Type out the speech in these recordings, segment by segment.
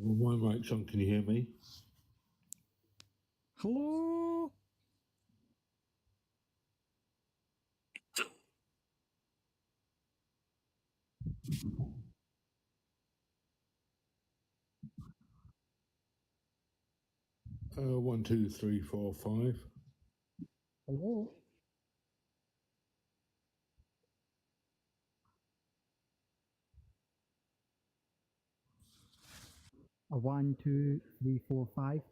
My mic's on. Can you hear me? Hello? 1, 2, 3, 4, 5. Hello? A 1, 2, 3, 4, 5.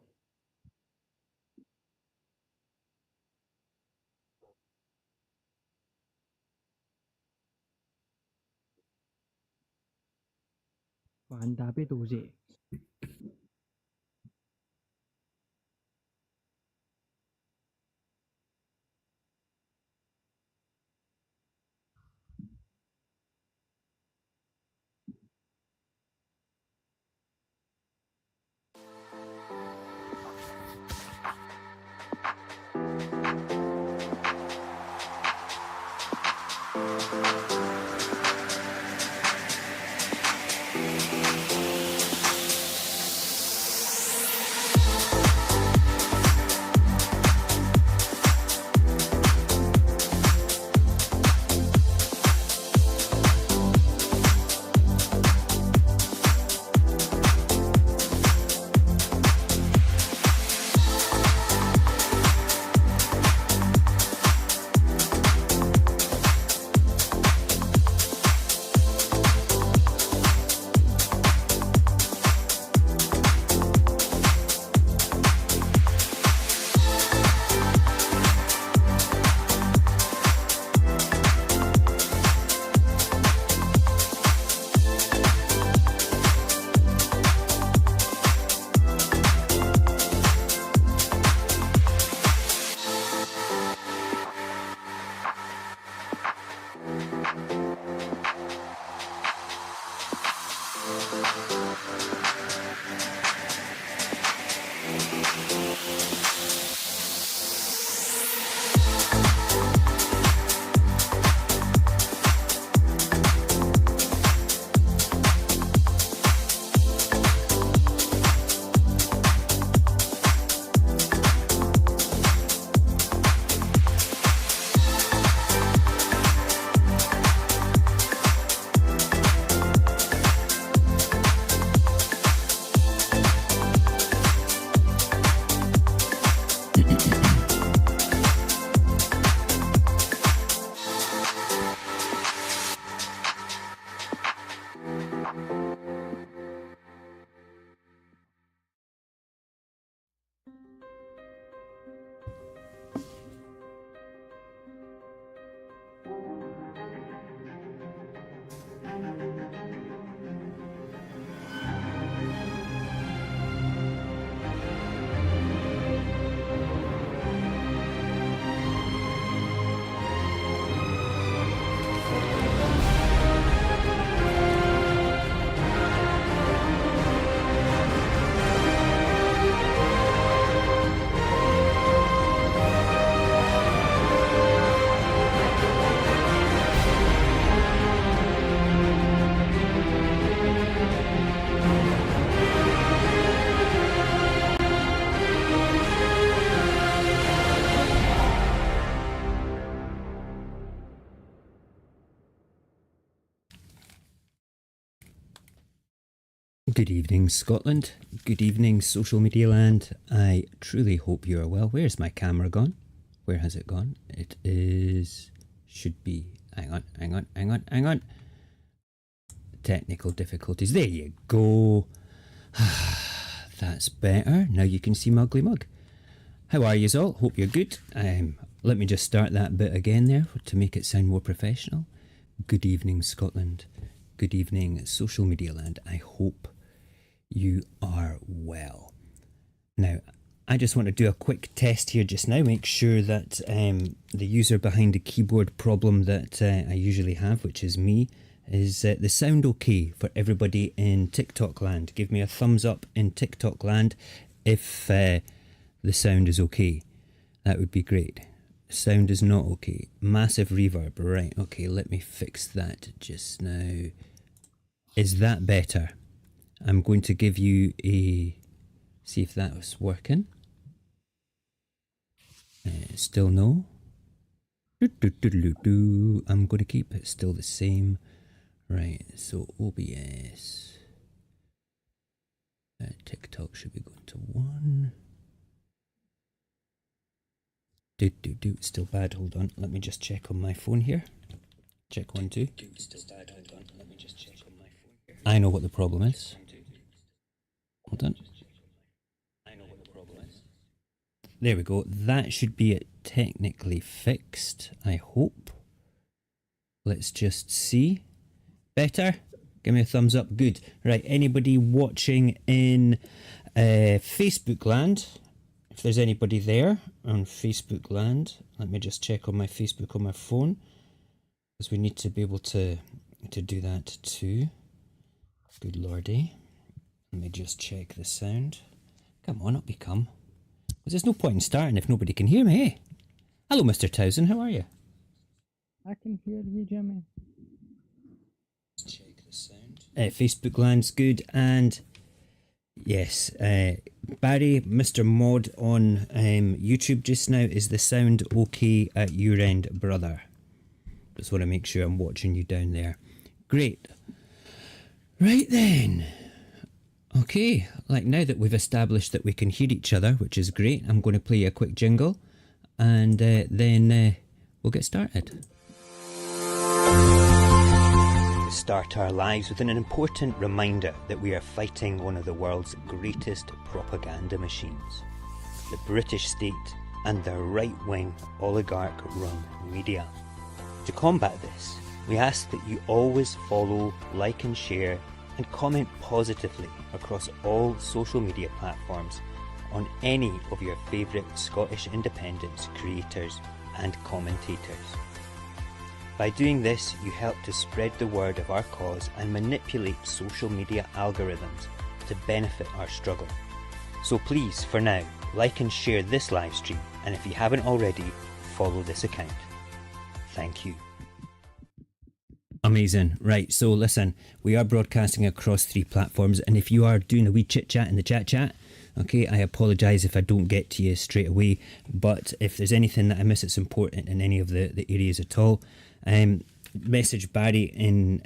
Bạn đồ gì? Good evening, Scotland. Good evening, social media land. I truly hope you are well. Where's my camera gone? Where has it gone? It is... should be... hang on. Technical difficulties. There you go. That's better. Now you can see my ugly mug. How are yous all? Hope you're good. Let me just start that bit again there to make it sound more professional. Good evening, Scotland. Good evening, social media land. I hope you are well. Now, I just want to do a quick test here just now, make sure that the user behind the keyboard problem that I usually have, which is me, is the sound okay for everybody in TikTok land. Give me a thumbs up in TikTok land if the sound is okay. That would be great. Sound is not okay. Massive reverb. Right, okay, let me fix that just now. Is that better? I'm going to give you a... See if that was working. Still no. I'm going to keep it still the same. Right, so OBS. TikTok should be going to 1. It's still bad. Hold on. Let me just check on my phone here. Check 1, 2. I know what the problem is. Hold on. There we go. That should be it technically fixed, I hope. Let's just see. Better? Give me a thumbs up. Good. Right, anybody watching in Facebook land? If there's anybody there on Facebook land, let me just check on my Facebook on my phone. Because we need to be able to do that too. Good lordy. Let me just check the sound. Come on, up you come. Because there's no point in starting if nobody can hear me, eh? Hello, Mr. Towson, how are you? I can hear you, Jimmy. Let's check the sound. Facebook land's good, and yes, Barry, Mr. Mod on YouTube just now, is the sound okay at your end, brother? Just want to make sure I'm watching you down there. Great. Right then. Okay, like now that we've established that we can hear each other, which is great, I'm going to play a quick jingle and then we'll get started. We start our lives with an important reminder that we are fighting one of the world's greatest propaganda machines, the British state and their right-wing oligarch-run media. To combat this, we ask that you always follow, like and share and comment positively across all social media platforms on any of your favourite Scottish independence creators and commentators. By doing this, you help to spread the word of our cause and manipulate social media algorithms to benefit our struggle. So please, for now, like and share this live stream, and if you haven't already, follow this account. Thank you. Amazing. Right, so listen, we are broadcasting across 3 platforms, and if you are doing a wee chit-chat in the chat, okay, I apologise if I don't get to you straight away, but if there's anything that I miss that's important in any of the areas at all, message Barry in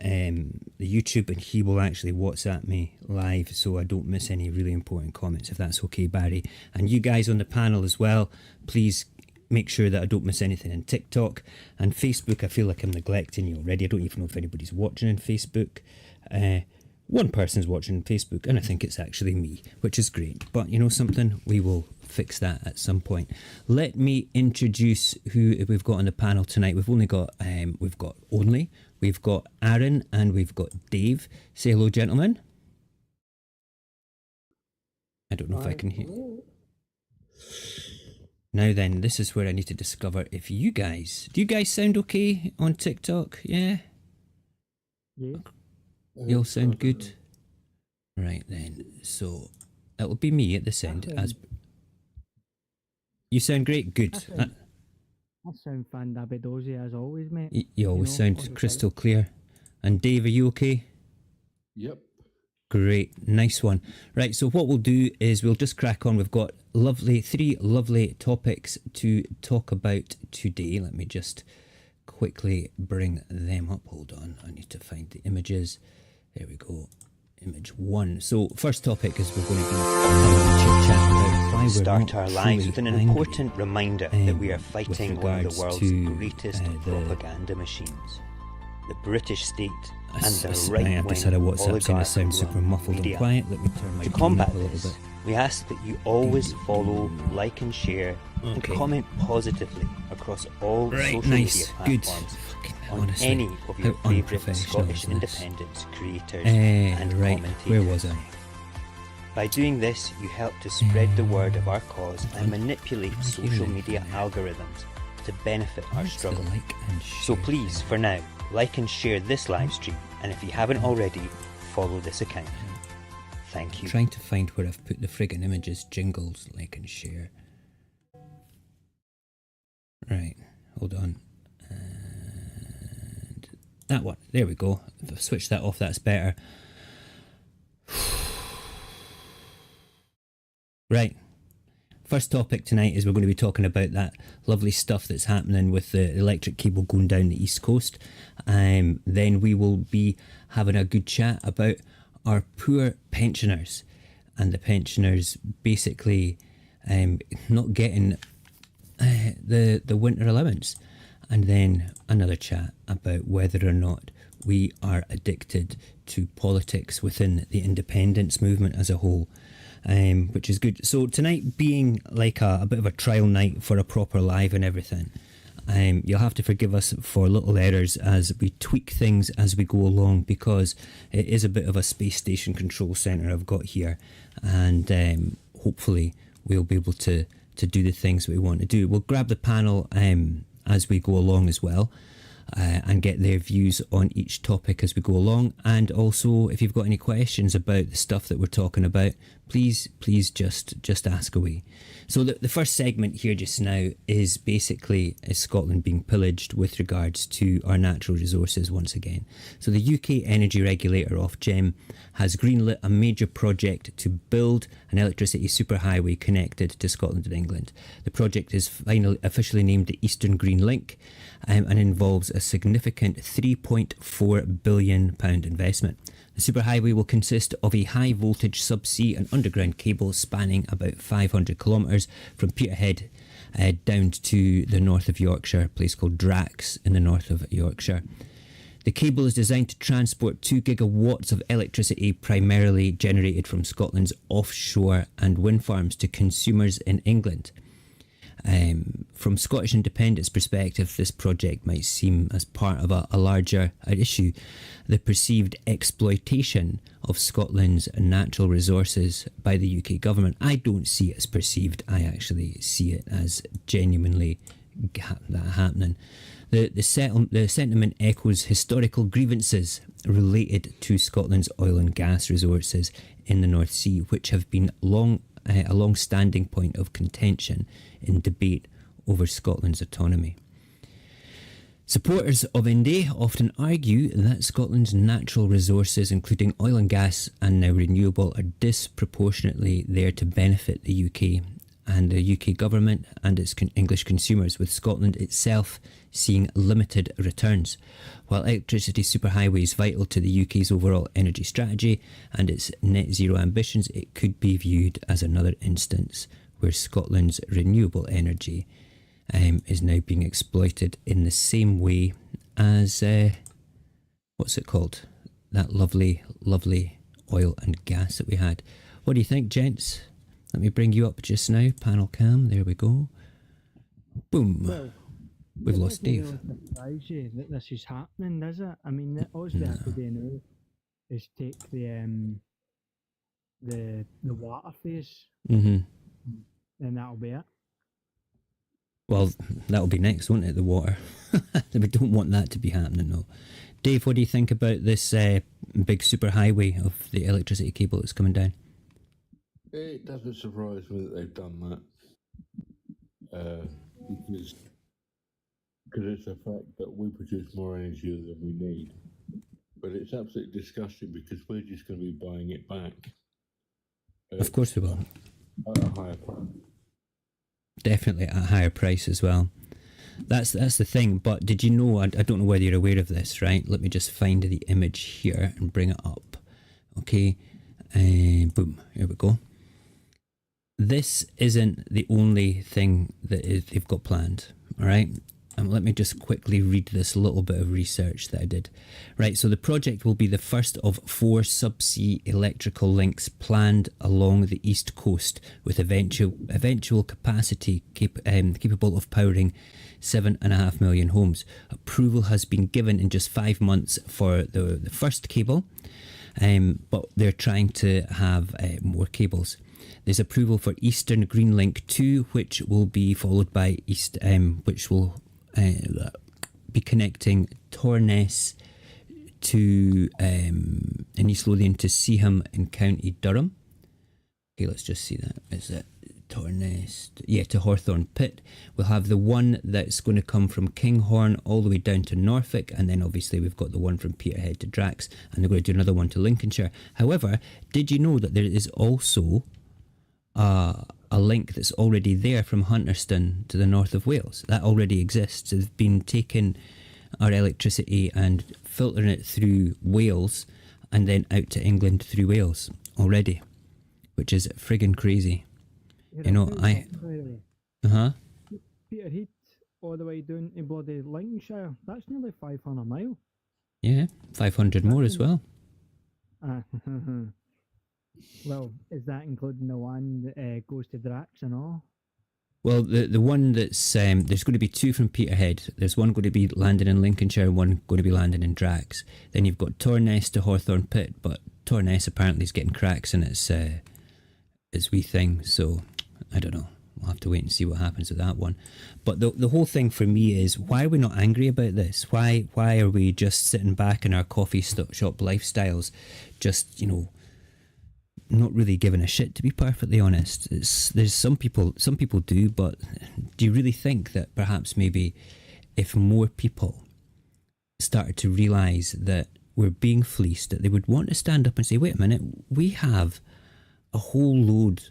the YouTube and he will actually WhatsApp me live so I don't miss any really important comments, if that's okay, Barry. And you guys on the panel as well, please make sure that I don't miss anything in TikTok and Facebook. I feel like I'm neglecting you already. I don't even know if anybody's watching on Facebook. One person's watching on Facebook and I think it's actually me, which is great. But you know something? We will fix that at some point. Let me introduce who we've got on the panel tonight. We've got Aaron and we've got Dave. Say hello, gentlemen. I don't know if I can hear. Now then, this is where I need to discover if you guys... Do you guys sound okay on TikTok? Yeah? Yeah. You all sound good? Right then, so it'll be me at this end. As you sound great? Good. I sound fandabidozy as always, mate. You always sound crystal clear. And Dave, are you okay? Yep. Great, nice one. Right, so what we'll do is we'll just crack on. We've got 3 lovely topics to talk about today. Let me just quickly bring them up. Hold on, I need to find the images. There we go. Image 1. So first topic is we're going to be having a chit chat about why we start our lives with an important reminder that we are fighting one of the world's greatest propaganda machines, the British state and their right-wing I've just had a WhatsApp saying I sound super muffled and quiet. Let me turn my to combat up a little bit. We ask that you always follow, like and share and comment positively across all social media platforms on any of your favourite Scottish independence creators and commentators. Where was I? By doing this, you help to spread the word of our cause and manipulate social media algorithms to benefit our struggle. So please, for now, like and share this live stream, and if you haven't already, follow this account. Thank you. I'm trying to find where I've put the friggin' images, jingles, like and share. Right, hold on. And that one, there we go. If I switch that off, that's better. Right. First topic tonight is we're going to be talking about that lovely stuff that's happening with the electric cable going down the east coast. Then we will be having a good chat about our poor pensioners and the pensioners basically not getting the winter allowance. And then another chat about whether or not we are addicted to politics within the independence movement as a whole. Which is good. So tonight being like a bit of a trial night for a proper live and everything, you'll have to forgive us for little errors as we tweak things as we go along, because it is a bit of a space station control centre I've got here, and hopefully we'll be able to do the things that we want to do. We'll grab the panel as we go along as well. And get their views on each topic as we go along. And also, if you've got any questions about the stuff that we're talking about, please just ask away. So the first segment here just now is basically Scotland being pillaged with regards to our natural resources once again. So the UK energy regulator Ofgem has greenlit a major project to build an electricity superhighway connected to Scotland and England. The project is officially named the Eastern Green Link, and involves a significant £3.4 billion investment. The superhighway will consist of a high voltage subsea and underground cable spanning about 500 kilometres from Peterhead down to the north of Yorkshire, a place called Drax in the north of Yorkshire. The cable is designed to transport 2 gigawatts of electricity primarily generated from Scotland's offshore and wind farms to consumers in England. From Scottish independence perspective, this project might seem as part of a larger issue, the perceived exploitation of Scotland's natural resources by the UK government. I don't see it as perceived, I actually see it as genuinely that happening. The sentiment echoes historical grievances related to Scotland's oil and gas resources in the North Sea, which have been a long-standing point of contention in debate over Scotland's autonomy. Supporters of India often argue that Scotland's natural resources, including oil and gas and now renewable, are disproportionately there to benefit the UK and the UK government and its English consumers, with Scotland itself seeing limited returns. While electricity superhighway is vital to the UK's overall energy strategy and its net zero ambitions, it could be viewed as another instance where Scotland's renewable energy is now being exploited in the same way as what's it called? That lovely oil and gas that we had. What do you think, gents? Let me bring you up just now. Panel cam. There we go. Boom. Well, We've lost Dave. Surprise you that this is happening, does it? I mean, all we have to do now is take the water phase, Mm-hmm. and that'll be it. Well, that'll be next, won't it? The water. We don't want that to be happening, though. Dave, what do you think about this big superhighway of the electricity cable that's coming down? It doesn't surprise me that they've done that. Because it's a fact that we produce more energy than we need. But it's absolutely disgusting because we're just going to be buying it back. Of course we will. At a higher price. Definitely at a higher price as well. That's the thing. But did you know, I don't know whether you're aware of this, right? Let me just find the image here and bring it up. Okay. Boom. Here we go. This isn't the only thing that they've got planned. All right. Let me just quickly read this little bit of research that I did. Right, so the project will be the first of 4 subsea electrical links planned along the east coast, with eventual capacity capable of powering 7.5 million homes. Approval has been given in just 5 months for the first cable, but they're trying to have more cables. There's approval for Eastern Green Link 2, which will be followed by which will be connecting Torness to in East Lothian to Seaham in County Durham. Okay, let's just see that. Is it Torness? Yeah, to Hawthorne Pit. We'll have the one that's going to come from Kinghorn all the way down to Norfolk, and then obviously we've got the one from Peterhead to Drax, and they're going to do another one to Lincolnshire. However, did you know that there is also a link that's already there from Hunterston to the north of Wales. That already exists. They've been taking our electricity and filtering it through Wales and then out to England through Wales already, which is friggin' crazy. You know, Peterhead all the way down to bloody Lincolnshire. That's nearly 500 miles. Yeah, 500 more as well. Well, is that including the one that goes to Drax and all? Well, the one that's there's going to be two from Peterhead. There's one going to be landing in Lincolnshire and one going to be landing in Drax. Then you've got Torness to Hawthorne Pit, but Torness apparently is getting cracks in its wee thing. So I don't know. We'll have to wait and see what happens with that one. But the whole thing for me is, why are we not angry about this? Why are we just sitting back in our coffee shop lifestyles, just, you know, not really giving a shit, to be perfectly honest? There's some people do, but do you really think that perhaps maybe if more people started to realise that we're being fleeced, that they would want to stand up and say, wait a minute, we have a whole load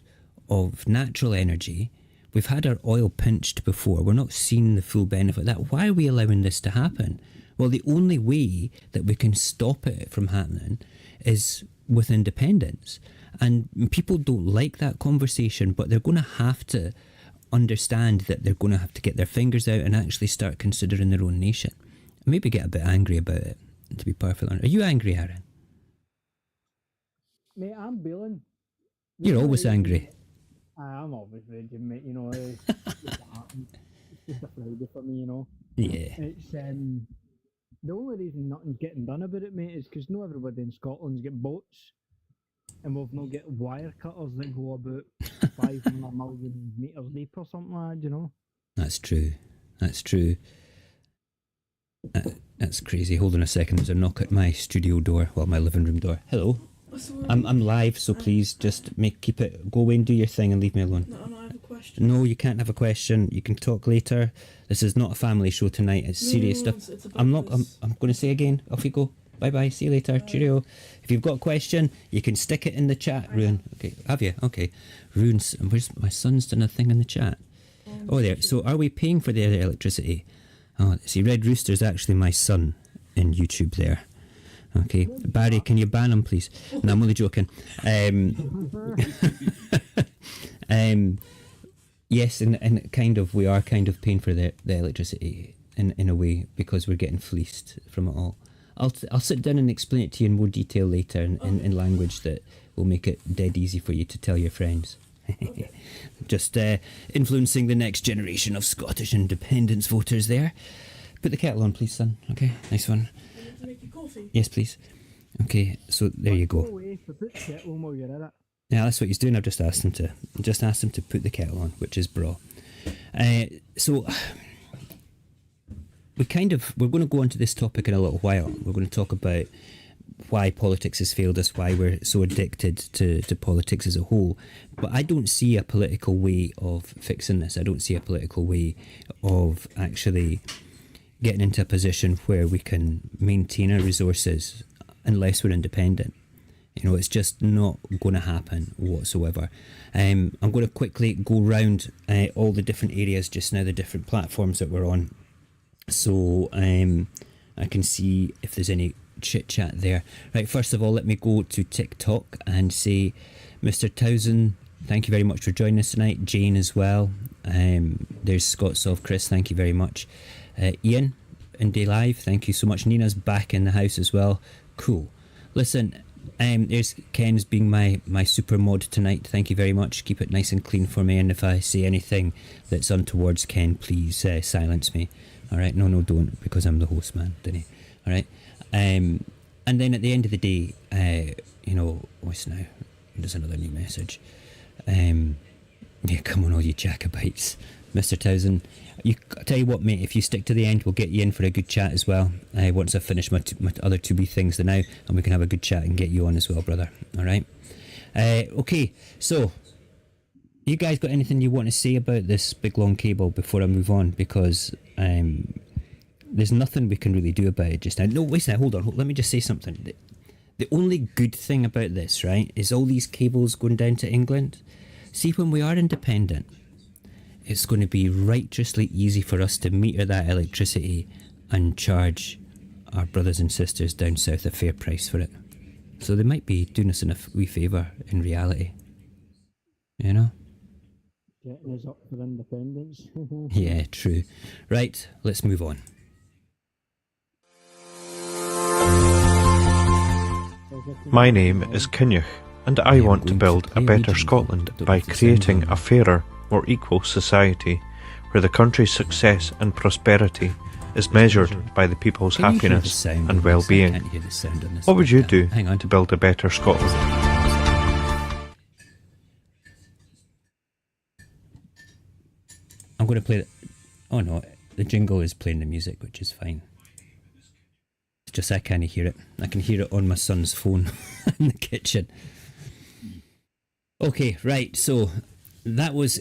of natural energy. We've had our oil pinched before. We're not seeing the full benefit of that. Why are we allowing this to happen? Well, the only way that we can stop it from happening is with independence. And people don't like that conversation, but they're going to have to understand that they're going to have to get their fingers out and actually start considering their own nation. Maybe get a bit angry about it, to be perfectly honest. Are you angry, Aaron? Mate, I'm bailing. You're always angry. I'm always raging, mate. You know, it's just a Friday for me, you know. Yeah. It's the only reason nothing's getting done about it, mate, is because not everybody in Scotland's got boats, and we've not got wire cutters that go about 500 million metres deep or something like that, you know. That's true. That's true. That's crazy. Hold on a second. There's a knock at my studio door. Well, my living room door. Hello. I'm live, so please just go away and do your thing and leave me alone. No, I have a question. No, you can't have a question. You can talk later. This is not a family show tonight. It's serious stuff. It's I'm going to say again. Off you go. Bye bye. See you later. Cheerio. If you've got a question, you can stick it in the chat, Ruin. Okay, have you? Okay. Ruin. Where's my son's done a thing in the chat? Oh, there. So, are we paying for the electricity? Oh, see, Red Rooster's actually my son in YouTube there. Okay, Barry, can you ban him, please? No, I'm only joking. Yes, and kind of, we are kind of paying for the electricity in a way, because we're getting fleeced from it all. I'll sit down and explain it to you in more detail later in language that will make it dead easy for you to tell your friends. Just influencing the next generation of Scottish independence voters there. Put the kettle on, please, son. Okay, nice one. Make you coffee? Yes, please. Okay, so there you go. Away, so put the kettle on while you're at it. Yeah, that's what he's doing. I've just asked him to put the kettle on, which is bra. So we're going to go on to this topic in a little while. We're going to talk about why politics has failed us, why we're so addicted to politics as a whole. But I don't see a political way of fixing this. I don't see a political way of actually getting into a position where we can maintain our resources unless we're independent. You know, it's just not going to happen whatsoever. I'm going to quickly go round all the different areas just now, the different platforms that we're on. So I can see if there's any chit chat there. Right, first of all, let me go to TikTok and say, Mr. Towson, thank you very much for joining us tonight. Jane as well. There's Scott Soft Chris, thank you very much. Ian in Day Live, thank you so much. Nina's back in the house as well. Cool. Listen, there's Ken's being my super mod tonight. Thank you very much. Keep it nice and clean for me. And if I say anything that's untowards, Ken, please silence me. All right? No, don't, because I'm the host, man. Didn't all right? And then at the end of the day, what's now? There's another new message. Yeah, come on, all you Jacobites. Mr. Towson, I tell you what, mate, if you stick to the end, we'll get you in for a good chat as well. Once I've finished my other two wee things now, and we can have a good chat and get you on as well, brother. All right? Okay, so you guys got anything you want to say about this big long cable before I move on? Because there's nothing we can really do about it just now. No, wait a minute, hold on. Let me just say something. The only good thing about this, right, is all these cables going down to England. See, when we are independent, it's going to be righteously easy for us to meter that electricity and charge our brothers and sisters down south a fair price for it. So they might be doing us a wee favour in reality. You know? Getting us up for independence. Yeah, true. Right, let's move on. My name is Kinnuch, and I want to build a better Scotland by creating a fairer, more equal society where the country's success and prosperity is measured by the people's Can you hear the happiness sound on and this? I well-being. can't hear the sound on this What would you do Hang on. to build a better Scotland? I'm going to play it. Oh no, the jingle is playing the music, which is fine. It's just I can't hear it. I can hear it on my son's phone in the kitchen. Okay, right, so that was...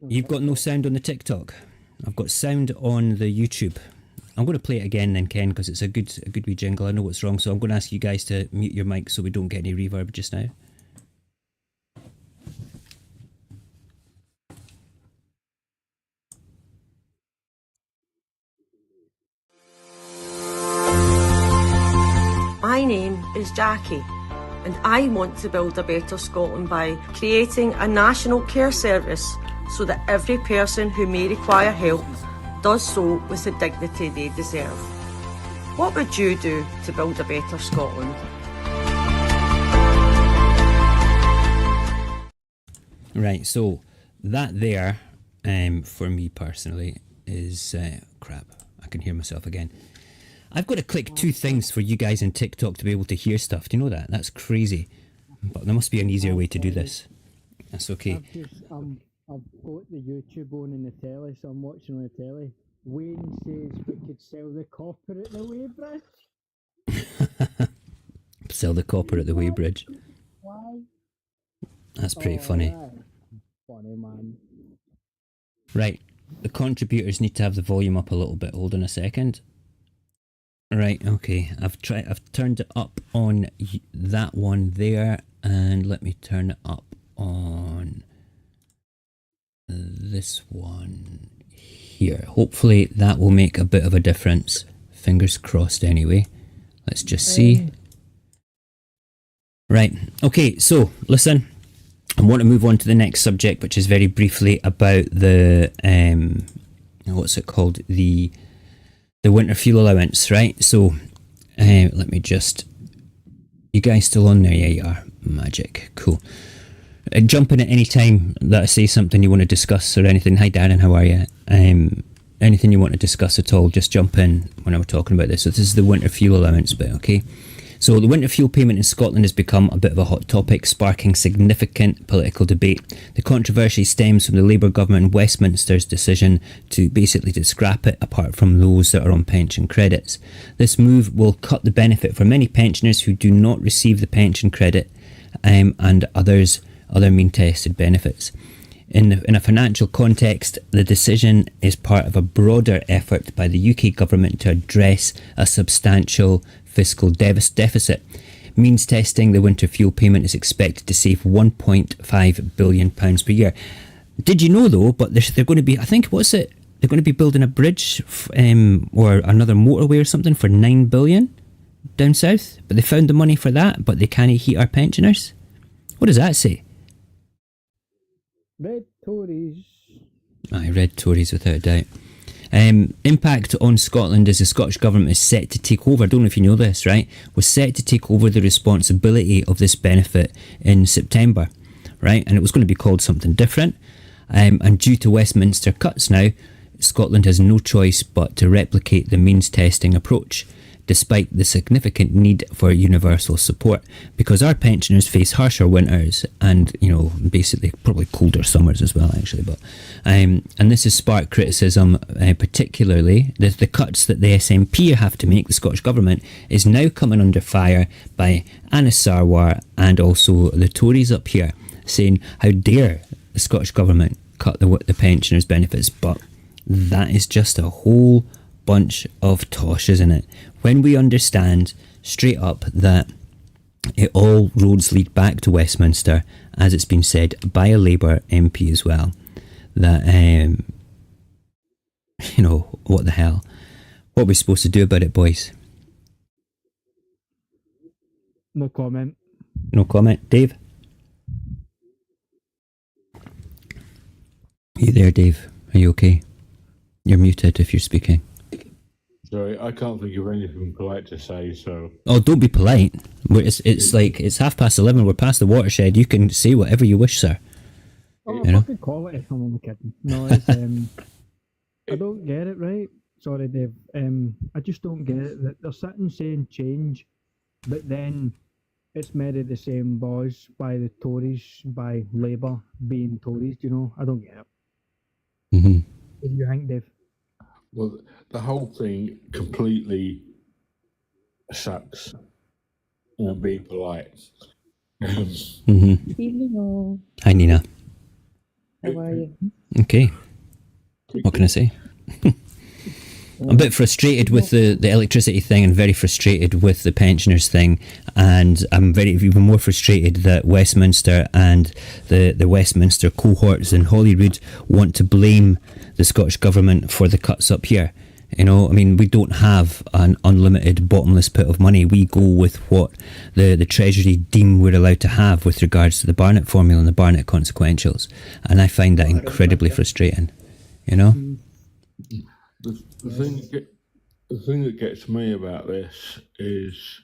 You've got no sound on the TikTok. I've got sound on the YouTube. I'm going to play it again then, Ken, because it's a good wee jingle. I know what's wrong, so I'm going to ask you guys to mute your mic so we don't get any reverb just now. My name is Jackie, and I want to build a better Scotland by creating a national care service so that every person who may require help does so with the dignity they deserve. What would you do to build a better Scotland? Right, so that there, for me personally, is crap. I can hear myself again. I've got to click 2 things for you guys in TikTok to be able to hear stuff. Do you know that? That's crazy. But there must be an easier way to do this. That's okay. I've got the YouTube on in the telly, so I'm watching on the telly. Wayne says we could sell the copper at the Weybridge. Sell the copper at the Weybridge. Why? That's pretty funny. Right. Funny, man. Right, the contributors need to have the volume up a little bit. Hold on a second. Right, okay. I've turned it up on that one there, and let me turn it up on this one here. Hopefully that will make a bit of a difference. Fingers crossed anyway. Let's just see. Right, okay, so listen. I want to move on to the next subject, which is very briefly about the what's it called? The winter fuel allowance, right? So let me just... You guys still on there? Yeah, you are. Magic. Cool. Jump in at any time that I say something you want to discuss or anything. Hi Darren, how are you? Anything you want to discuss at all, just jump in when I'm talking about this. So this is the winter fuel allowance bit, okay? So the winter fuel payment in Scotland has become a bit of a hot topic, sparking significant political debate. The controversy stems from the Labour government in Westminster's decision to basically to scrap it, apart from those that are on pension credits. This move will cut the benefit for many pensioners who do not receive the pension credit and other mean-tested benefits. In a financial context, the decision is part of a broader effort by the UK government to address a substantial fiscal deficit. Means testing the winter fuel payment is expected to save £1.5 billion per year. Did you know though, but they're going to be, I think, what's it? They're going to be building a bridge or another motorway or something for £9 billion down south, but they found the money for that, but they can't heat our pensioners. What does that say? Red Tories. Aye, red Tories without a doubt. Impact on Scotland is the Scottish Government is set to take over, I don't know if you know this, right, was set to take over the responsibility of this benefit in September, right, and it was going to be called something different, and due to Westminster cuts now, Scotland has no choice but to replicate the means testing approach, despite the significant need for universal support, because our pensioners face harsher winters and, you know, basically probably colder summers as well, actually. But and this has sparked criticism, particularly the cuts that the SNP have to make, the Scottish Government, is now coming under fire by Anas Sarwar and also the Tories up here, saying, how dare the Scottish Government cut the pensioners' benefits. But that is just a whole bunch of tosh, isn't it? When we understand straight up that all roads lead back to Westminster as it's been said by a Labour MP as well, that, what the hell? What are we supposed to do about it, boys? No comment. No comment. Dave? Are you there, Dave? Are you okay? You're muted if you're speaking. Sorry, I can't think of anything polite to say, so... Oh, don't be polite. It's 11:30. We're past the watershed. You can say whatever you wish, sir. Oh, You know? fucking quality. I'm only kidding. No, it's, I don't get it, right? Sorry, Dave. I just don't get it. That they're sitting saying change, but then it's merely the same boys by the Tories, by Labour being Tories, you know? I don't get it. Mm-hmm. What do you think, Dave? Well, the whole thing completely sucks. Being polite. Mm-hmm. Hello. Hi, Nina. How are you? Okay. What can I say? I'm a bit frustrated with the electricity thing and very frustrated with the pensioners thing, and I'm even more frustrated that Westminster and the Westminster cohorts in Holyrood want to blame the Scottish Government for the cuts up here. You know, I mean, we don't have an unlimited bottomless pit of money. We go with what the Treasury deem we're allowed to have with regards to the Barnett formula and the Barnett consequentials, and I find that incredibly frustrating, you know? The thing that gets me about this is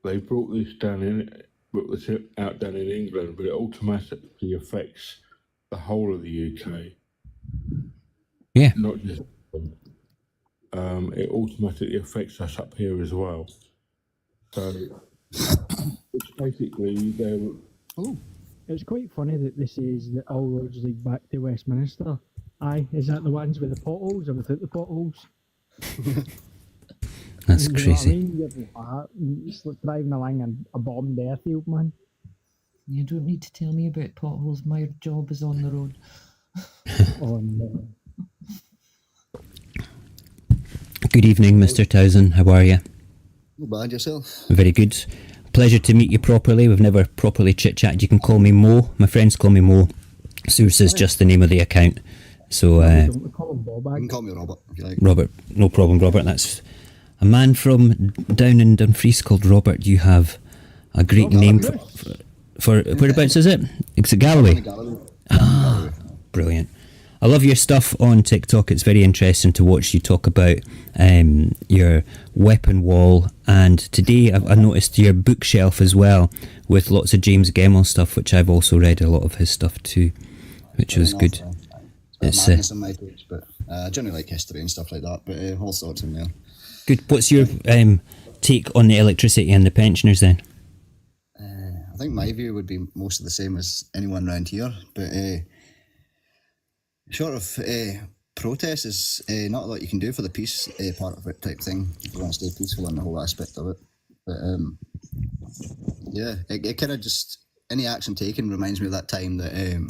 they brought this out down in England, but it automatically affects the whole of the UK. Yeah. Not just it automatically affects us up here as well. So it's basically It's quite funny that this says that all roads lead back to Westminster. Aye, is that the ones with the potholes or without the potholes? That's You know what I crazy. mean? It's like driving along a bombed airfield, man. You don't need to tell me about potholes. My job is on the road. Oh no. Good evening, Mr. Towson. How are you? Not bad yourself. Very good. Pleasure to meet you properly. We've never properly chit-chatted. You can call me Mo. My friends call me Mo. Source is just the name of the account. So, Don't we call him Bob You can Ag? call me Robert if you like. Robert, no problem, Robert. That's a man from down in Dumfries called Robert. You have a great name for whereabouts is it? It's at Galloway. Gallery. Brilliant. I love your stuff on TikTok. It's very interesting to watch you talk about your weapon wall. And today I noticed your bookshelf as well with lots of James Gemmell stuff, which I've also read a lot of his stuff too, which was good. It's madness on my page, but I generally like history and stuff like that, but all sorts in there. Good. What's your take on the electricity and the pensioners then? I think my view would be most of the same as anyone around here, but short of protest is not a lot you can do for the peace part of it type thing, if you want to stay peaceful in the whole aspect of it. But yeah, it kind of just, any action taken reminds me of that time that in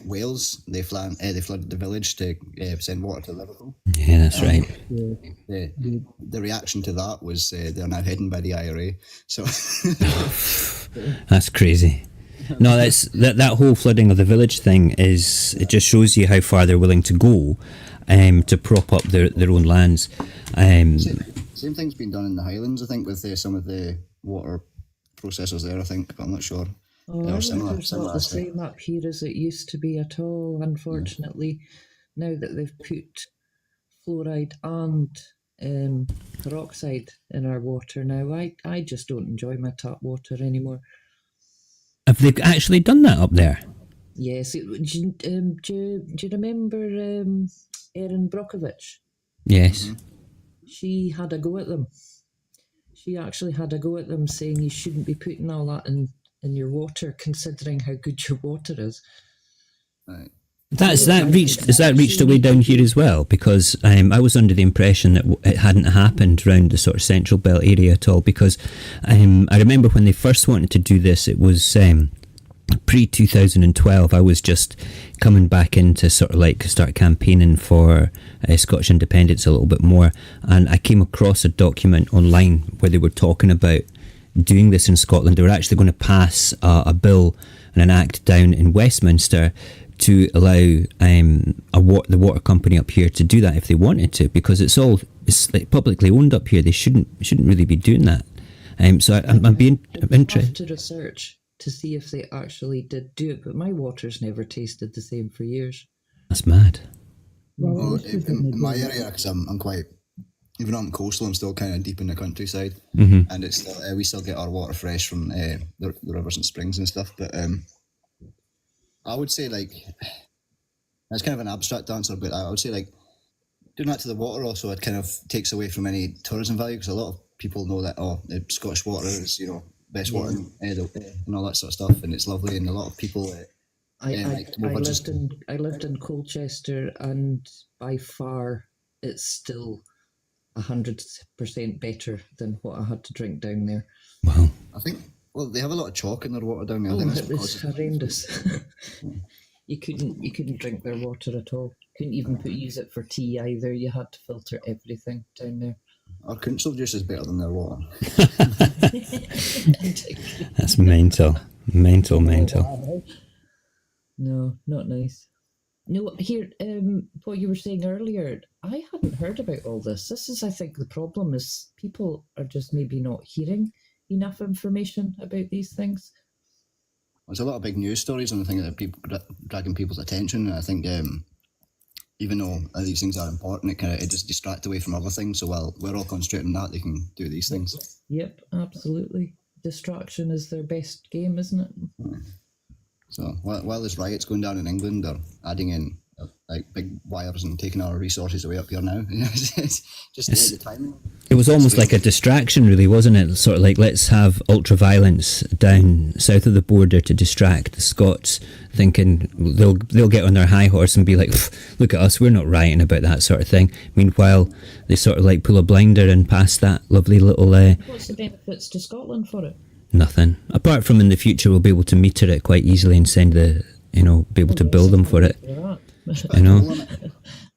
Wales they flooded the village to send water to Liverpool. Yeah, that's right. The reaction to that was they're now hidden by the IRA. So That's crazy. No, that whole flooding of the village thing it just shows you how far they're willing to go to prop up their own lands. same thing's been done in the Highlands, I think, with some of the water processors there, I think, but I'm not sure. Oh, They I were don't think it's not the aspect. same up here as it used to be at all, unfortunately. Now that they've put fluoride and peroxide in our water now, I just don't enjoy my tap water anymore. Have they actually done that up there? Yes, do you remember Erin Brockovich? Yes. She had a go at them. She actually had a go at them, saying you shouldn't be putting all that in your water, considering how good your water is. Right. Has that reached away down here as well? Because I was under the impression that it hadn't happened around the sort of central belt area at all. Because I remember when they first wanted to do this, it was pre-2012. I was just coming back into sort of like start campaigning for Scottish independence a little bit more, and I came across a document online where they were talking about doing this in Scotland. They were actually going to pass a bill and an act down in Westminster to allow the water company up here to do that if they wanted to, because it's like publicly owned up here. They shouldn't really be doing that. So I'm being interested to research to see if they actually did do it, but my water's never tasted the same for years. That's mad. Well, in my area, because I'm quite, even though I'm coastal, I'm still kind of deep in the countryside, and it's still, we still get our water fresh from the rivers and springs and stuff. But I would say, like, that's kind of an abstract answer, but I would say, like, doing that to the water also, it kind of takes away from any tourism value, because a lot of people know that the Scottish water is, best water and all that sort of stuff, and it's lovely, and a lot of people. I lived in Colchester, and by far it's still 100% better than what I had to drink down there. Wow. I think they have a lot of chalk in their water down there. Oh, I think it was horrendous. You couldn't drink their water at all. Couldn't even use it for tea either. You had to filter everything down there. Our council juice is better than their water. That's mental. No, not nice. No, here, what you were saying earlier, I hadn't heard about all this. This is, I think, the problem is people are just maybe not hearing enough information about these things. There's a lot of big news stories and I think that people dragging people's attention. And I think even though these things are important, it just distracts away from other things. So while we're all concentrating on that, they can do these things. Yep, absolutely. Distraction is their best game, isn't it? Yeah. So while there's riots going down in England, they're adding in like big wires and taking our resources away up here now. It's just the timing. It was almost like a distraction, really, wasn't it? Sort of like, let's have ultra-violence down south of the border to distract the Scots, thinking they'll get on their high horse and be like, look at us, we're not rioting about that sort of thing. Meanwhile, they sort of like pull a blinder and pass that lovely little... What's the benefits to Scotland for it? Nothing. Apart from in the future, we'll be able to meter it quite easily and send be able to bill them for it.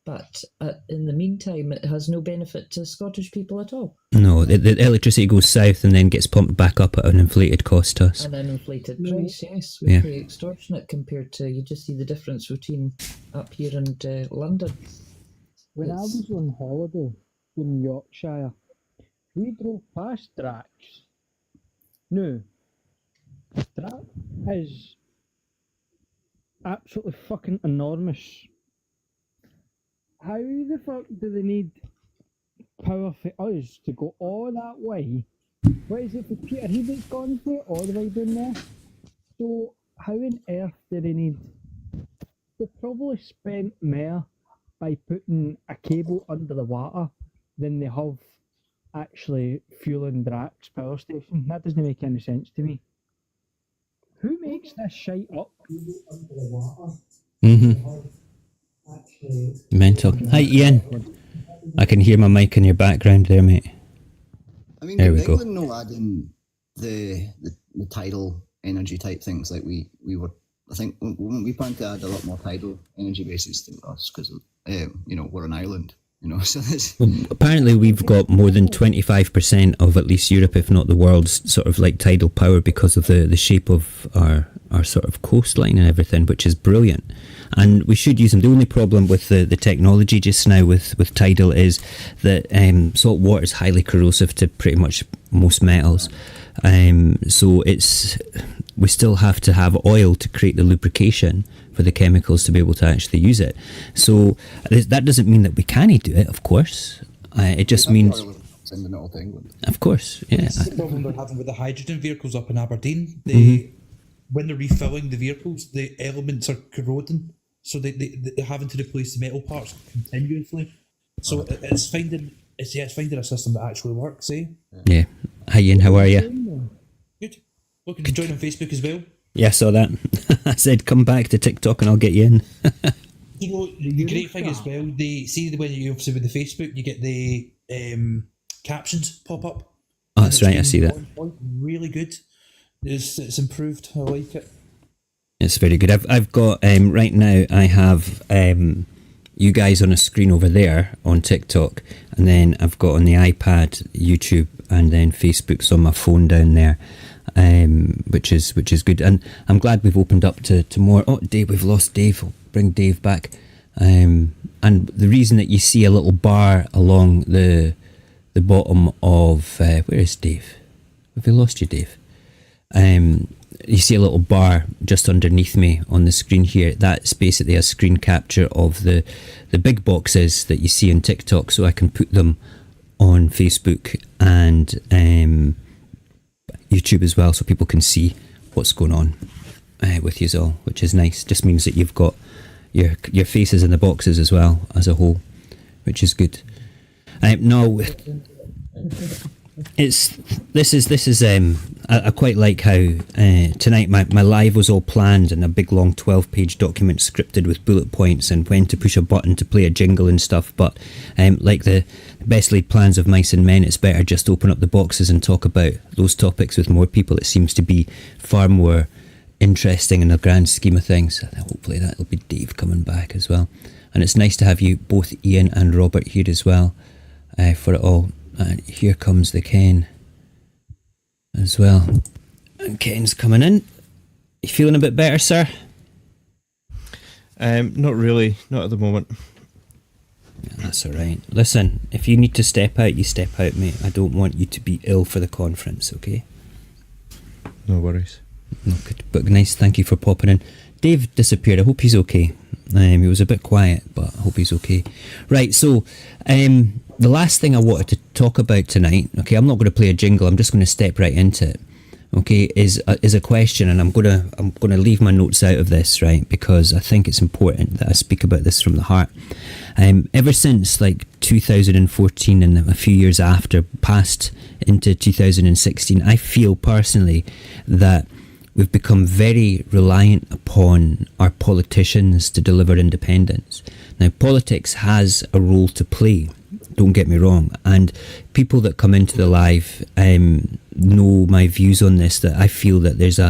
But in the meantime, it has no benefit to Scottish people at all. No, the electricity goes south and then gets pumped back up at an inflated cost to us. And an inflated price, yes. We're pretty extortionate compared to, you just see the difference between up here and London. When I was on holiday in Yorkshire, we drove past Drax. No, Drax is absolutely fucking enormous. How the fuck do they need power for us to go all that way? What is it for Peterhead that's gone for all the way down there? So how on earth do they need? They probably spent more by putting a cable under the water than they have actually fueling Drax power station. That doesn't make any sense to me. Who makes this shite up? Mental. Hi Ian. I can hear my mic in your background there, mate. I mean, there we go. England no adding the tidal energy type things like we were. I think we plan to add a lot more tidal energy bases to us because we're an island. So apparently we've got more than 25% of at least Europe, if not the world's sort of like tidal power because of the shape of our sort of coastline and everything, which is brilliant. And we should use them. The only problem with the technology just now with tidal is that salt water is highly corrosive to pretty much most metals. So we still have to have oil to create the lubrication for the chemicals to be able to actually use it. So that doesn't mean that we can't do it, of course. It just means... Of course, yeah. It's the problem they're having with the hydrogen vehicles up in Aberdeen. When they're refilling the vehicles, the elements are corroding, so they're having to replace the metal parts continuously. So it's finding a system that actually works, eh? Yeah. Hi Ian, how are you? Good. Looking to join on Facebook as well. Yeah, I saw that. I said come back to TikTok and I'll get you in. The great thing as well, they see when you obviously with the Facebook, you get the captions pop up. Oh, that's right, I see that. Really good. It's improved. I like it. It's very good. I've got right now. I have you guys on a screen over there on TikTok, and then I've got on the iPad YouTube, and then Facebook's on my phone down there, which is good. And I'm glad we've opened up to more. Oh, Dave, we've lost Dave. I'll bring Dave back. And the reason that you see a little bar along the bottom of where is Dave? Have we lost you, Dave? You see a little bar just underneath me on the screen here. That's basically a screen capture of the big boxes that you see on TikTok, so I can put them on Facebook and YouTube as well, so people can see what's going on with you all, which is nice. Just means that you've got your faces in the boxes as well as a whole, which is good. No, this is I quite like how tonight my live was all planned and a big long 12-page document scripted with bullet points and when to push a button to play a jingle and stuff, but like the best laid plans of mice and men, it's better just open up the boxes and talk about those topics with more people. It seems to be far more interesting in the grand scheme of things. Hopefully that'll be Dave coming back as well, and it's nice to have you both, Ian and Robert, here as well for it all. And here comes the Ken as well. And Ken's coming in. You feeling a bit better, sir? Not really, not at the moment. Yeah, that's all right. Listen, if you need to step out, you step out, mate. I don't want you to be ill for the conference, okay? No worries. No, good. But nice, thank you for popping in. Dave disappeared. I hope he's okay. He was a bit quiet, but I hope he's okay. Right, so the last thing I wanted to talk about tonight, okay, I'm not going to play a jingle, I'm just going to step right into it, okay, is a question, and I'm gonna leave my notes out of this, right, because I think it's important that I speak about this from the heart. Ever since like 2014 and a few years after, past into 2016, I feel personally that we've become very reliant upon our politicians to deliver independence. Now, politics has a role to play, don't get me wrong, and people that come into the live know my views on this, that I feel that there's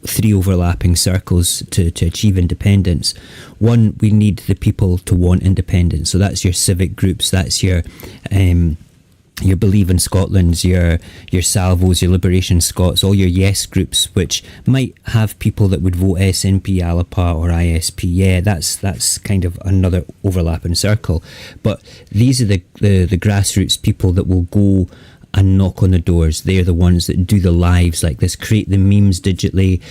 three overlapping circles to achieve independence. One, we need the people to want independence, so that's your civic groups, that's your Believe in Scotland's, your Salvos, your Liberation Scots, all your Yes groups, which might have people that would vote SNP, ALAPA or ISP. Yeah, that's kind of another overlapping circle. But these are the grassroots people that will go and knock on the doors. They're the ones that do the lives like this, create the memes digitally,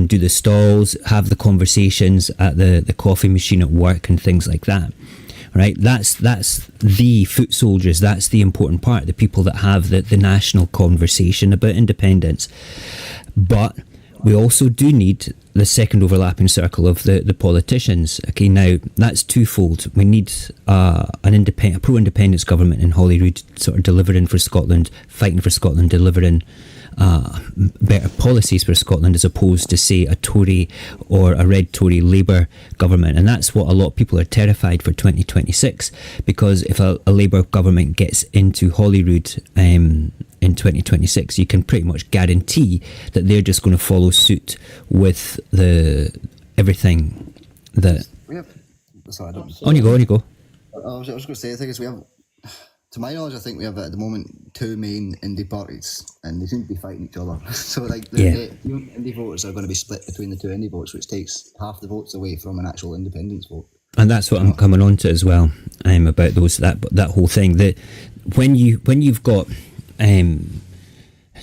do the stalls, have the conversations at the coffee machine at work and things like that. Right, that's the foot soldiers. That's the important part, the people that have the national conversation about independence. But we also do need the second overlapping circle of the politicians. Okay, now that's twofold. We need a pro-independence government in Holyrood, sort of delivering for Scotland, fighting for Scotland, delivering better policies for Scotland, as opposed to, say, a Tory or a red Tory Labour government. And that's what a lot of people are terrified for 2026, because if a Labour government gets into Holyrood in 2026, you can pretty much guarantee that they're just going to follow suit with everything that... We have... Sorry, I don't... On you go. I was going to say, the thing is, we have... To my knowledge, I think we have at the moment two main indie parties, and they seem to be fighting each other. So, like, the indie voters are going to be split between the two indie votes, which takes half the votes away from an actual independence vote. And that's what I'm coming on to as well. About that whole thing. That when you've got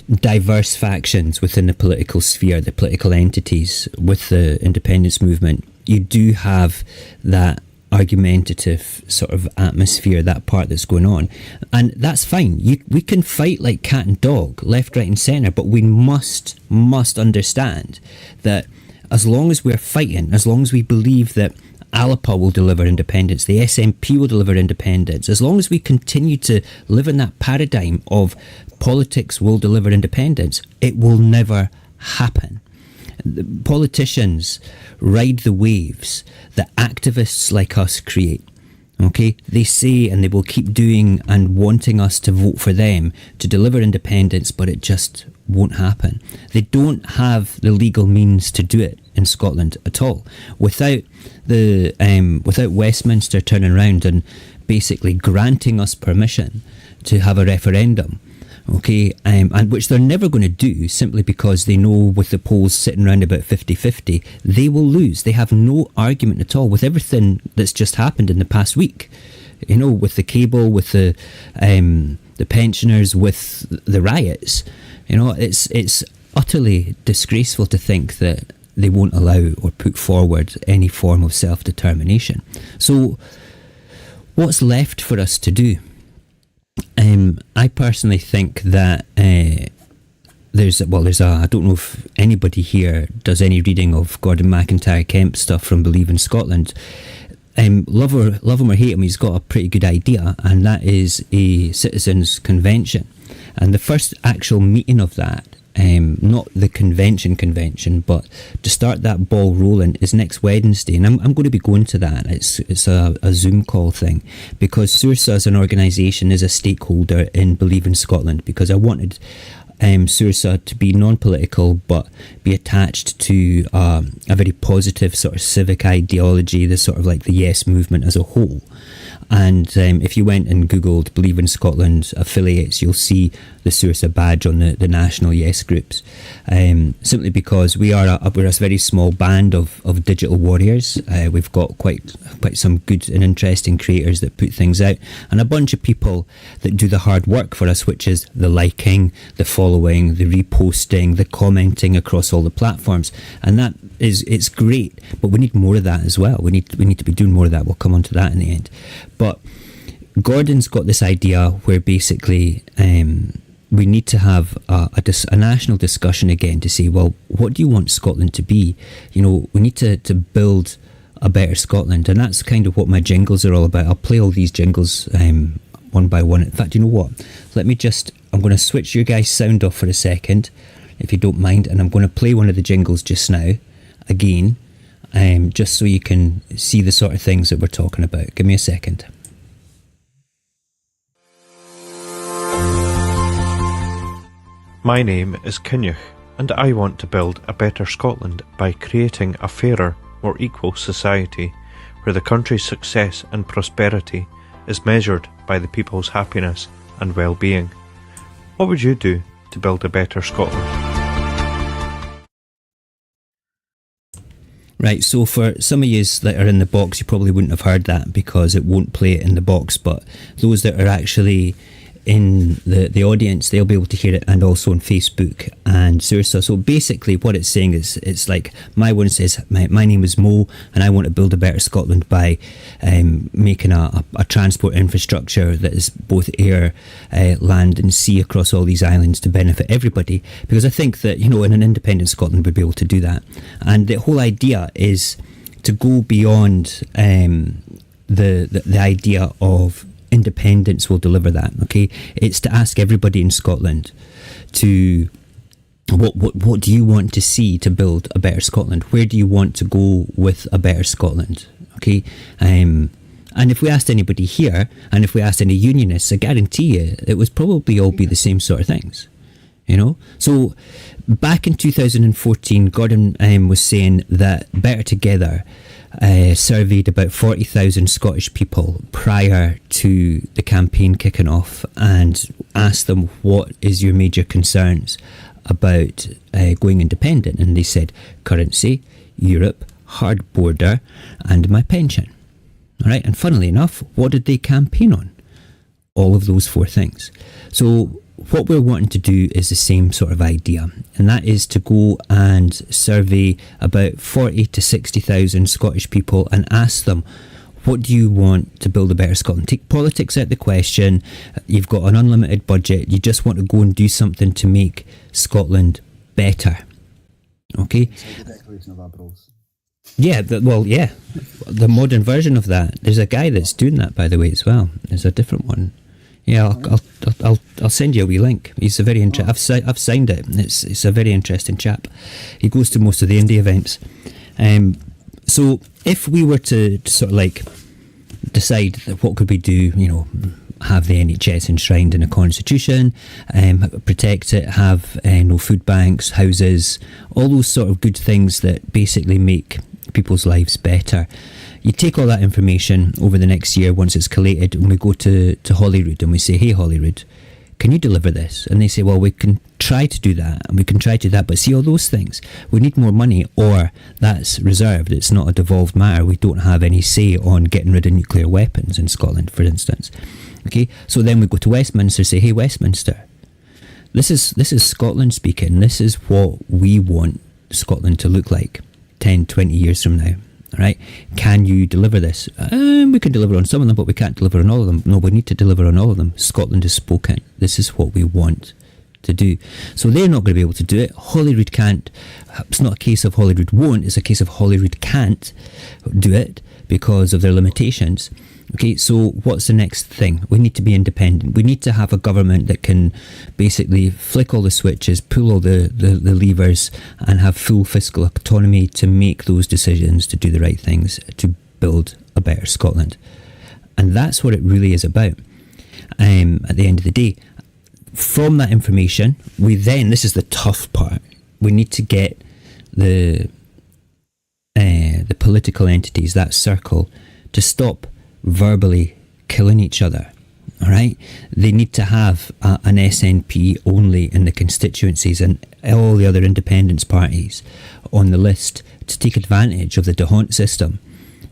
diverse factions within the political sphere, the political entities with the independence movement, you do have that argumentative sort of atmosphere, that part that's going on, and that's fine. We can fight like cat and dog, left, right and centre, but we must understand that as long as we're fighting, as long as we believe that ALAPA will deliver independence, the SNP will deliver independence, as long as we continue to live in that paradigm of politics will deliver independence, it will never happen. Politicians ride the waves that activists like us create. Okay, they say, and they will keep doing and wanting us to vote for them to deliver independence, but it just won't happen. They don't have the legal means to do it in Scotland at all. Without without Westminster turning around and basically granting us permission to have a referendum, okay, and which they're never going to do, simply because they know with the polls sitting around about 50-50, they will lose. They have no argument at all with everything that's just happened in the past week. You know, with the cable, with the pensioners, with the riots. You know, it's utterly disgraceful to think that they won't allow or put forward any form of self-determination. So what's left for us to do? I personally think that there's I don't know if anybody here does any reading of Gordon McIntyre Kemp's stuff from Believe in Scotland. Love him or hate him, he's got a pretty good idea, and that is a citizens' convention. And the first actual meeting of that, not the convention, but to start that ball rolling, is next Wednesday, and I'm going to be going to that. It's a Zoom call thing, because Saorsa as an organisation is a stakeholder in Believe in Scotland, because I wanted Saorsa to be non-political but be attached to a very positive sort of civic ideology, the sort of like the Yes movement as a whole. And if you went and googled Believe in Scotland affiliates, you'll see the Saorsa badge on the national Yes groups, simply because we're a very small band of digital warriors. We've got quite some good and interesting creators that put things out, and a bunch of people that do the hard work for us, which is the liking, the following, the reposting, the commenting across all the platforms. And that it's great, but we need more of that as well. We need to be doing more of that. We'll come on to that in the end. But Gordon's got this idea where basically we need to have a national discussion again to say, well, what do you want Scotland to be? You know, we need to build a better Scotland, and that's kind of what my jingles are all about. I'll play all these jingles one by one. In fact, you know what? I'm going to switch your guys' sound off for a second, if you don't mind, and I'm going to play one of the jingles just now, again, just so you can see the sort of things that we're talking about. Give me a second. My name is Kinneach, and I want to build a better Scotland by creating a fairer, more equal society, where the country's success and prosperity is measured by the people's happiness and well-being. What would you do to build a better Scotland? Right, so for some of you that are in the box, you probably wouldn't have heard that because it won't play it in the box, but those that are actually in the audience, they'll be able to hear it, and also on Facebook and Saorsa. So basically what it's saying is, it's like, my one says, my name is Mo, and I want to build a better Scotland by making a transport infrastructure that is both air, land and sea across all these islands to benefit everybody, because I think that, you know, in an independent Scotland we'd be able to do that. And the whole idea is to go beyond the idea of independence will deliver that. Okay, it's to ask everybody in Scotland to what do you want to see to build a better Scotland? Where do you want to go with a better Scotland? Okay, and if we asked anybody here, and if we asked any unionists, I guarantee you it would probably all be the same sort of things. You know, so back in 2014, Gordon was saying that Better Together surveyed about 40,000 Scottish people prior to the campaign kicking off and asked them, what is your major concerns about going independent? And they said currency, Europe, hard border and my pension. All right, and funnily enough, what did they campaign on? All of those four things. So what we're wanting to do is the same sort of idea, and that is to go and survey about 40 to 60,000 Scottish people and ask them, what do you want to build a better Scotland? Take politics out the question. You've got an unlimited budget. You just want to go and do something to make Scotland better. Okay? The Declaration of Aberlours. Yeah, the modern version of that. There's a guy that's doing that, by the way, as well. There's a different one. Yeah, I'll send you a wee link. He's a very I've signed it. It's a very interesting chap. He goes to most of the indie events. So if we were to sort of like decide that what could we do, you know, have the NHS enshrined in a constitution, protect it, have no food banks, houses, all those sort of good things that basically make people's lives better. You take all that information over the next year once it's collated, and we go to Holyrood and we say, hey Holyrood, can you deliver this? And they say, well, we can try to do that, and we can try to do that, but see all those things, we need more money, or that's reserved, it's not a devolved matter, we don't have any say on getting rid of nuclear weapons in Scotland, for instance. Okay, so then we go to Westminster and say, hey Westminster, this is Scotland speaking, this is what we want Scotland to look like 10, 20 years from now. All right, can you deliver this? We can deliver on some of them, but we can't deliver on all of them. No, we need to deliver on all of them. Scotland has spoken. This is what we want to do. So they're not going to be able to do it. Holyrood can't. It's not a case of Holyrood won't. It's a case of Holyrood can't do it because of their limitations. Okay, so what's the next thing? We need to be independent. We need to have a government that can basically flick all the switches, pull all the levers, and have full fiscal autonomy to make those decisions, to do the right things, to build a better Scotland. And that's what it really is about at the end of the day. From that information, we then, this is the tough part, we need to get the political entities, that circle, to stop verbally killing each other. All right, they need to have an SNP only in the constituencies and all the other independence parties on the list to take advantage of the D'Hondt system.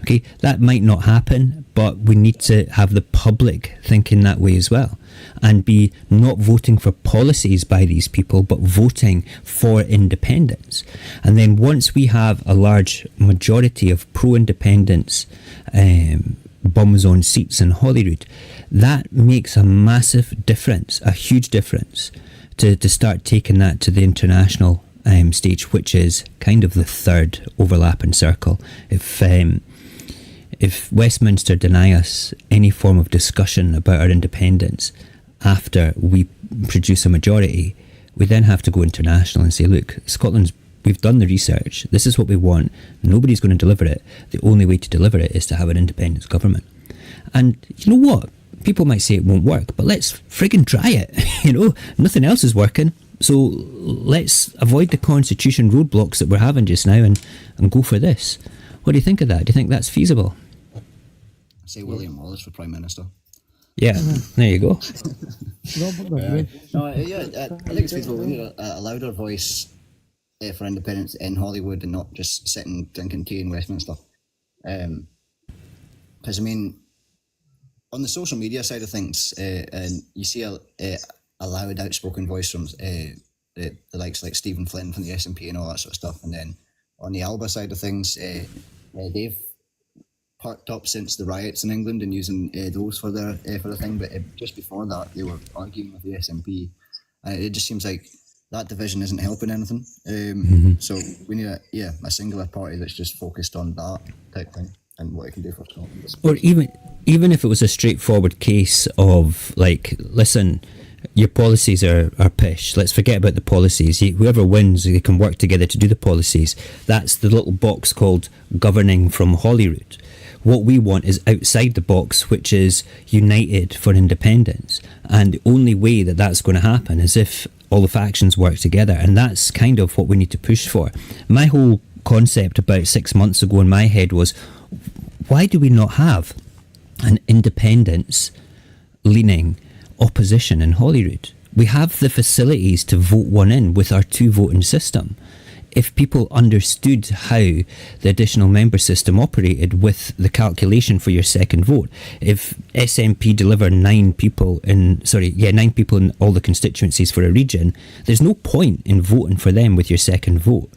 Okay, that might not happen, but we need to have the public thinking that way as well, and be not voting for policies by these people, but voting for independence. And then once we have a large majority of pro-independence bums on seats in Holyrood, that makes a massive difference, a huge difference, to start taking that to the international stage, which is kind of the third overlapping circle. If Westminster deny us any form of discussion about our independence after we produce a majority, we then have to go international and say, look, we've done the research, this is what we want, nobody's going to deliver it, the only way to deliver it is to have an independence government. And you know what, people might say it won't work, but let's friggin' try it. Nothing else is working, so let's avoid the constitution roadblocks that we're having just now and go for this. What do you think of that? Do you think that's feasible? I say William Wallace for Prime Minister. Yeah, there you go. I think it's feasible. We need a louder voice for independence in Holyrood and not just sitting drinking tea in Westminster. Because on the social media side of things, and you see a loud, outspoken voice from the likes like Stephen Flynn from the SNP and all that sort of stuff, and then on the Alba side of things, they've perked up since the riots in England and using those for their thing. But just before that, they were arguing with the SNP, and it just seems like that division isn't helping anything. So we need a singular party that's just focused on that type thing and what it can do for Scotland. Or even if it was a straightforward case of like, listen, your policies are pish. Let's forget about the policies. Whoever wins, they can work together to do the policies. That's the little box called governing from Holyrood. What we want is outside the box, which is united for independence. And the only way that that's going to happen is if all the factions work together. And that's kind of what we need to push for. My whole concept about 6 months ago in my head was, why do we not have an independence leaning opposition in Holyrood? We have the facilities to vote one in with our two voting system. If people understood how the additional member system operated with the calculation for your second vote, if SNP deliver 9 people in all the constituencies for a region, there's no point in voting for them with your second vote.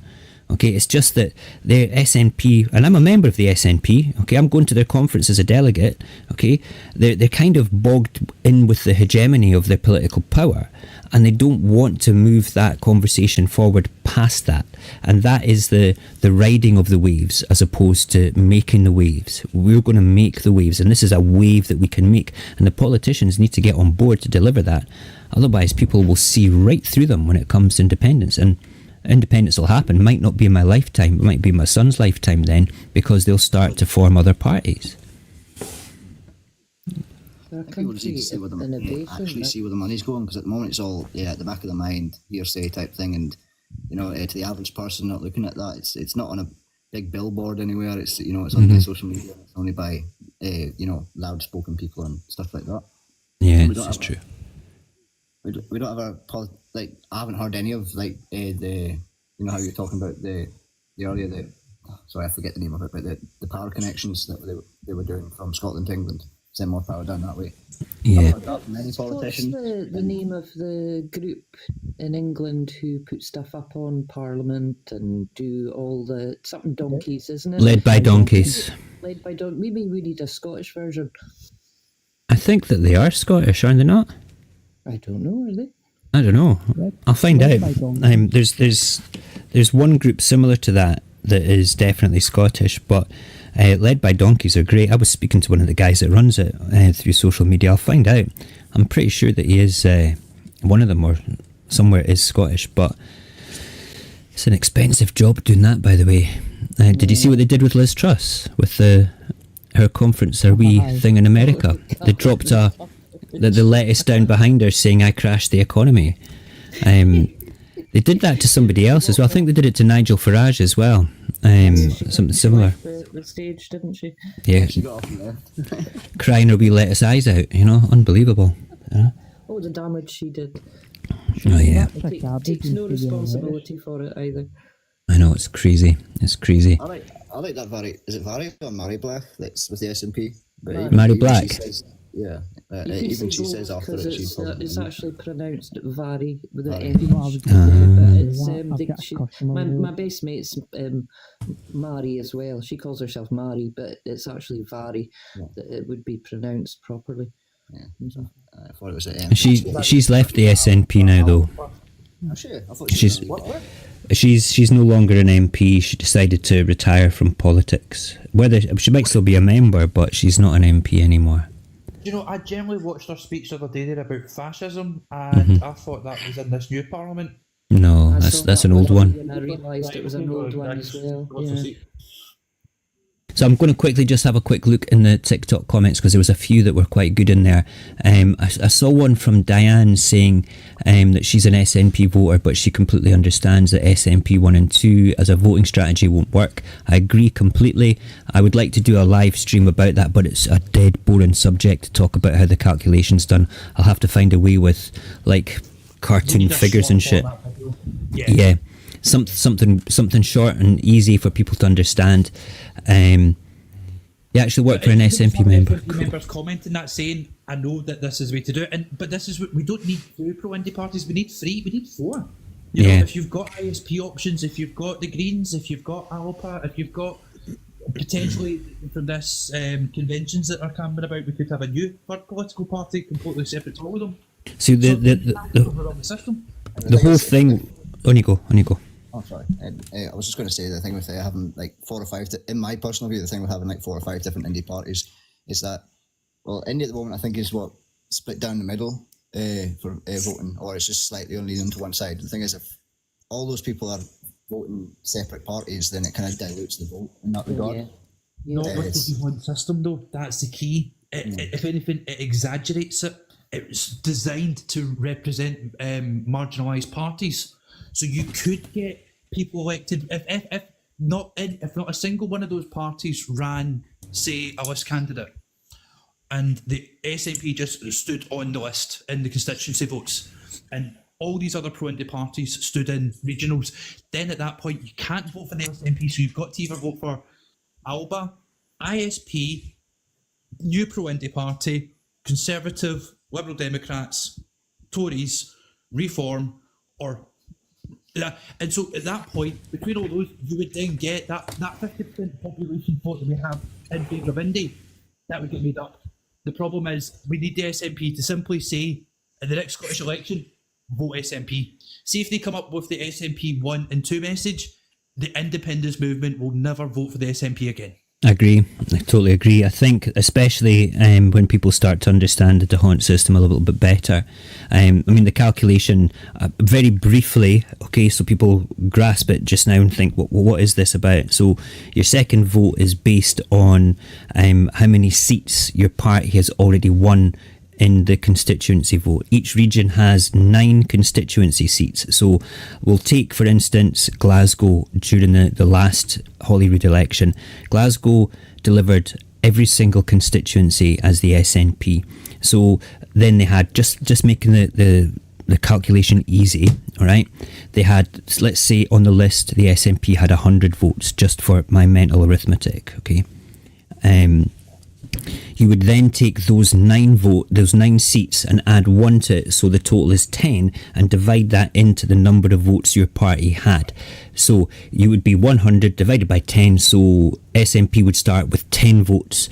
Okay, it's just that the SNP, and I'm a member of the SNP, okay, I'm going to their conference as a delegate, okay, they're kind of bogged in with the hegemony of their political power, and they don't want to move that conversation forward past that. And that is the riding of the waves as opposed to making the waves. We're going to make the waves, and this is a wave that we can make, and the politicians need to get on board to deliver that. Otherwise, people will see right through them when it comes to independence, and independence will happen. It might not be in my lifetime, it might be my son's lifetime then, because they'll start to form other parties. Our I think people just need to see where innovation, see where the money's going, because at the moment it's all at the back of the mind, hearsay type thing, and to the average person not looking at that, it's not on a big billboard anywhere. It's it's on by social media. It's only by loud spoken people and stuff like that. Yeah, it's true. We don't have I haven't heard any of the how you're talking about the earlier sorry, I forget the name of it, but the power connections that they were doing from Scotland to England, send more power down that way. Yeah. Many What's politicians. the name of the group in England who put stuff up on Parliament and do all the something donkeys, isn't it? Led by donkeys. Led by donkeys. Maybe we need a Scottish version. I think that they are Scottish, are they not? I don't know, are they? I don't know. I'll find out. There's one group similar to that is definitely Scottish, but Led by Donkeys are great. I was speaking to one of the guys that runs it through social media. I'll find out. I'm pretty sure that he is one of them, or somewhere is Scottish, but it's an expensive job doing that, by the way. Did you see what they did with Liz Truss with her conference, her wee thing in America? They dropped the lettuce down behind her saying, "I crashed the economy." They did that to somebody else as well. I think they did it to Nigel Farage as well. Something similar. The stage, didn't she? Yeah. She got off there. Crying her wee lettuce eyes out, unbelievable. Oh, the damage she did. Oh yeah. Takes no responsibility for it either. I know, it's crazy. It's crazy. I like that is it Vary or Mary Black that's with the SNP? Mary Black. Yeah, even she says after it, it's actually pronounced Vary with the Vary. M. But it's my base mate's Mari as well. She calls herself Mari, but it's actually Vary that it would be pronounced properly. Yeah, I thought it was at M. She's left the SNP now though. I thought She's no longer an MP. She decided to retire from politics. Whether she might still be a member, but she's not an MP anymore. I generally watched her speech the other day there about fascism, and I thought that was in this new parliament. No, that's an old one. And I realised it was an old one as well. Yeah. So I'm going to quickly just have a quick look in the TikTok comments, because there was a few that were quite good in there. I saw one from Diane saying that she's an SNP voter, but she completely understands that SNP 1 and 2 as a voting strategy won't work. I agree completely. I would like to do a live stream about that, but it's a dead boring subject to talk about how the calculation's done. I'll have to find a way with cartoon figures and shit. Yeah. Something short and easy for people to understand. You actually work for an SNP member. Members commenting that saying, "I know that this is the way to do it," but this is what we don't need 2 pro-indie parties. We need 3. We need 4. If you've got ISP options, if you've got the Greens, if you've got ALPA, if you've got potentially from this conventions that are coming about, we could have a new third political party completely separate to all of them. See the whole thing. On you go. Oh, sorry. I was just going to say the thing with having 4 or 5, in my personal view, the thing with having 4 or 5 different indie parties is that, well, indie at the moment I think is what split down the middle for voting, or it's just slightly only leaning to one side. The thing is, if all those people are voting separate parties, then it kind of dilutes the vote in that regard. Not with the one system though. That's the key. If anything, it exaggerates it. It's designed to represent marginalised parties. So you could get people elected if not a single one of those parties ran, say, a list candidate, and the SNP just stood on the list in the constituency votes, and all these other pro-indie parties stood in regionals. Then at that point, you can't vote for the SNP, so you've got to either vote for ALBA, ISP, new pro-indie party, Conservative, Liberal Democrats, Tories, Reform, or and so at that point, between all those, you would then get that 50% population vote that we have in favour of indie. That would get made up. The problem is we need the SNP to simply say in the next Scottish election, vote SNP. See if they come up with the SNP 1 and 2 message, the independence movement will never vote for the SNP again. I agree. I totally agree. I think, especially when people start to understand the DeHunt system a little bit better. I mean, the calculation, very briefly, okay, so people grasp it just now and think, well, what is this about? So, your second vote is based on how many seats your party has already won in the constituency vote. Each region has 9 constituency seats. So we'll take, for instance, Glasgow during the last Holyrood election. Glasgow delivered every single constituency as the SNP. So then they had, just making the calculation easy, all right? They had, let's say on the list, the SNP had 100 votes, just for my mental arithmetic, okay? You would then take those 9 seats and add 1 to it, so the total is 10, and divide that into the number of votes your party had. So you would be 100 divided by 10, so SNP would start with 10 votes.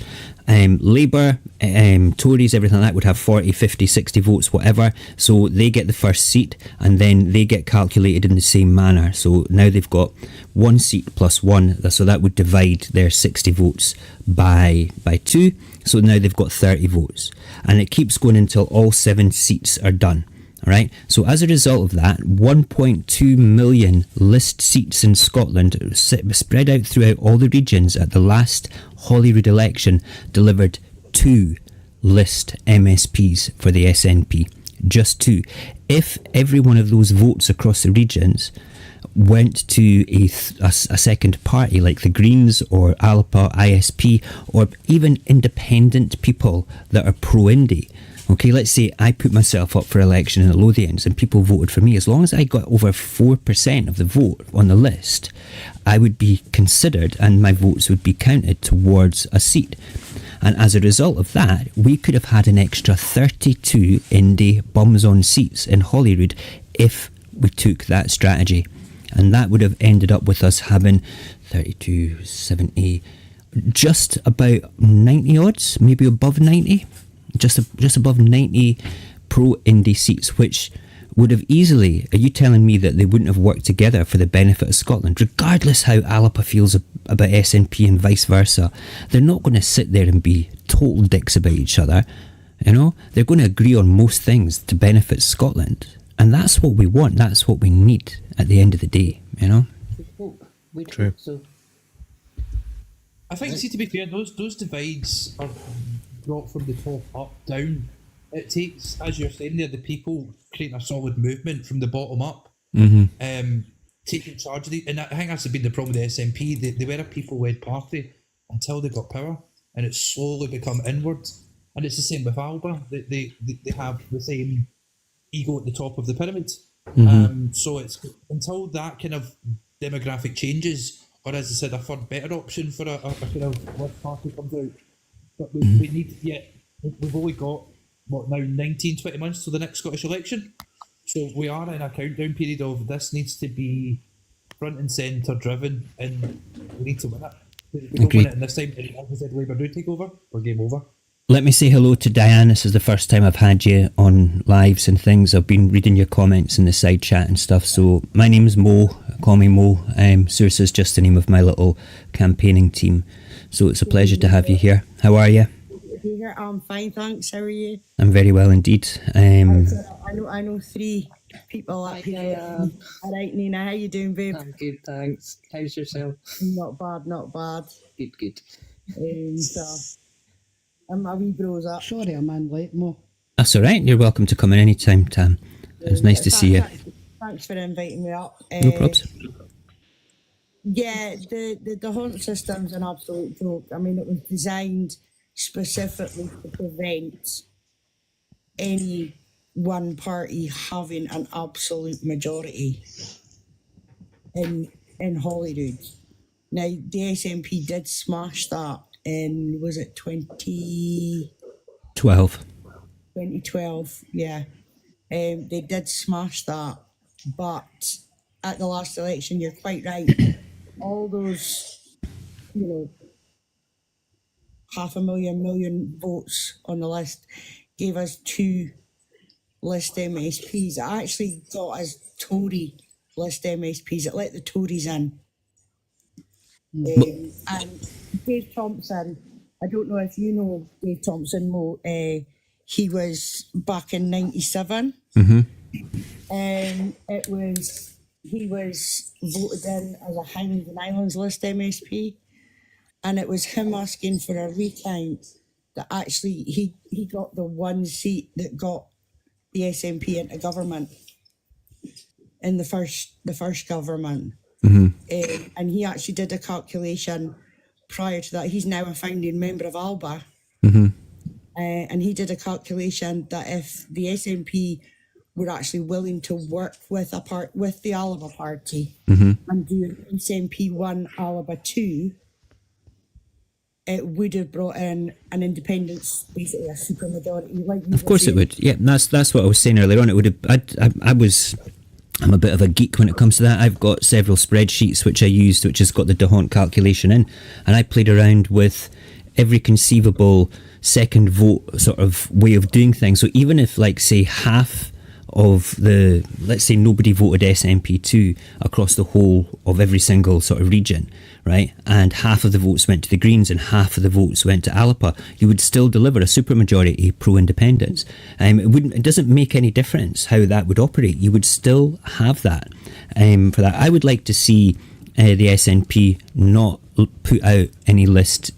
Labour, Tories, everything like that would have 40, 50, 60 votes, whatever. So they get the first seat, and then they get calculated in the same manner. So now they've got 1 seat plus 1, so that would divide their 60 votes by 2. So now they've got 30 votes. And it keeps going until all 7 seats are done. All right. So as a result of that, 1.2 million list seats in Scotland, spread out throughout all the regions at the last Holyrood election, delivered 2 list MSPs for the SNP. Just 2. If every one of those votes across the regions went to a second party like the Greens or Alpa, ISP, or even independent people that are pro-indie. Okay, let's say I put myself up for election in the Lothians and people voted for me. As long as I got over 4% of the vote on the list, I would be considered and my votes would be counted towards a seat. And as a result of that, we could have had an extra 32 indie bums on seats in Holyrood if we took that strategy. And that would have ended up with us having 32, 70, just about 90 odds, maybe above 90. Just above 90 pro-indie seats, which would have easily, are you telling me that they wouldn't have worked together for the benefit of Scotland, regardless how Alapa feels about SNP and vice versa? They're not going to sit there and be total dicks about each other, you know? They're going to agree on most things to benefit Scotland, and that's what we want, that's what we need at the end of the day, you know? We True. hope so. I think, see, to be fair, those divides are brought from the top up, down. It takes, as you're saying there, the people creating a solid movement from the bottom up, taking charge of it. And I think that's been the problem with the SNP. They were a people-led party until they got power, and it's slowly become inward. And it's the same with Alba. They have the same ego at the top of the pyramid. So it's until that kind of demographic changes, or as I said, a far better option for a kind of left party comes out. But we need, we've only got, what now, 19, 20 months to the next Scottish election. So we are in a countdown period of this needs to be front and centre driven, and we need to win it. If we don't win it in this time, and as I said, Labour do take over, we're game over. Let me say hello to Diane. This is the first time I've had you on lives and things. I've been reading your comments in the side chat and stuff. So my name's Mo. Call me Mo. Saorsa is just the name of my little campaigning team. So it's a pleasure to have you here. How are you? Here, I'm fine, thanks. How are you? I'm very well indeed. I know 3 people up here. All right, Nina, how you doing, babe? I'm good, thanks. How's yourself? Not bad, not bad. Good. So, my wee bro's up. Sorry, I'm in late, Mo. That's all right. You're welcome to come in anytime, Tam. It's nice to see you. Thanks for inviting me up. No probs. Yeah, the hunt system's an absolute joke. I mean, it was designed specifically to prevent any one party having an absolute majority in Holyrood. Now, the SNP did smash that in, was it 2012? 2012, yeah. They did smash that, but at the last election, you're quite right. All those, 500,000 votes on the list gave us 2 list MSPs. It actually got us Tory list MSPs. It let the Tories in. And Dave Thompson, I don't know if you know Dave Thompson, Mo, he was back in 97. He was voted in as a Highlands and Islands list MSP, and it was him asking for a recount that actually he got the one seat that got the SNP into government in the first government. And he actually did a calculation prior to that. He's now a founding member of ALBA. And he did a calculation that if the SNP were actually willing to work with the ALBA party and do an SNP 1, ALBA 2, it would have brought in an independence, basically a supermajority. Like of course it would. Yeah, that's what I was saying earlier on. It would have. I'm a bit of a geek when it comes to that. I've got several spreadsheets which I used, which has got the DeHont calculation in, and I played around with every conceivable second vote sort of way of doing things. So even if, like, say, half of let's say nobody voted SNP2 across the whole of every single sort of region, right, and half of the votes went to the Greens and half of the votes went to ALPA, you would still deliver a supermajority pro-independence. It doesn't make any difference how that would operate. You would still have that. For that, I would like to see the SNP not put out any list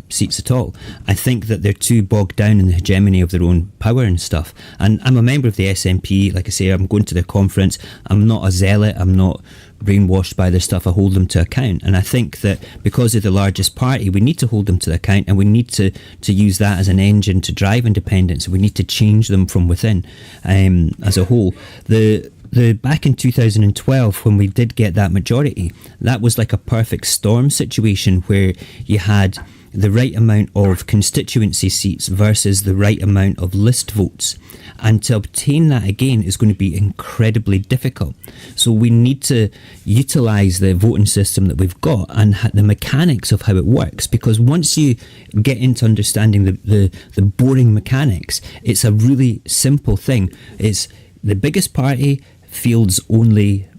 seats at all. I think that they're too bogged down in the hegemony of their own power and stuff. And I'm a member of the SNP. Like I say, I'm going to their conference. I'm not a zealot. I'm not brainwashed by their stuff. I hold them to account. And I think that because they're the largest party, we need to hold them to account, and we need to use that as an engine to drive independence. We need to change them from within as a whole. The back in 2012, when we did get that majority, that was like a perfect storm situation where you had the right amount of constituency seats versus the right amount of list votes. And to obtain that again is going to be incredibly difficult. So we need to utilise the voting system that we've got and the mechanics of how it works, because once you get into understanding the boring mechanics, it's a really simple thing. It's the biggest party fields only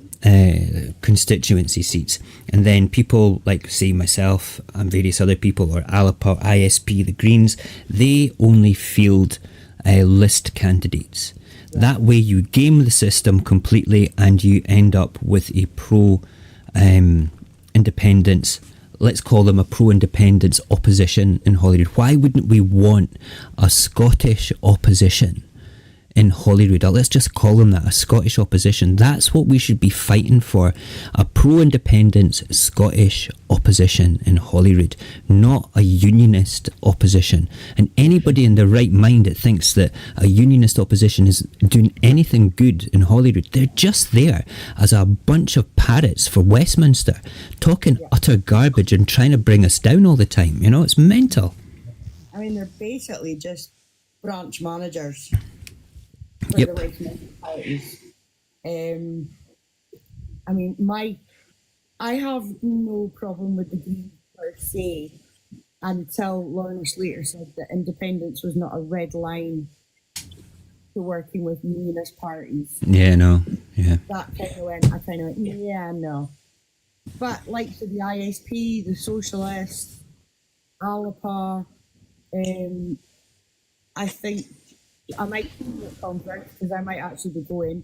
constituency seats, and then people like, say, myself and various other people, or ALPA, ISP, the Greens, they only field list candidates. That way you game the system completely and you end up with a pro-independence, let's call them a pro-independence opposition in Holyrood. Why wouldn't we want a Scottish opposition in Holyrood? Let's just call them that, a Scottish opposition. That's what we should be fighting for, a pro-independence Scottish opposition in Holyrood, not a unionist opposition. And anybody in their right mind that thinks that a unionist opposition is doing anything good in Holyrood, they're just there as a bunch of parrots for Westminster, talking utter garbage and trying to bring us down all the time. You know, it's mental. I mean, they're basically just branch managers. Yep. For the Westminster parties. I mean, I have no problem with the Greens per se until Lorna Slater said that independence was not a red line to working with unionist parties. Yeah, no, yeah. That kind of went, yeah, no. But like to the ISP, the Socialists, ALPA, I think I might be at conference because I might actually be going.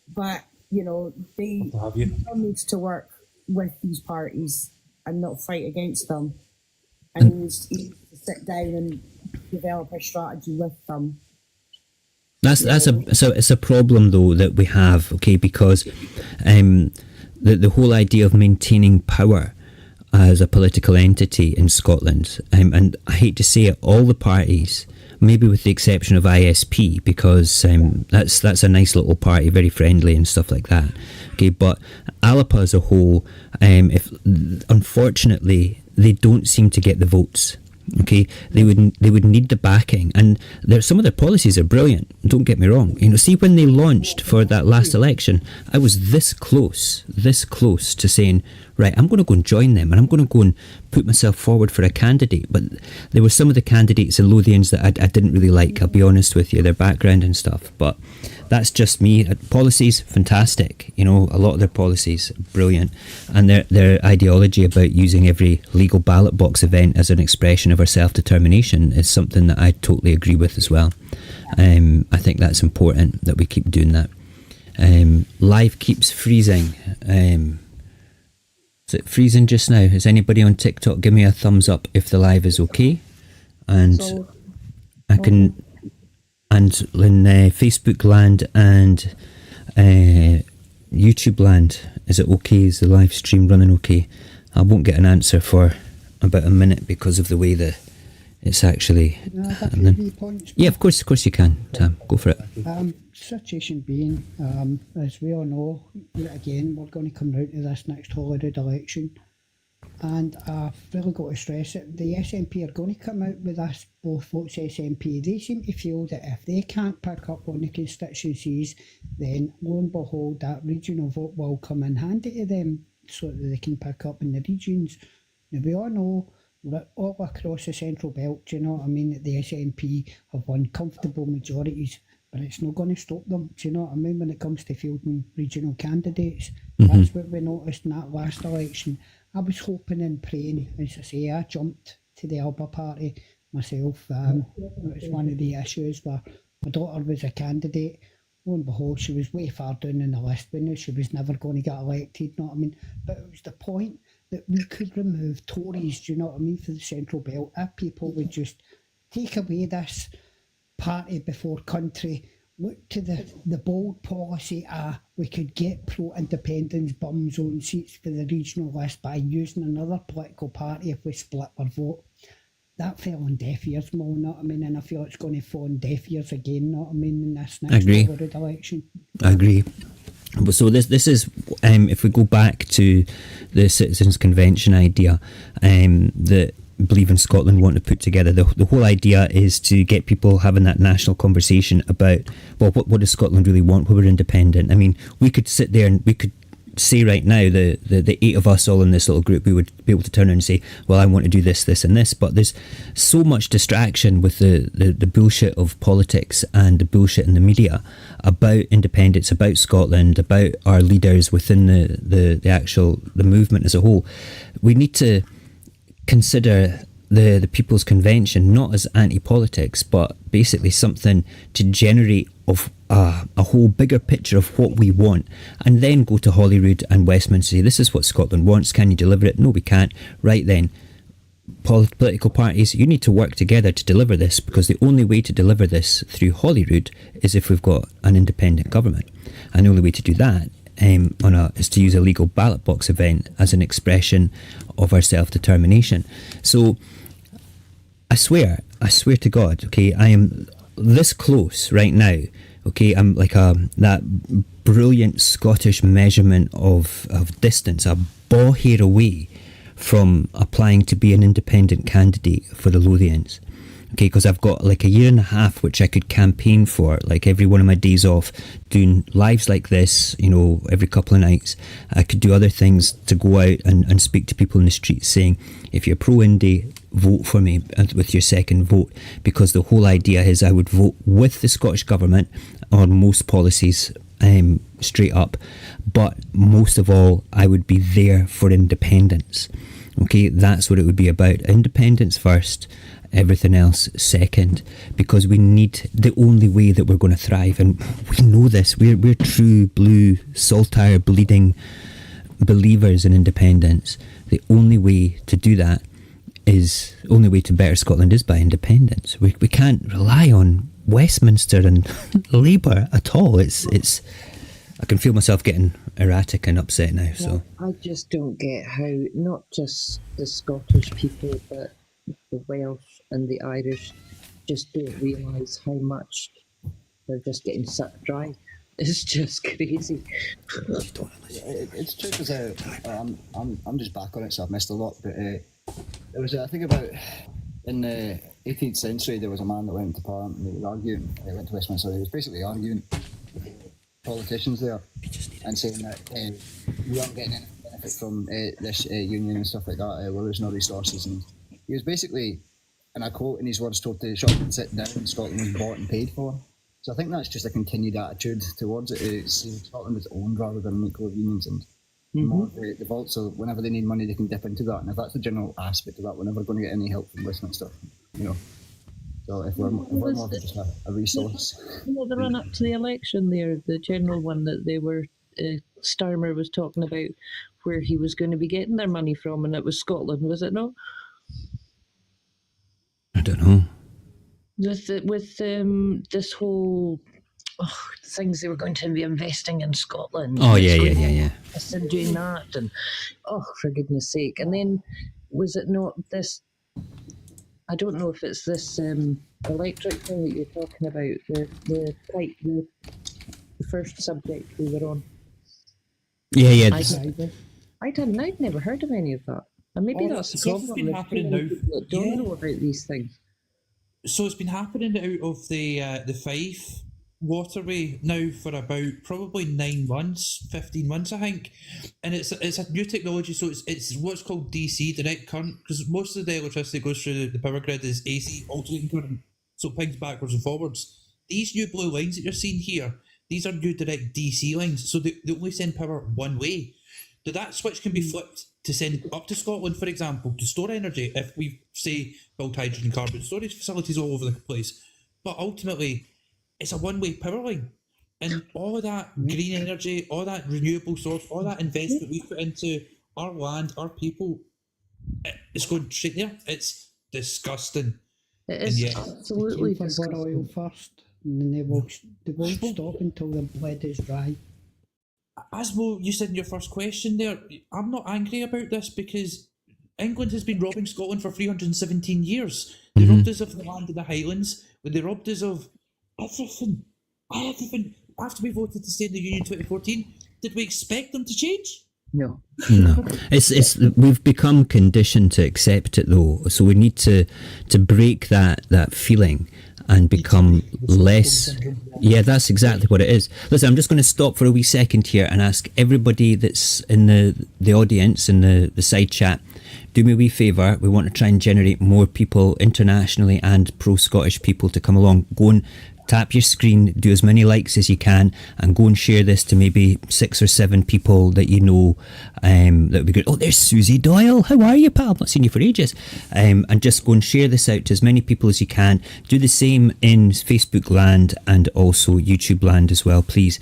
But you know, they needs to work with these parties and not fight against them. And he needs to sit down and develop a strategy with them. It's a problem though that we have, okay, because the whole idea of maintaining power as a political entity in Scotland, and I hate to say it, all the parties, maybe with the exception of ISP, because that's a nice little party, very friendly and stuff like that. Okay, but ALPA as a whole, unfortunately, they don't seem to get the votes. Okay, they would need the backing, and some of their policies are brilliant. Don't get me wrong. You know, see, when they launched for that last election, I was this close to saying, right, I'm going to go and join them, and I'm going to go and put myself forward for a candidate. But there were some of the candidates in Lothians that I didn't really like, I'll be honest with you, their background and stuff. But that's just me. Policies, fantastic. You know, a lot of their policies, brilliant. And their ideology about using every legal ballot box event as an expression of our self-determination is something that I totally agree with as well. I think that's important that we keep doing that. Live keeps freezing. Is it freezing just now? Is anybody on TikTok? Give me a thumbs up if the live is okay. And I can, and in Facebook land and YouTube land, is it okay? Is the live stream running okay? I won't get an answer for about a minute because of the way that it's actually. Yeah, of course you can, Tam. Go for it. Situation being, as we all know, yet again, we're going to come out to this next Holyrood election, and I've really got to stress it. The SNP are going to come out with this, both votes SNP. They seem to feel that if they can't pick up on the constituencies, then lo and behold, that regional vote will come in handy to them so that they can pick up in the regions. Now, we all know that all across the Central Belt, do you know what I mean, that the SNP have won comfortable majorities. But it's not going to stop them, do you know what I mean, when it comes to fielding regional candidates. That's what we noticed in that last election. I was hoping and praying, as I say, I jumped to the Alba Party myself. It was one of the issues where my daughter was a candidate. Lo and behold, she was way far down in the list. We knew she was never going to get elected, you know what I mean? But it was the point that we could remove Tories, do you know what I mean, for the Central Belt. If people would just take away this party before country, look to the bold policy, we could get pro-independence bum zone seats for the regional list by using another political party if we split our vote. That fell on deaf ears, Mo, you know what I mean? And I feel it's going to fall on deaf ears again, you know what I mean, in this next Holyrood election. I agree. So this is, if we go back to the Citizens' Convention idea, that Believe in Scotland want to put together, the whole idea is to get people having that national conversation about, well, what does Scotland really want when we're independent? I mean, we could sit there and we could say right now, the 8 of us all in this little group, we would be able to turn around and say, well, I want to do this, this and this, but there's so much distraction with the bullshit of politics and the bullshit in the media about independence, about Scotland, about our leaders within the movement as a whole. We need to consider the People's Convention not as anti-politics, but basically something to generate of a whole bigger picture of what we want, and then go to Holyrood and Westminster, say, this is what Scotland wants, can you deliver it? No, we can't. Right then, political parties, you need to work together to deliver this, because the only way to deliver this through Holyrood is if we've got an independent government, and the only way to do that is to use a legal ballot box event as an expression of our self-determination. So I swear to God, okay, I am this close right now, okay, I'm like that brilliant Scottish measurement of distance, a ball hair away from applying to be an independent candidate for the Lothians. Okay, because I've got like a year and a half which I could campaign for, like every one of my days off, doing lives like this, you know, every couple of nights. I could do other things to go out and speak to people in the streets saying, if you're pro-Indy, vote for me with your second vote, because the whole idea is I would vote with the Scottish Government on most policies straight up, but most of all, I would be there for independence. Okay, that's what it would be about. Independence first, everything else second, because we need the only way that we're going to thrive, and we know this. We're true blue saltire bleeding believers in independence. The only way to do that is, only way to better Scotland is by independence. We can't rely on Westminster and Labour at all. It's I can feel myself getting erratic and upset now. So I just don't get how not just the Scottish people, but the Welsh and the Irish just don't realise how much they're just getting sucked dry. It's just crazy. It's true, because I'm just back on it, so I've missed a lot. But there was, I think, about in the 18th century, there was a man that went into Parliament and he was arguing. He went to Westminster. He was basically arguing with politicians there and saying that we aren't getting any benefit from this union and stuff like that. We're losing our resources, and he was basically, and I quote in his words, told to shut up and sit down. Scotland was bought and paid for. So I think that's just a continued attitude towards it. It's Scotland is owned rather than an equal of unions, and more the vault. So whenever they need money, they can dip into that. And if that's the general aspect of that, we're never going to get any help from Westminster, you know. So if we're more of just a resource. The run up to the election there, the general one that they were, Starmer was talking about, where he was going to be getting their money from, and it was Scotland, was it not? I don't know. With this whole things they were going to be investing in Scotland. Oh yeah. And doing that, and for goodness sake! And then was it not this? I don't know if it's this electric thing that you're talking about. The pipe, the first subject we were on. Yeah. I'd never heard of any of that, and maybe that's the stuff's problem. been There's happening too many now. people that don't know about these things. So it's been happening out of the Fife waterway now for about probably 9 months, 15 months, I think, and it's a new technology. So it's what's called DC, direct current, because most of the electricity goes through the power grid is AC, alternating current, so it pings backwards and forwards. These new blue lines that you're seeing here, these are new direct DC lines, so they only send power one way. Now that switch can be flipped to send up to Scotland, for example, to store energy if we, say, build hydrogen carbon storage facilities all over the place. But ultimately, it's a one-way power line. And all of that green energy, all that renewable source, all that investment we put into our land, our people, it's going straight there. It's disgusting. It is absolutely For disgusting. oil first, and then they won't stop until the blade is dry. As Mo, you said in your first question there, I'm not angry about this because England has been robbing Scotland for 317 years. They robbed us of the land in the Highlands, when they robbed us of everything. After we voted to stay in the Union in 2014, did we expect them to change? No. It's we've become conditioned to accept it though, so we need to break that feeling and become less. Yeah, that's exactly what it is. Listen, I'm just going to stop for a wee second here and ask everybody that's in the audience in the side chat, do me a wee favour. We want to try and generate more people internationally and pro-Scottish people to come along. Go and tap your screen, do as many likes as you can, and go and share this to maybe 6 or 7 people that you know. That would be good. Oh, there's Susie Doyle. How are you, pal? I've not seen you for ages. And just go and share this out to as many people as you can. Do the same in Facebook land and also YouTube land as well, please,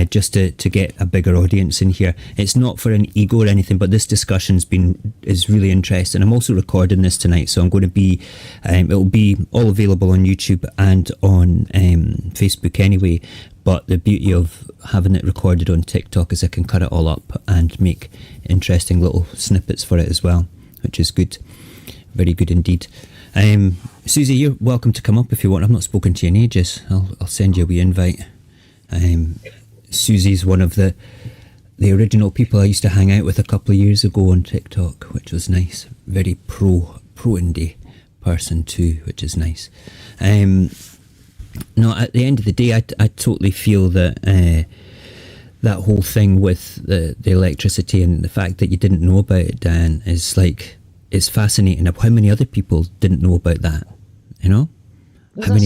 just to get a bigger audience in here. It's not for an ego or anything, but this discussion's is really interesting. I'm also recording this tonight, so I'm going to be, it'll be all available on YouTube and on Facebook anyway, but the beauty of having it recorded on TikTok is I can cut it all up and make interesting little snippets for it as well, which is good. Very good indeed. Susie, you're welcome to come up if you want. I've not spoken to you in ages. I'll send you a wee invite. Susie's one of the original people I used to hang out with a couple of years ago on TikTok, which was nice. Very pro indie person too, which is nice. No, at the end of the day, I totally feel that that whole thing with the electricity and the fact that you didn't know about it, Dan, is like, it's fascinating. How many other people didn't know about that, you know? Well,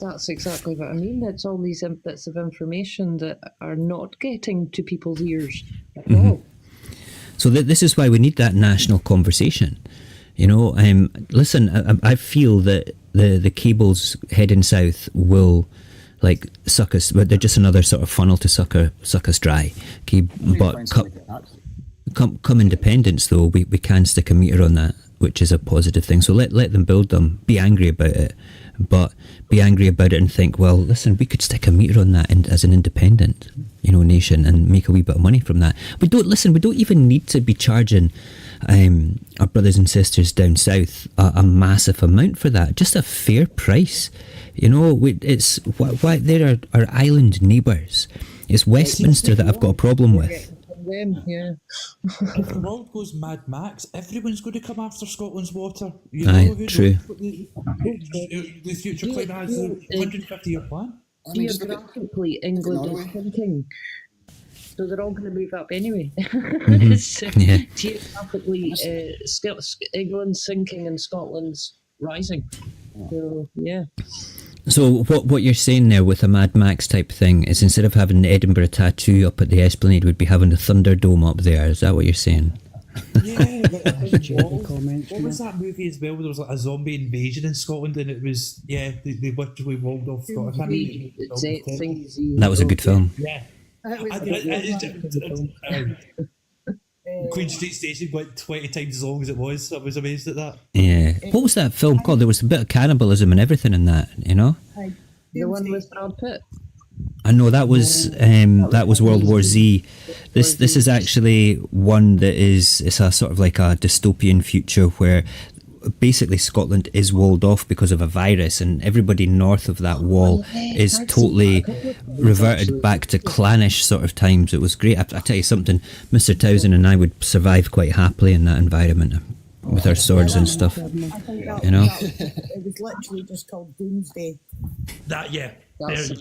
that's exactly what I mean. It's all these bits of information that are not getting to people's ears at all. So this is why we need that national conversation. You know, listen, I feel that the cables heading south will like suck us, but they're just another sort of funnel to suck us dry. Okay, but come independence though, we can stick a meter on that, which is a positive thing. So let them build them. Be angry about it, but be angry about it and think, well, listen, we could stick a meter on that as an independent, you know, nation and make a wee bit of money from that. We don't even need to be charging our brothers and sisters down south a massive amount for that. Just a fair price, you know. It's why they're our island neighbours. It's Westminster that I've got a problem with. If the world goes Mad Max, everyone's going to come after Scotland's water. You know, true. The future climate has a 150-year plan. Geographically, England is thinking. So they're all going to move up anyway. Mm-hmm. It's Yeah. geographically, England's sinking and Scotland's rising. So yeah. So what you're saying there with a Mad Max type thing is instead of having the Edinburgh tattoo up at the Esplanade, we'd be having the Thunderdome up there. Is that what you're saying? Yeah, comments, what was that movie as well? Where there was like a zombie invasion in Scotland, and it was they literally walled off Scotland. I can't even- That was a good film. Yeah. Queen Street Station went 20 times as long as it was. I was amazed at that. Yeah. What was that film called? There was a bit of cannibalism and everything in that, you know? The one with Brad Pitt. I know that was World War Z. This is actually one that it's a sort of like a dystopian future where basically Scotland is walled off because of a virus, and everybody north of that wall is totally reverted back to clannish sort of times. It was great. I tell you something, Mr. Towson and I would survive quite happily in that environment with our swords and stuff. You know? It was literally just called Doomsday. That, yeah.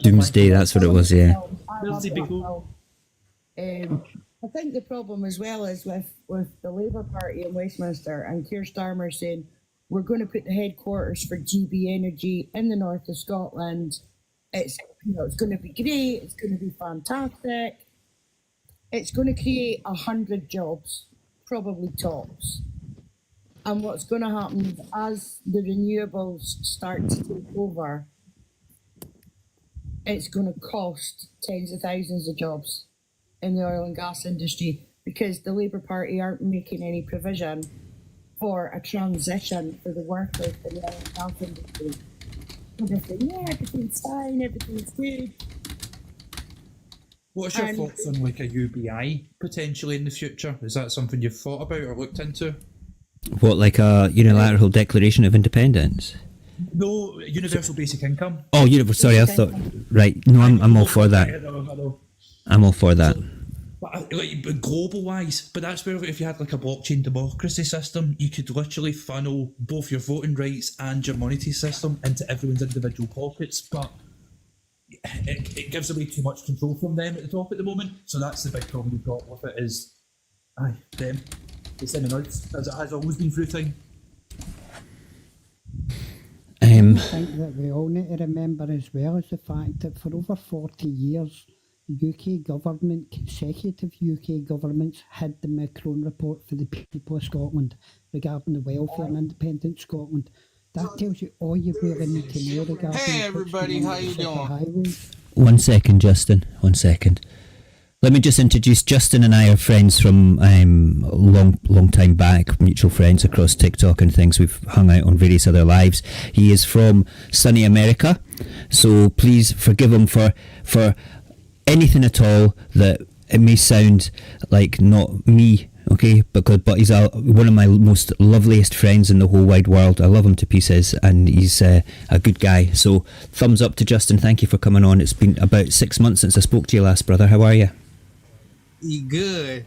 Doomsday, that's what it was, yeah. I love that film. I think the problem as well is with the Labour Party in Westminster and Keir Starmer saying we're going to put the headquarters for GB Energy in the north of Scotland. It's it's going to be great. It's going to be fantastic. It's going to create 100 jobs, probably tops. And what's going to happen is as the renewables start to take over, it's going to cost tens of thousands of jobs in the oil and gas industry because the Labour Party aren't making any provision for a transition for the workers in the oil and gas industry. So they're saying, yeah, everything's fine, everything's good. What's your thoughts on like a UBI potentially in the future? Is that something you've thought about or looked into? What, like a unilateral declaration of independence? No, universal basic income. Oh, sorry, I thought. Right, no, I'm all for that. I know. I'm all for that. But global wise, but that's where if you had like a blockchain democracy system, you could literally funnel both your voting rights and your monetary system into everyone's individual pockets. But it gives away too much control from them at the top at the moment. So that's the big problem we've got with it is, them. It's in and out, as it has always been through time. I think that we all need to remember as well is the fact that for over 40 years, UK government, consecutive UK governments, had the Macron report for the people of Scotland regarding the welfare and independent Scotland. That tells you all you really need to know regarding. Hey everybody, how you doing? 1 second, Justin. 1 second. Let me just introduce Justin and I are friends from long time back, mutual friends across TikTok and things. We've hung out on various other lives. He is from sunny America, so please forgive him for anything at all that it may sound like not me, okay? But he's one of my most loveliest friends in the whole wide world. I love him to pieces, and he's a good guy. So thumbs up to Justin. Thank you for coming on. It's been about 6 months since I spoke to you last, brother. How are you? You good?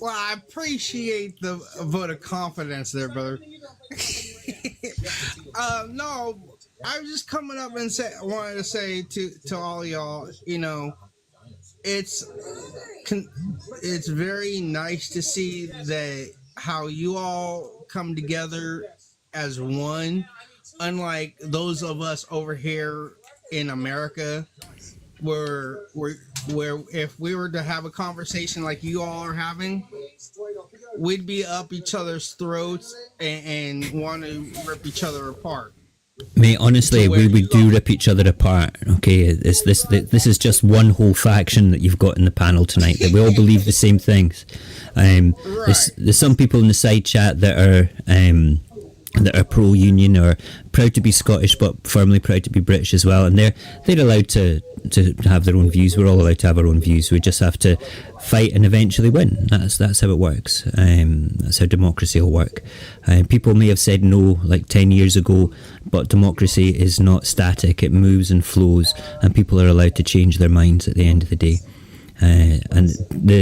Well, I appreciate the vote of confidence there, brother. No, I was just coming up and wanted to say to all y'all, it's very nice to see that how you all come together as one, unlike those of us over here in America, where if we were to have a conversation like you all are having, we'd be up each other's throats and want to rip each other apart. Mate, honestly, we do rip each other apart. Okay, this is just one whole faction that you've got in the panel tonight. That we all believe the same things. There's some people in the side chat that are pro-union or proud to be Scottish but firmly proud to be British as well, and they're allowed to have their own views. We're all allowed to have our own views. We just have to fight and eventually win. That's how it works. That's how democracy will work. People may have said no like 10 years ago, but democracy is not static. It moves and flows, and people are allowed to change their minds at the end of the day. And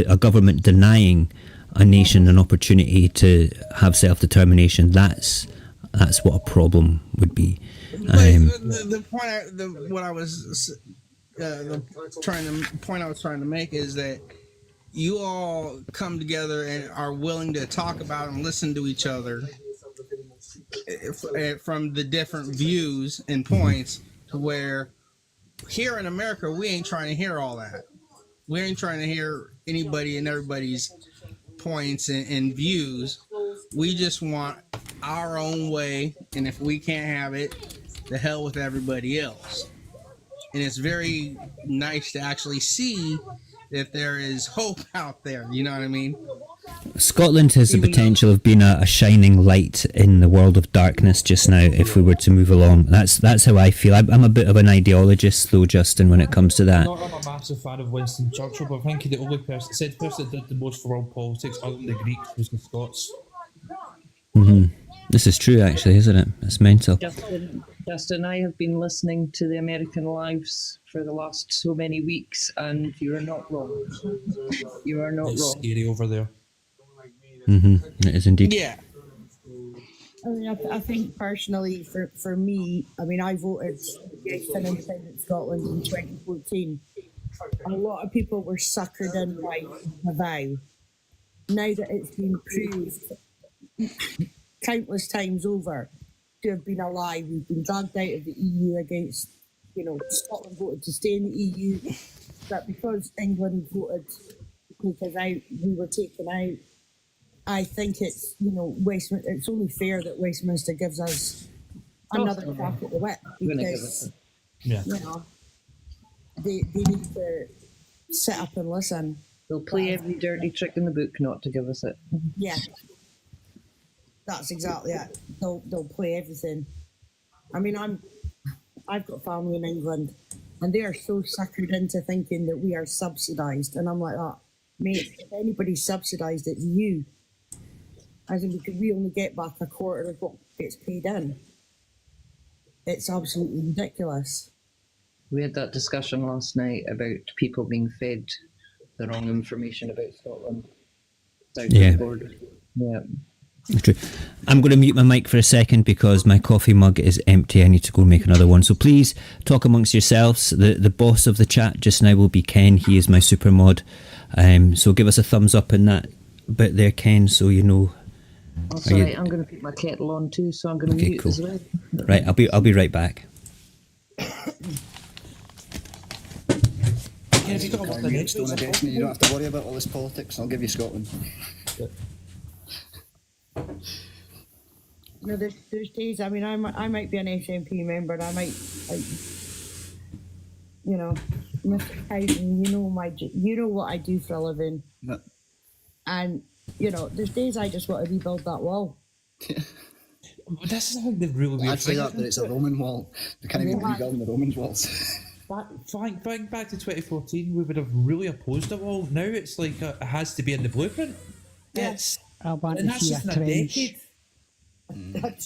a government denying a nation an opportunity to have self-determination, that's what a problem would be. The point, what I was the point I was trying to make is that you all come together and are willing to talk about and listen to each other from the different views and points, to where here in America we ain't trying to hear all that. We ain't trying to hear anybody and everybody's points and views. We just want our own way, and if we can't have it, the hell with everybody else. And it's very nice to actually see that there is hope out there. You know what I mean? Scotland has the potential of being a shining light in the world of darkness just now if we were to move along. That's how I feel. I'm a bit of an ideologist though, Justin, when it comes to that. I'm a massive fan of Winston Churchill, but I think the only person that did the most for world politics other than the Greeks was the Scots. This is true, actually, isn't it? It's mental. Justin, I have been listening to the American Lives for the last so many weeks, and you are not wrong. You are not It's wrong. scary over there. It is indeed. Yeah. I mean, I think personally, for me, I mean, I voted yes to independent Scotland in 2014. A lot of people were suckered in by the vow. Now that it's been proved countless times over to have been a lie, we've been dragged out of the EU against, Scotland voted to stay in the EU, but because England voted to take us out, we were taken out. I think it's, it's only fair that Westminster gives us another crack at the whip, because, they need to sit up and listen. They'll play every dirty trick in the book not to give us it. Yeah. That's exactly it. They'll play everything. I mean, I've got family in England, and they are so suckered into thinking that we are subsidised, and I'm like, mate, if anybody's subsidised, it's you. As in, we only get back a quarter of what gets paid in. It's absolutely ridiculous. We had that discussion last night about people being fed the wrong information about Scotland. South of the border. Yeah. True. I'm going to mute my mic for a second because my coffee mug is empty. I need to go make another one. So please talk amongst yourselves. The boss of the chat just now will be Ken. He is my super mod. So give us a thumbs up in that bit there, Ken, so you know. That's all right. I'm going to put my kettle on too, so I'm going to mute as well. Right, I'll be right back. You don't have to worry about all this politics. I'll give you Scotland. There's days. I mean, I might be an SNP member, and I might, Mr. Tyson, you know what I do for a living, and there's days I just want to rebuild that wall. This is the really weird I'd say that, but it's a Roman wall. We can't even rebuild the Roman walls. Back to 2014, we would have really opposed it all. Now it's like it has to be in the blueprint. Yes. I want to see a trench.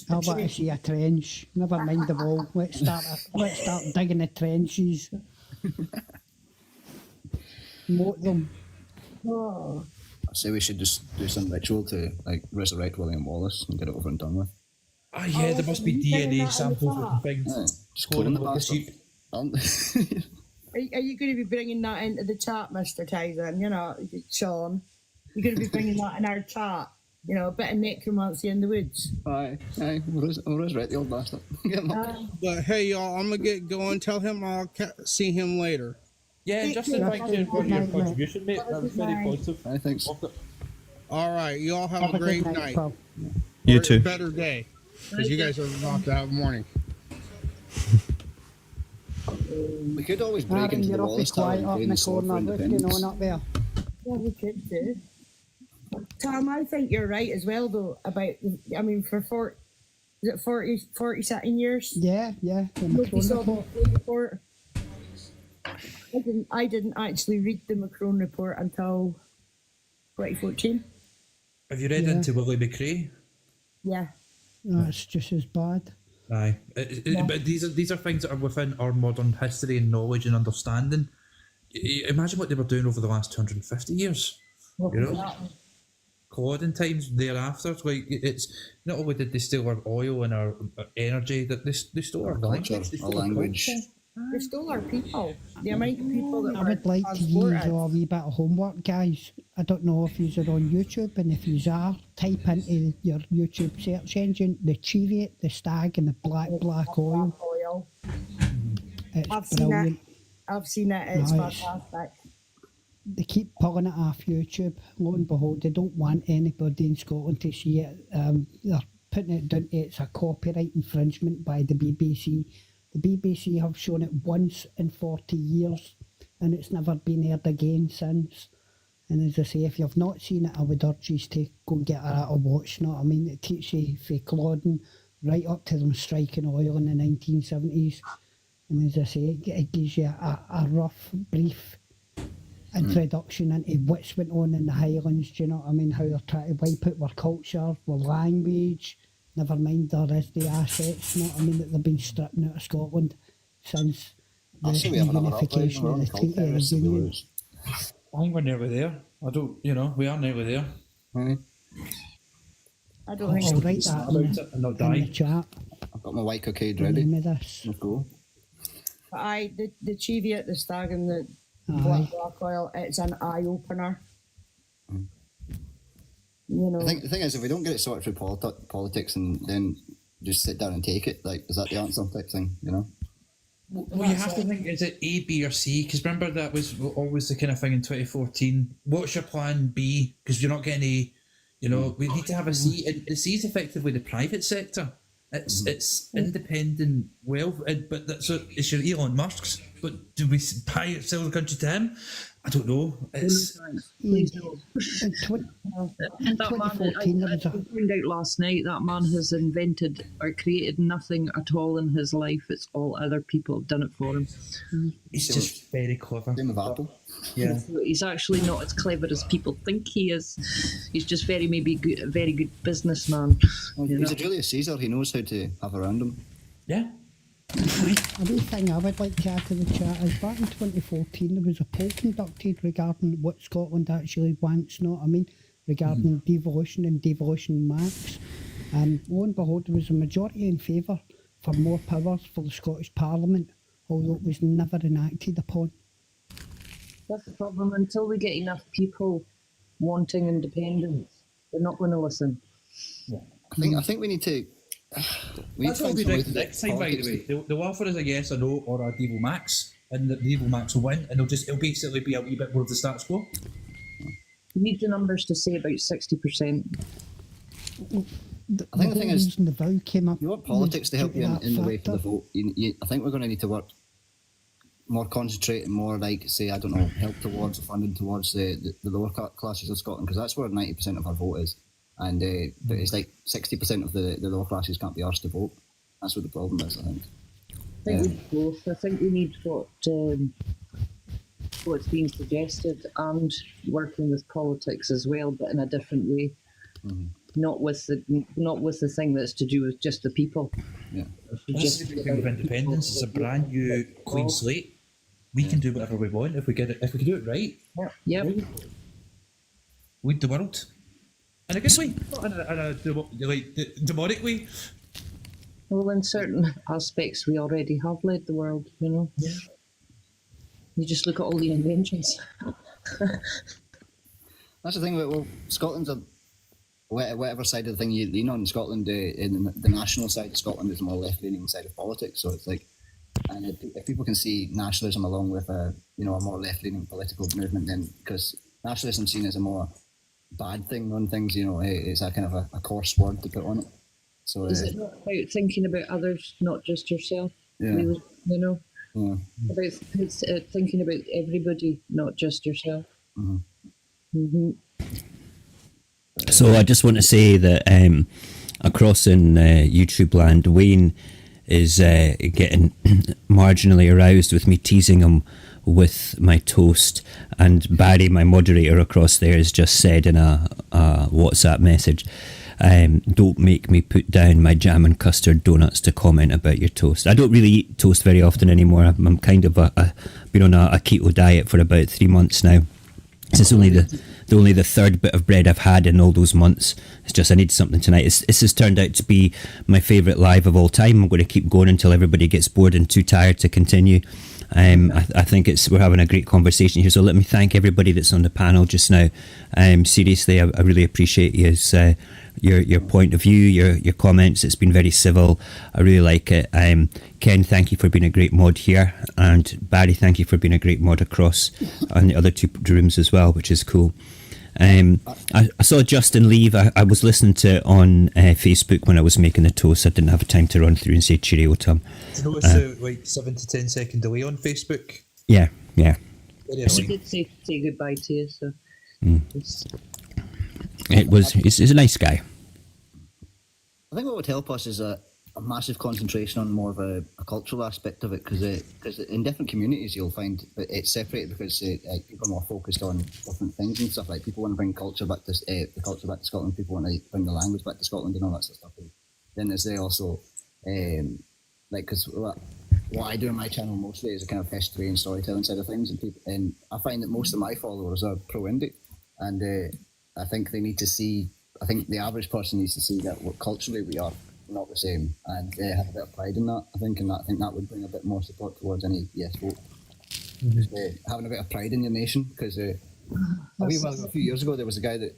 I want to see a trench. Never mind the wall. Let's start digging the trenches. Moat them. Oh. I say we should just do some ritual to resurrect William Wallace and get it over and done with. There must be DNA samples and things. Just clone the bastard. Are you going to be bringing that into the chat, Mr. Tyson? Sean, you're going to be bringing that in our chat. A bit of necromancy in the woods. Aye, we'll resurrect the old bastard. But hey, y'all, I'm gonna get going. Tell him I'll see him later. Yeah, Justin, thank you for your contribution, mate. That was very positive. I think so. All right, you all have a great night. You too. Better day, because you guys are about to have morning. We could always break into the Wallace Tower and gain the sword for independence. Yeah, we could do. Tom, I think you're right as well, though, about, for 40 something years? Yeah. Nobody saw the Macron report. I didn't actually read the Macron report until 2014. Have you read into Willie McRae? Yeah. No, it's just as bad. Aye. But these are things that are within our modern history and knowledge and understanding. Imagine what they were doing over the last 250 years. Colonial times thereafter, it's not only did they steal our oil and our energy, that they stole our culture, language, our language. They stole our people. The amount of people that I were would like to use transported. a wee bit of homework, guys. I don't know if you're on YouTube, and if you are, type into your YouTube search engine the Cheviot, the Stag, and the Black Oil. Oil. It's I've seen brilliant. it. I've seen it. It's No, it's- fantastic. They keep pulling it off YouTube. Lo and behold, they don't want anybody in Scotland to see it. They're putting it down to it's a copyright infringement by the BBC. The BBC have shown it once in 40 years, and it's never been aired again since. And as I say, if you've not seen it, I would urge you to go and get a watch. You know what I mean? It teaches you from clothing right up to them striking oil in the 1970s. And as I say, it gives you a rough, brief introduction into what's went on in the Highlands. Do you know what I mean? How they're trying to wipe out our culture, our language, never mind there is the assets, you know what I mean, that they've been stripping out of Scotland since the I see we have another unification uprising. of the We're on Treaty of terrorists and Union. blues. I think we're nearly there. I don't, we are nearly there. I don't I'll think write that About it and not in the die. chat. I've got my white cocaine The ready. name of this. Let's go. the Cheviot, the Stag, and the Aye. Black Oil. It's an eye opener. You know. I think the thing is, if we don't get it sorted through politics and then just sit down and take it, like, is that the answer type thing, you know? Well, you have to think, is it A, B, or C? Because remember, that was always the kind of thing in 2014. What's your plan B? Because you're not getting A. We need to have a C. And the C is effectively the private sector. It's independent wealth, but so it's your Elon Musk's. But do we sell the country to him? I don't know. It's Please no. In And that man, 2014, there I was a found out last night, that man has invented or created nothing at all in his life. It's all other people have done it for him. he's just very clever. Same with Apple. Yeah. He's actually not as clever as people think he is. He's just very a very good businessman. You He's know? a Julius Caesar. He knows how to have around him. Yeah. A wee thing I would like to add to the chat is back in 2014 there was a poll conducted regarding what Scotland actually wants, you know what I mean, regarding devolution and devolution max. And lo and behold, there was a majority in favour for more powers for the Scottish Parliament, although it was never enacted upon. That's the problem. Until we get enough people wanting independence, they're not going to listen. I think we need to. We That's need what to we find do some way next time, by the politics- way. They'll offer us a yes or no or a Devo Max, and the Devo Max will win, and it'll basically be a wee bit more of the status quo. We need the numbers to say about 60%. I think the thing is, reason the vow came up you want politics to help due you that in the way for the factor. vote. I think we're going to need to work more, concentrate, and more, like, say, I don't know, help towards funding towards the lower classes of Scotland, because that's where 90% of our vote is. And but it's like 60% of the lower classes can't be asked to vote. That's what the problem is, I think. I think we need both. I think we need what's being suggested and working with politics as well, but in a different way. Not with the thing that's to do with just the people. Yeah. This is the big thing with independence. It's a brand new clean slate. We can do whatever we want if we get it. If we can do it right, Yep. lead the world in a good way, not in a demonic way. Well, in certain aspects, we already have led the world, you know. Yeah. You just look at all the inventions. That's the thing. Well, Scotland's a whatever side of the thing you lean on. Scotland, in the national side of Scotland is the more left-leaning side of politics. So it's like, and if people can see nationalism along with a more left-leaning political movement, then because nationalism is seen as a more bad thing on things, it's a kind of a coarse word to put on it. So Is it not about thinking about others, not just yourself? Yeah. Really, you know, yeah. about thinking about everybody, not just yourself. So I just want to say that across in YouTube land, Wayne is getting marginally aroused with me teasing him with my toast, and Barry, my moderator across there, has just said in a WhatsApp message, don't make me put down my jam and custard donuts to comment about your toast. I don't really eat toast very often anymore. I'm kind of been on a keto diet for about 3 months now. It's only the only the third bit of bread I've had in all those months. It's just I need something tonight. This has turned out to be my favourite live of all time. I'm going to keep going until everybody gets bored and too tired to continue. I think we're having a great conversation here. So let me thank everybody that's on the panel just now. Seriously, I really appreciate your point of view, your comments. It's been very civil. I really like it. Ken, thank you for being a great mod here, and Barry, thank you for being a great mod across on the other two rooms as well, which is cool. I saw Justin leave. I was listening to it on Facebook when I was making the toast. I didn't have time to run through and say cheerio to him. Do you notice the like 7 to 10 second delay on Facebook? Yeah. Very I annoying. did say goodbye to you, so. He's a nice guy. I think what would help us is a massive concentration on more of a cultural aspect of it, because in different communities you'll find that it's separated because people are more focused on different things and stuff. Like people want to bring culture back to the culture back to Scotland. People want to bring the language back to Scotland and all that sort of stuff. And then there's also because what I do on my channel mostly is a kind of history and storytelling side of things, and I find that most of my followers are pro-indie, and I think they need to see. I think the average person needs to see that culturally we are not the same, and have a bit of pride in that. I think that would bring a bit more support towards any yes vote. Having a bit of pride in your nation, because a few years ago there was a guy that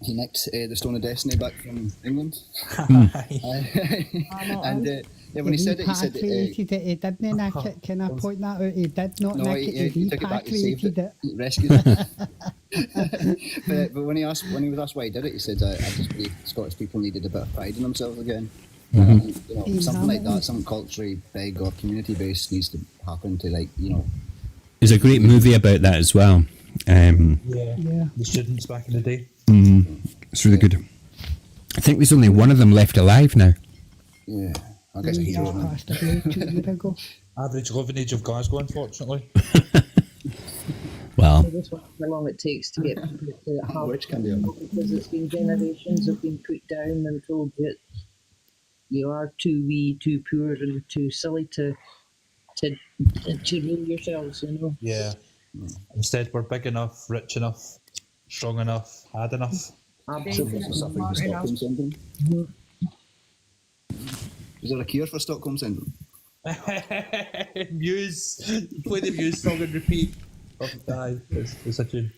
he nicked the Stone of Destiny back from England, and when he said it, he said He didn't. Can I point that out? He did not nick it. He took it back, he saved repatriated it, he rescued it. but when he was asked why he did it, he said, "I just believe Scottish people needed a bit of pride in themselves again." Something like that, something culturally big or community based needs to happen to There's a great movie about that as well. The students back in the day. It's really good. I think there's only one of them left alive now. Yeah, I guess he's passed away 2 years ago. Average living age of Glasgow, unfortunately. Well, I just wonder how long it takes to get people to have Which can be because it's been generations have been put down and told that you are too wee, too poor, and too silly to rule yourselves. Yeah. Instead, we're big enough, rich enough, strong enough, had enough. suffering from Stockholm syndrome. Is there a cure for Stockholm syndrome? Muse, play the Muse song and repeat. It's a tune.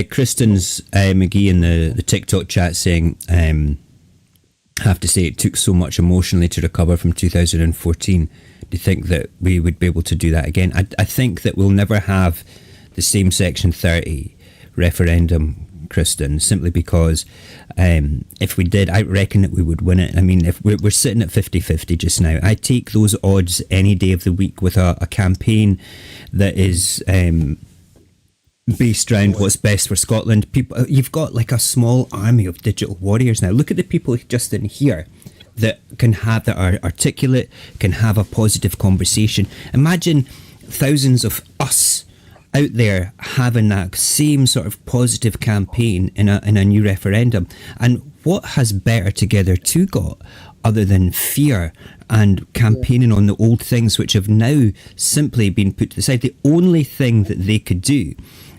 Kristen's McGee in the TikTok chat saying, have to say it took so much emotionally to recover from 2014. Do you think that we would be able to do that again? I think that we'll never have the same Section 30 referendum, Kristen, simply because if we did, I reckon that we would win it. I mean, if we're sitting at 50-50 just now, I take those odds any day of the week with a campaign that is based around what's best for Scotland. People, you've got like a small army of digital warriors now. Look at the people just in here that are articulate, can have a positive conversation. Imagine thousands of us out there having that same sort of positive campaign in a new referendum. And what has Better Together 2 got other than fear and campaigning on the old things which have now simply been put to the side? The only thing that they could do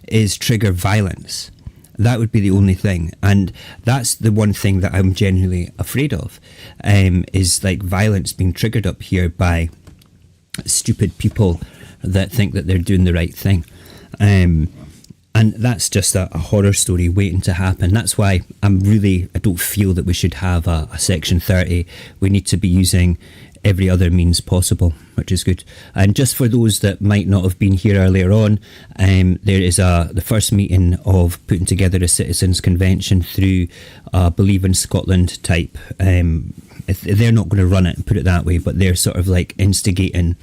is trigger violence. That would be the only thing, and that's the one thing that I'm genuinely afraid of, is like violence being triggered up here by stupid people that think that they're doing the right thing. And that's just a horror story waiting to happen. That's why I don't feel that we should have a Section 30. We need to be using every other means possible, which is good. And just for those that might not have been here earlier on, there is the first meeting of putting together a citizens' convention through Believe in Scotland type. They're not going to run it and put it that way, but they're sort of like instigating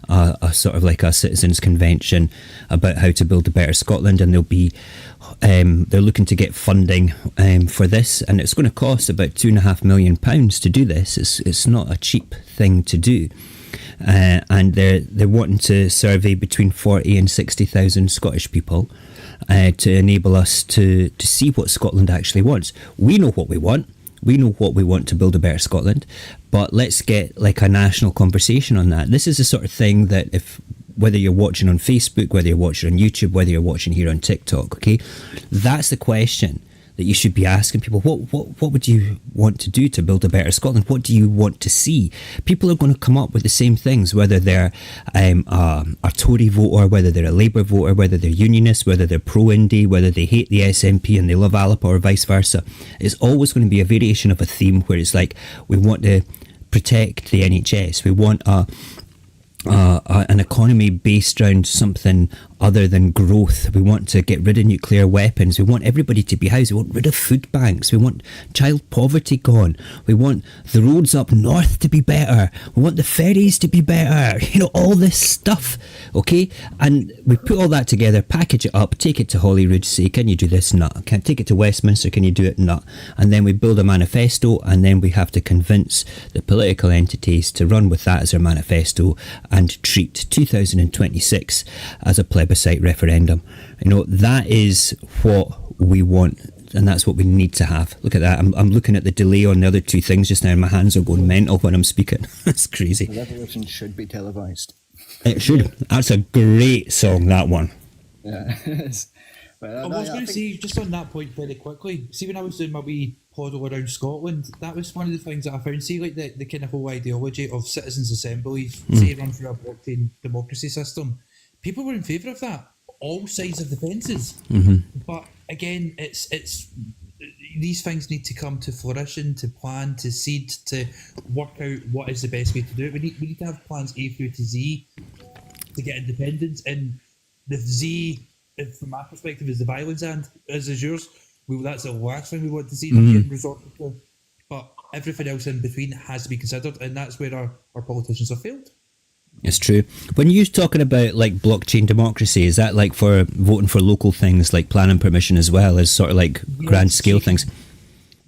a sort of like a citizens' convention about how to build a better Scotland, and they're looking to get funding for this, and it's going to cost about £2.5 million to do this. It's not a cheap thing to do, and they're wanting to survey between 40 and 60,000 Scottish people to enable us to see what Scotland actually wants. We know what we want. We know what we want to build a better Scotland, but let's get like a national conversation on that. This is the sort of thing that if whether you're watching on Facebook, whether you're watching on YouTube, whether you're watching here on TikTok, okay? That's the question that you should be asking people. What would you want to do to build a better Scotland? What do you want to see? People are going to come up with the same things, whether they're a Tory voter, whether they're a Labour voter, whether they're unionist, whether they're pro-Indie, whether they hate the SNP and they love Alapa or vice versa. It's always going to be a variation of a theme where it's like, we want to protect the NHS. We want an economy based around something other than growth. We want to get rid of nuclear weapons. We want everybody to be housed. We want rid of food banks. We want child poverty gone. We want the roads up north to be better. We want the ferries to be better. You know, all this stuff, okay? And we put all that together, package it up, take it to Holyrood, say, can you do this? Nut. Can take it to Westminster, can you do it? Nut. And then we build a manifesto, and then we have to convince the political entities to run with that as their manifesto and treat 2026 as a plebiscite referendum. You know, that is what we want, and that's what we need to have. Look at that. I'm looking at the delay on the other two things just now, and my hands are going mental when I'm speaking. It's crazy. The revolution should be televised. It should. That's a great song, that one. Yeah. But, I was going to say, just on that point very quickly, see, when I was doing my wee poddle around Scotland, that was one of the things that I found. See, like the kind of whole ideology of citizens' assemblies, say run through a blockchain democracy system, people were in favour of that, all sides of the fences. But again, it's these things need to come to fruition, to plan, to seed, to work out what is the best way to do it. We need to have plans A through to Z to get independence, and the Z, from my perspective, is the violence, and as is yours. That's the last thing we want to see them resorted to. But everything else in between has to be considered, and that's where our politicians have failed. It's true. When you're talking about like blockchain democracy, is that like for voting for local things like planning permission as well as sort of like grand scale things?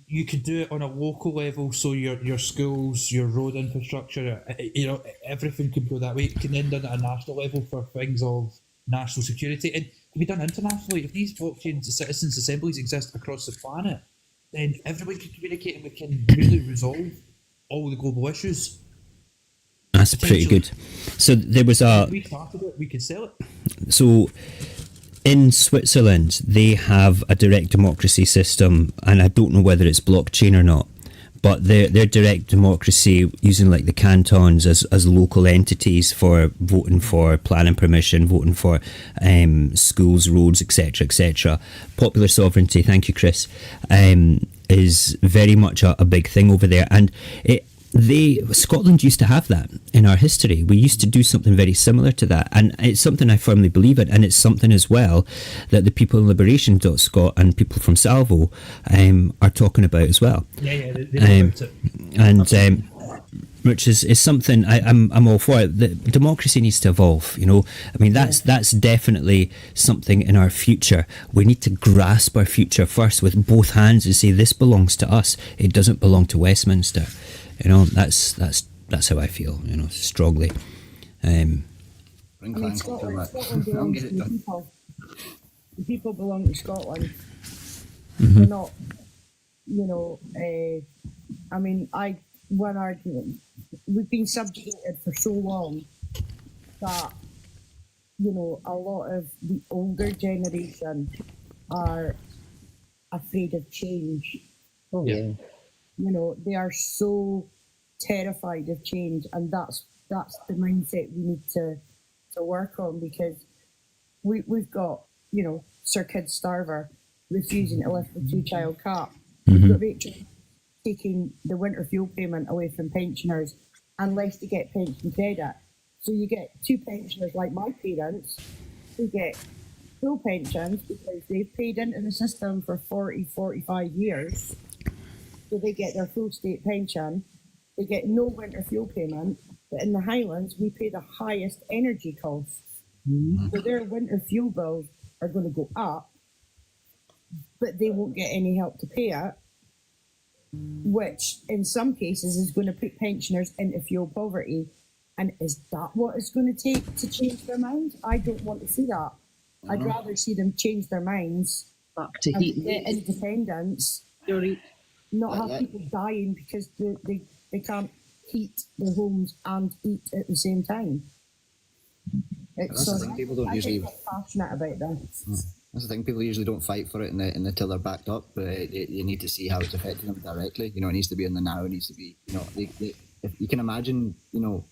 You could do it on a local level, so your schools, your road infrastructure, you know, everything could go that way. It can then done at a national level for things of national security, and can be done internationally. If these blockchain citizens' assemblies exist across the planet, then everyone can communicate and we can really resolve all the global issues. That's pretty good. So there was if we started it, we could sell it. So in Switzerland, they have a direct democracy system, and I don't know whether it's blockchain or not, but their direct democracy using like the cantons as local entities for voting for planning permission, voting for schools, roads, etc. Popular sovereignty, thank you, Chris, is very much a big thing over there, and Scotland used to have that in our history. We used to do something very similar to that, and it's something I firmly believe in, and it's something as well that the people in Liberation.Scot and people from Salvo are talking about as well. They know about it. And which is something I'm all for. The democracy needs to evolve. You know, I mean that's definitely something in our future. We need to grasp our future first with both hands and say this belongs to us. It doesn't belong to Westminster. You know, that's how I feel. You know, strongly. Scotland belongs to the people. The people belong to Scotland. Mm-hmm. They're not, you know. I mean, one argument. We've been subjugated for so long that, you know, a lot of the older generation are afraid of change. Oh yeah. You know, they are so terrified of change, and that's the mindset we need to work on, because we've got, you know, Sir Keir Starmer refusing to lift the 2-child cap. We've got Rachel taking the winter fuel payment away from pensioners unless they get pension credit. So you get two pensioners like my parents who get full pensions because they've paid into the system for 45 years. So they get their full state pension, they get no winter fuel payment, but in the Highlands we pay the highest energy costs. So their winter fuel bills are going to go up, but they won't get any help to pay it, which in some cases is going to put pensioners into fuel poverty. And is that what it's going to take to change their minds? I don't want to see that. I'd rather see them change their minds back to and heat. get independence. Not have people dying because they can't heat their homes and eat at the same time. It's That's the thing. People don't I usually. get passionate about that. That's the thing. People usually don't fight for it until they're backed up. But you need to see how it's affecting them directly. You know, it needs to be in the now. It needs to be, you know, if you can imagine, you know,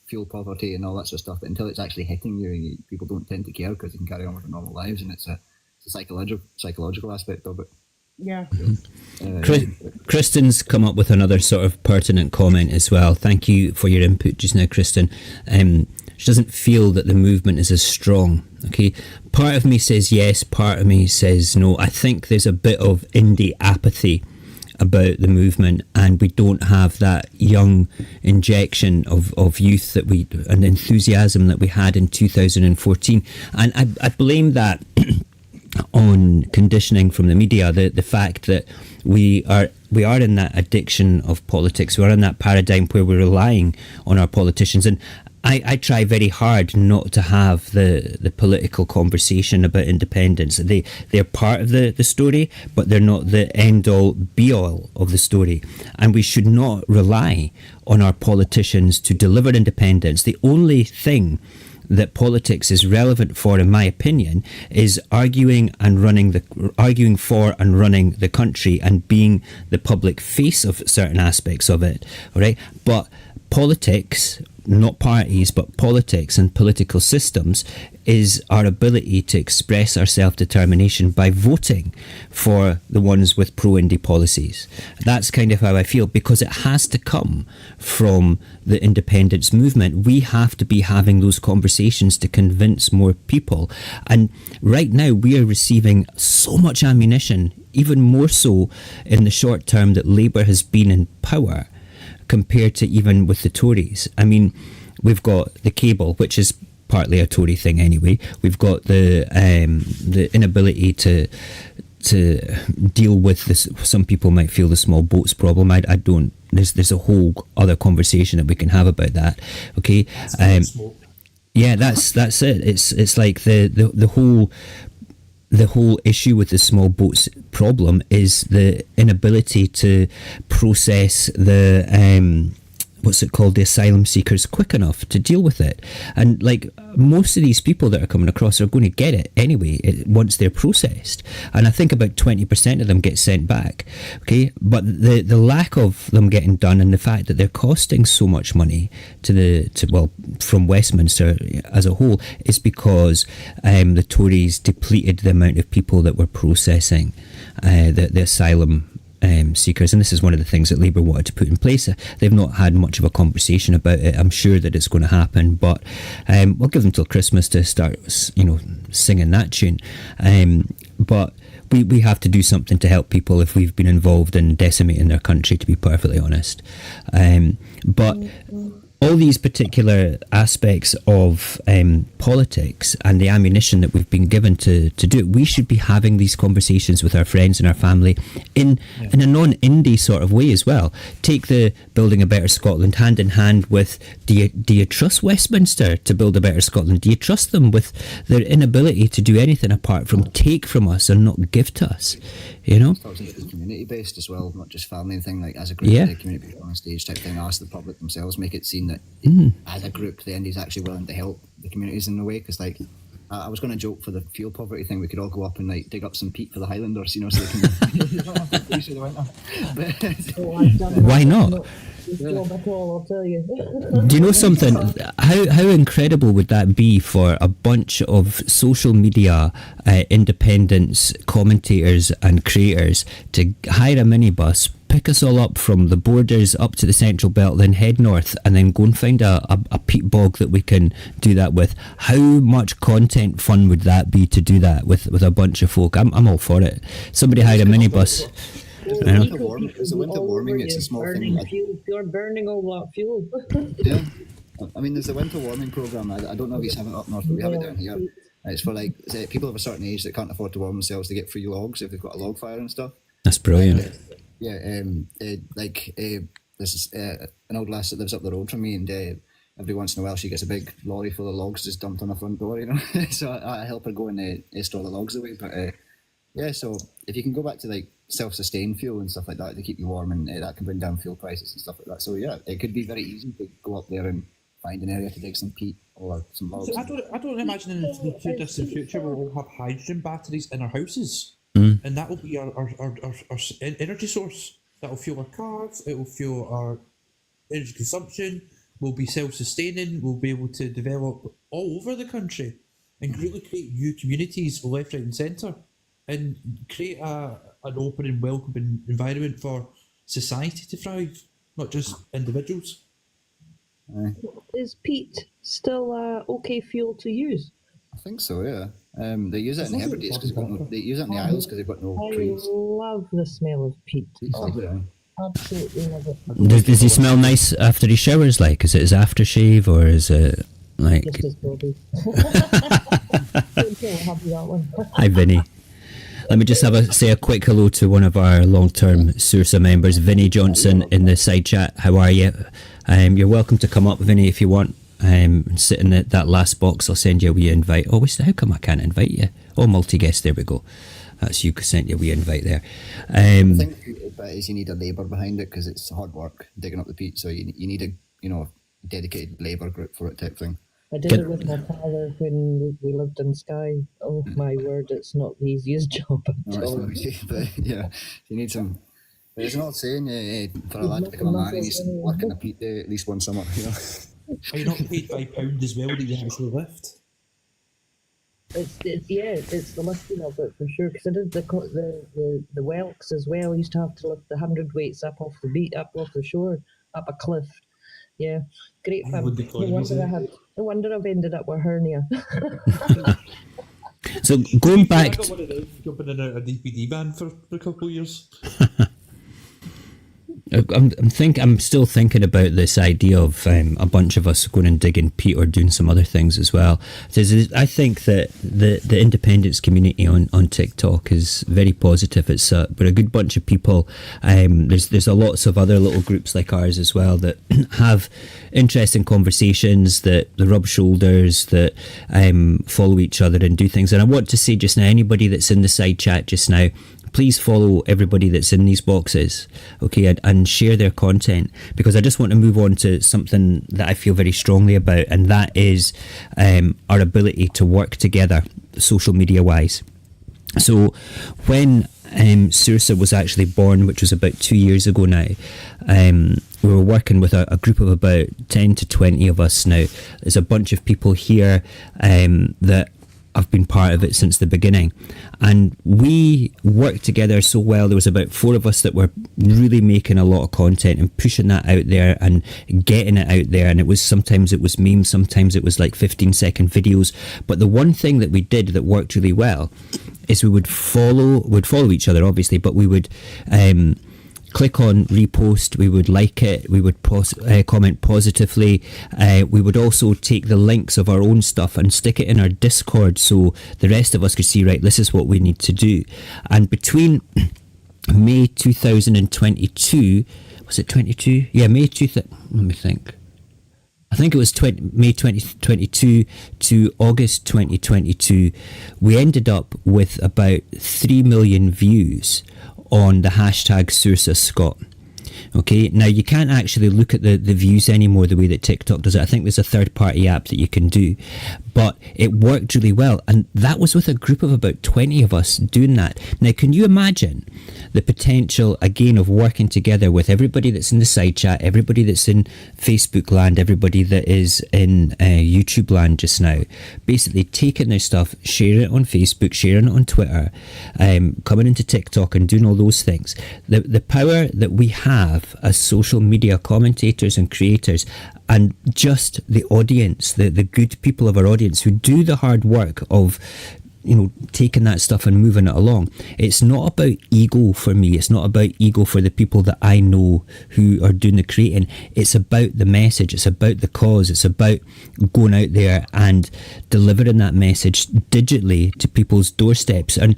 fuel poverty and all that sort of stuff. But until it's actually hitting you, people don't tend to care because they can carry on with their normal lives, and it's a psychological aspect of it. Yeah. Kristen's come up with another sort of pertinent comment as well. Thank you for your input just now, Kristen. She doesn't feel that the movement is as strong. Okay, part of me says yes, part of me says no. I think there's a bit of indie apathy about the movement, and we don't have that young injection of youth that we and enthusiasm that we had in 2014. And I blame that on conditioning from the media, the fact that we are in that addiction of politics. We are in that paradigm where we're relying on our politicians, and I try very hard not to have the political conversation about independence. They're part of the story, but they're not the end all be all of the story. And we should not rely on our politicians to deliver independence. The only thing that politics is relevant for, in my opinion, is arguing for and running the country and being the public face of certain aspects of it. All right, but politics, not parties, but politics and political systems, is our ability to express our self-determination by voting for the ones with pro-indie policies. That's kind of how I feel, because it has to come from the independence movement. We have to be having those conversations to convince more people. And right now we are receiving so much ammunition, even more so in the short term that Labour has been in power, compared to even with the Tories. I mean, we've got the cable, which is partly a Tory thing anyway. We've got the inability to deal with this. Some people might feel the small boats problem. I don't. There's a whole other conversation that we can have about that. Okay. Yeah, that's it. It's like the whole issue with the small boats problem is the inability to process the the asylum seekers quick enough to deal with it. And like most of these people that are coming across are going to get it anyway once they're processed. And I think about 20% of them get sent back. Okay, but the lack of them getting done and the fact that they're costing so much money from Westminster as a whole is because the Tories depleted the amount of people that were processing the asylum seekers, and this is one of the things that Labour wanted to put in place. They've not had much of a conversation about it. I'm sure that it's going to happen, but we'll give them till Christmas to start, singing that tune. But we have to do something to help people if we've been involved in decimating their country, to be perfectly honest. But all these particular aspects of politics and the ammunition that we've been given to do it, we should be having these conversations with our friends and our family in a non-indie sort of way as well. Take the Building a Better Scotland hand in hand with, do you trust Westminster to build a better Scotland? Do you trust them with their inability to do anything apart from take from us and not give to us? It's community based as well, not just family and thing. Like as a group, the community on a stage type thing. Ask the public themselves, make it seen that as a group, the Indies actually willing to help the communities in a way. Because like I was going to joke for the fuel poverty thing, we could all go up and like dig up some peat for the Highlanders, so they can. Why not? I'll tell you. Do you know something? How incredible would that be for a bunch of social media independence commentators and creators to hire a minibus, pick us all up from the borders up to the Central Belt, then head north, and then go and find a peat bog that we can do that with? How much content fun would that be to do that with a bunch of folk? I'm all for it. Somebody hire a minibus. There's the winter warming, it's a small thing. You're burning all that fuel. Yeah. I mean, there's the winter warming programme. I don't know if you have it up north, but we have it down here. It's for like people of a certain age that can't afford to warm themselves to get free logs if they've got a log fire and stuff. That's brilliant. There's an old lass that lives up the road from me, and every once in a while she gets a big lorry full of logs just dumped on her front door, so I help her go and store the logs away. But so if you can go back to like self-sustained fuel and stuff like that to keep you warm, and that can bring down fuel prices and stuff like that. So yeah, it could be very easy to go up there and find an area to dig some peat or some logs. I don't imagine in the too distant future we'll all have hydrogen batteries in our houses, Mm. and that will be our energy source. That will fuel our cars. It will fuel our energy consumption. We'll be self-sustaining. We'll be able to develop all over the country and really create new communities left, right, and centre, and create an open and welcoming environment for society to thrive, not just individuals. Is peat still okay fuel to use? I think so, yeah. They use it in the Hebrides because they use it in the Isles because they've got no trees. I love the smell of peat. Peat's lovely, eh? Absolutely love it. Does he smell nice after he showers? Like, is it his aftershave or is it like? Just his body. That one. Hi, Vinny. Let me just say a quick hello to one of our long-term Saorsa members, Vinny Johnson, in the side chat. How are you? You're welcome to come up, Vinny, if you want. Sit in that last box. I'll send you a wee invite. Oh, how come I can't invite you? Oh, multi-guest. There we go. That's you sent you a wee invite there. I think it is you need a labour behind it because it's hard work digging up the peat. So you need a dedicated labour group for it type thing. I did it with my father when we lived in Skye. Oh my word, it's not the easiest job at all. It's not easy, but yeah, you need some. But it's not saying for a lad to become a man, he needs to work in a peat day at least one summer. Are you not paid £5 as well that you actually lift? It's the lifting of it for sure. Because I did the whelks as well. I used to have to lift the 100 weights up off the shore, up a cliff. Yeah, great fun. No wonder I've ended up with a hernia. So going back, I got one of those jumping in a DPD van for a couple of years. I'm still thinking about this idea of a bunch of us going and digging peat or doing some other things as well. I think that the independence community on TikTok is very positive. We're a good bunch of people. There's lots of other little groups like ours as well that have interesting conversations, that rub shoulders, that follow each other and do things. And I want to say just now, anybody that's in the side chat just now, please follow everybody that's in these boxes, okay, and share their content, because I just want to move on to something that I feel very strongly about, and that is our ability to work together, social media wise. So when Saorsa was actually born, which was about 2 years ago now, we were working with a group of about 10 to 20 of us now. There's a bunch of people here that I've been part of it since the beginning, and we worked together so well. There was about 4 of us that were really making a lot of content and pushing that out there and getting it out there, and sometimes it was memes, sometimes it was like 15-second videos. But the one thing that we did that worked really well is we would follow each other, obviously, but we would click on repost, we would like it, we would comment positively. We would also take the links of our own stuff and stick it in our Discord so the rest of us could see, right, this is what we need to do. And between May 2022, was it 22? Yeah, let me think. I think it was May 2022 to August 2022, we ended up with about 3 million views on the hashtag Saorsa Scott. Okay, now you can't actually look at the views anymore the way that TikTok does it. I think there's a third-party app that you can do, but it worked really well, and that was with a group of about 20 of us doing that. Now, can you imagine the potential, again, of working together with everybody that's in the side chat, everybody that's in Facebook land, everybody that is in YouTube land just now, basically taking their stuff, sharing it on Facebook, sharing it on Twitter, coming into TikTok and doing all those things. The power that we have as social media commentators and creators, and just the audience, the good people of our audience who do the hard work of taking that stuff and moving it along. It's not about ego for me. It's not about ego for the people that I know who are doing the creating. It's about the message. It's about the cause. It's about going out there and delivering that message digitally to people's doorsteps. And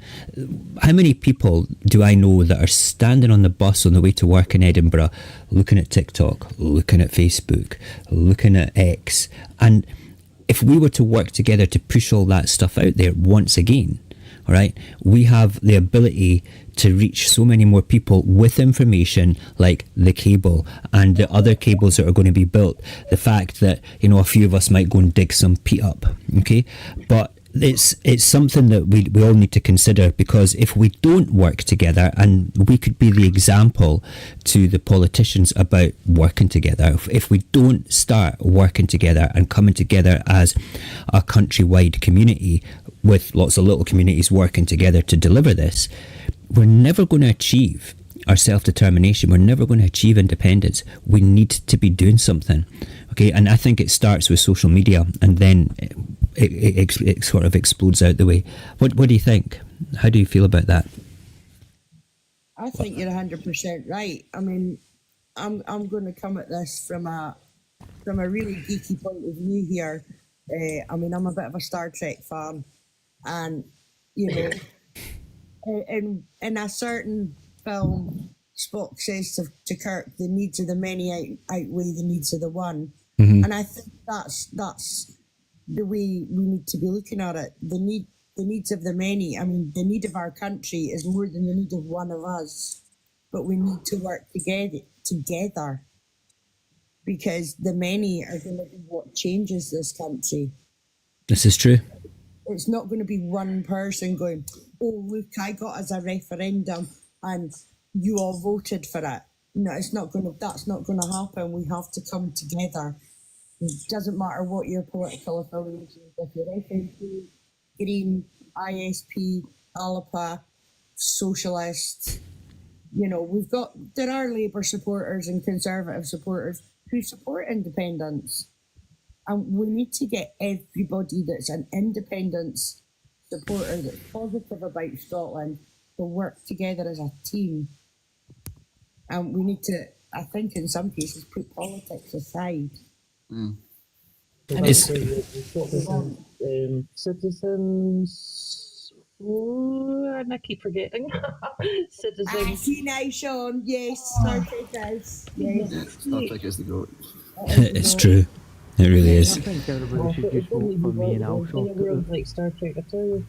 how many people do I know that are standing on the bus on the way to work in Edinburgh, looking at TikTok, looking at Facebook, looking at X, and if we were to work together to push all that stuff out there once again, All right, we have the ability to reach so many more people with information, like the cable and the other cables that are going to be built. The fact that, you know, a few of us might go and dig some peat up, okay, but it's something that we all need to consider, because if we don't work together, and we could be the example to the politicians about working together, if we don't start working together and coming together as a countrywide community with lots of little communities working together to deliver this, we're never going to achieve our self-determination. We're never going to achieve independence. We need to be doing something, okay? And I think it starts with social media, and then it sort of explodes out the way. What do you think? How do you feel about that? I think you're 100% right. I mean, I'm going to come at this from a really geeky point of view here. I mean, I'm a bit of a Star Trek fan, and you know, in a certain film, Spock says to Kirk, "The needs of the many outweigh the needs of the one," and I think that's the way we need to be looking at it. The needs of the many. I mean, the need of our country is more than the need of one of us, but we need to work together, because the many are going to be what changes this country. This is true. It's not going to be one person going, "Oh, look, I got us a referendum and you all voted for it." No, that's not going to happen. We have to come together. It doesn't matter what your political affiliation is. If you're FNP, Green, ISP, ALPA, Socialist, you know, there are Labour supporters and Conservative supporters who support independence. And we need to get everybody that's an independence supporter, that's positive about Scotland, to work together as a team. And we need to, I think in some cases, put politics aside. Citizens. Oh, and I keep forgetting. Citizens. See now, Sean. Yes, Star Trek is. Yes. Star Trek is the goat. It's true. It really I is. think everybody should just vote for me and also. Like Star Trek, I tell you.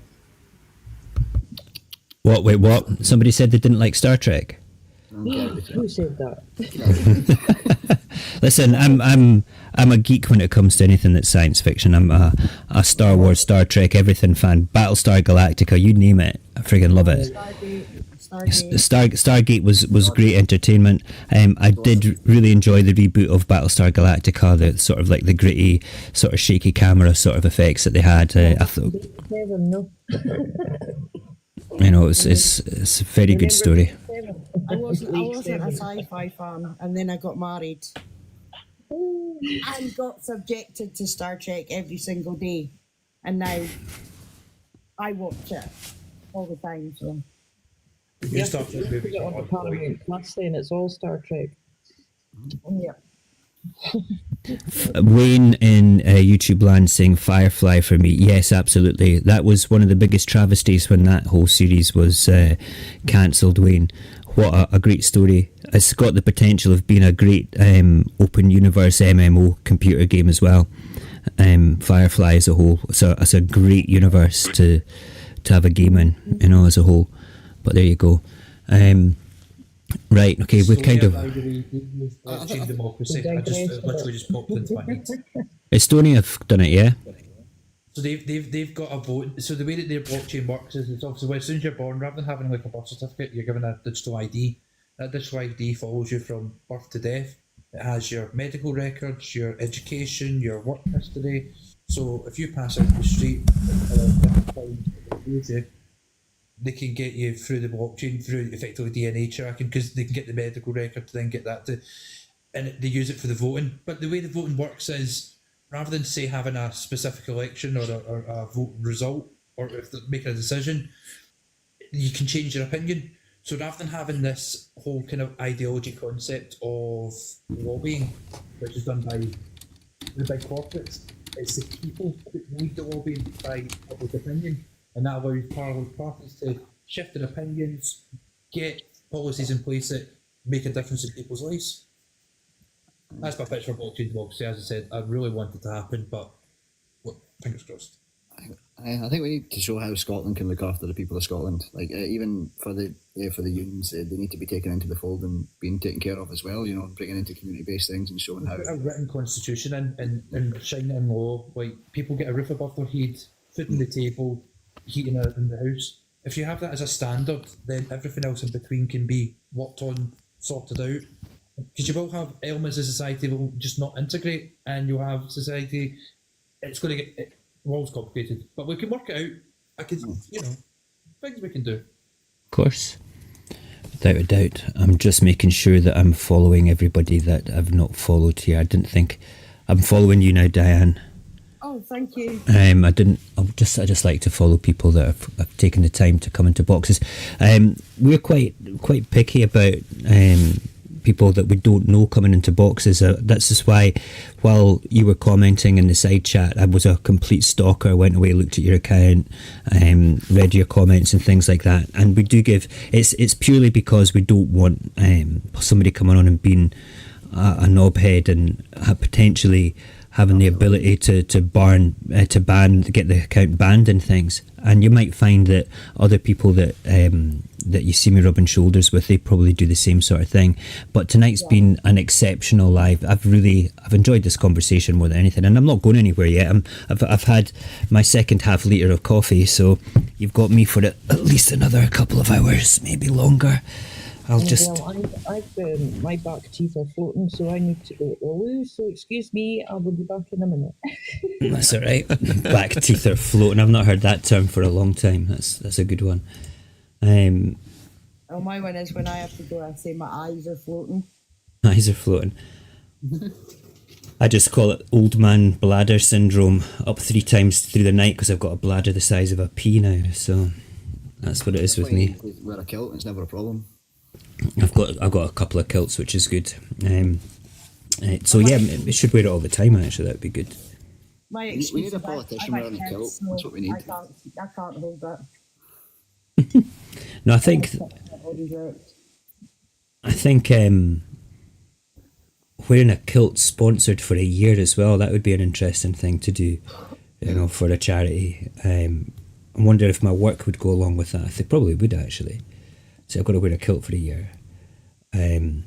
What? Wait, what? Somebody said they didn't like Star Trek. Who said that? Listen, I'm a geek when it comes to anything that's science fiction. I'm a Star Wars, Star Trek, everything fan. Battlestar Galactica, you name it. I friggin' love it. Stargate was great entertainment. I did really enjoy the reboot of Battlestar Galactica, the sort of like the gritty, sort of shaky camera sort of effects that they had. I thought, you know, it's a very good story. I wasn't a sci-fi fan, and then I got married and got subjected to Star Trek every single day, and now I watch it all the time. So You start to put it on the Paramount Plus, then it's all Star Trek. yeah. Wayne in YouTube land saying Firefly for me. Yes, absolutely. That was one of the biggest travesties when that whole series was cancelled, Wayne. What a great story. It's got the potential of being a great open universe MMO computer game as well. Firefly as a whole. So it's a great universe to have a game in, you know, as a whole. But there you go. Right, okay, we've kind of... Democracy. I literally just popped into my head. Estonia have done it, yeah? So they've got a vote. So the way that their blockchain works is it's obviously as soon as you're born, rather than having like a birth certificate, you're given a digital ID. That digital ID follows you from birth to death. It has your medical records, your education, your work history. So if you pass out the street, they can get you through the blockchain, through effectively DNA tracking, because they can get the medical record to then get that to, and they use it for the voting. But the way the voting works is, rather than say having a specific election or a vote result, or if they're making a decision, you can change your opinion. So rather than having this whole kind of ideology concept of lobbying, which is done by the big corporates, it's the people that lead the lobbying by public opinion. And that allows parties to shift their opinions, get policies in place that make a difference in people's lives. That's my pitch for blockchain democracy. As I said, I really want it to happen, but well, fingers crossed. I think we need to show how Scotland can look after the people of Scotland. Like even for the unions, they need to be taken into the fold and being taken care of as well. You know, bringing into community-based things and showing how. A written constitution and shining in law, like people get a roof above their head, food on the table, heating in the house. If you have that as a standard, then everything else in between can be worked on, sorted out. Because you will have elements of society that will just not integrate, and you'll have society. It's going to get world's complicated, but we can work it out. I could, things we can do. Of course. Without a doubt. I'm just making sure that I'm following everybody that I've not followed here. I didn't think I'm following you now, Diane. Oh, thank you. I just like to follow people that have taken the time to come into boxes. We're quite picky about people that we don't know coming into boxes. That's just why, while you were commenting in the side chat, I was a complete stalker. Went away, looked at your account, read your comments and things like that. And we do give. It's purely because we don't want somebody coming on and being a knobhead and potentially having the ability to get the account banned and things. And you might find that other people that you see me rubbing shoulders with, they probably do the same sort of thing. But tonight's been an exceptional live. I've enjoyed this conversation more than anything, and I'm not going anywhere yet. I've had my second half litre of coffee, so you've got me for at least another couple of hours, maybe longer. I've my back teeth are floating, so I need to go to the loo. So excuse me, I will be back in a minute. That's all right. Back teeth are floating. I've not heard that term for a long time. That's a good one. Oh, my one is when I have to go, I say my eyes are floating. Eyes are floating. I just call it old man bladder syndrome. Up 3 times through the night because I've got a bladder the size of a pea now. So that's what it is with me. Wear a kilt, it's never a problem. I've got a couple of kilts, which is good. So yeah, we should wear it all the time. Actually, that'd be good. We need a politician wearing a kilt. That's what we need. I can't hold that. No, I think wearing a kilt sponsored for a year as well. That would be an interesting thing to do, for a charity. I wonder if my work would go along with that. I think probably would actually. So I've got to wear a kilt for a year. Then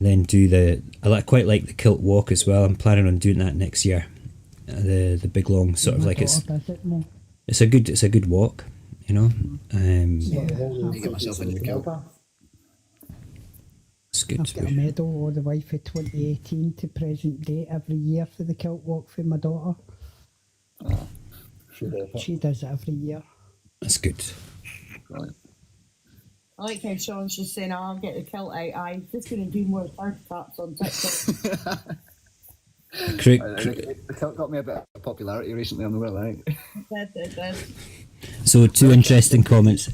I quite like the kilt walk as well. I'm planning on doing that next year. The big long sort of like it's a good walk, You get myself in your kilt. It's good. I've got a medal all the way from 2018 to present day every year for the kilt walk for my daughter. She does it every year. That's good. Right. I like how Sean's just saying, I'll get the kilt out. I'm just going to do more third taps on TikTok. The kilt got me a bit of popularity recently, I'm not going to lie. So 2 interesting comments.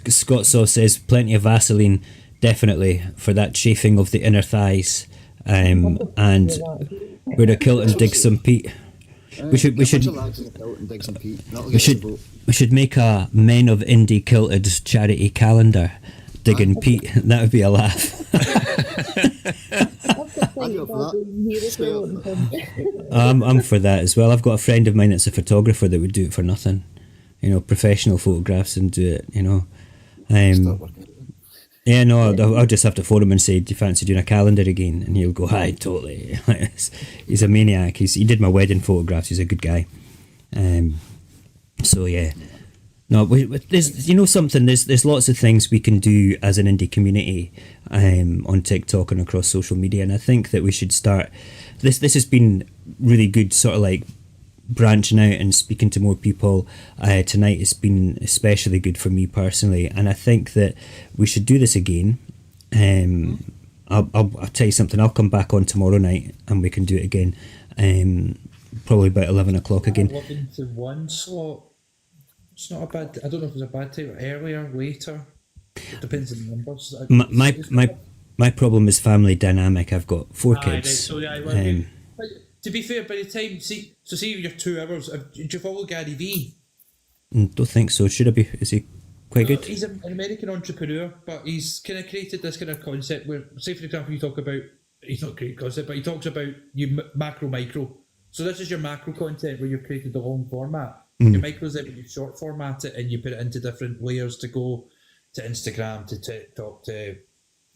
Scott Saw says plenty of Vaseline, definitely, for that chafing of the inner thighs, and wear a kilt and dig some peat. We should make a Men of Indie Kilted charity calendar, digging peat. That would be a laugh. I'm for that as well. I've got a friend of mine that's a photographer that would do it for nothing. Professional photographs and do it. Yeah, no, I'll just have to phone him and say, do you fancy doing a calendar again? And he'll go, hi, totally. He's a maniac. He did my wedding photographs. He's a good guy. So, yeah. No, there's something, there's lots of things we can do as an indie community on TikTok and across social media. And I think that we should start, this has been really good, sort of like branching out and speaking to more people. Tonight has been especially good for me personally, and I think that we should do this again. I'll tell you something, I'll come back on tomorrow night and we can do it again, probably about 11 o'clock again. 11 to 1 slot, it's not a bad, I don't know if it's a bad time, earlier, later, it depends on the numbers. My problem is family dynamic. I've got 4 kids. To be fair, by the time, see your 2 hours, do you follow Gary Vee? Don't think so. Should I be? Is he quite good? He's an American entrepreneur, but he's kind of created this kind of concept where, say for example, you talk about, he's not a great concept, but he talks about you macro, micro. So this is your macro content where you've created the long format. Mm. Your micros it when you short format it and you put it into different layers to go to Instagram, to TikTok, to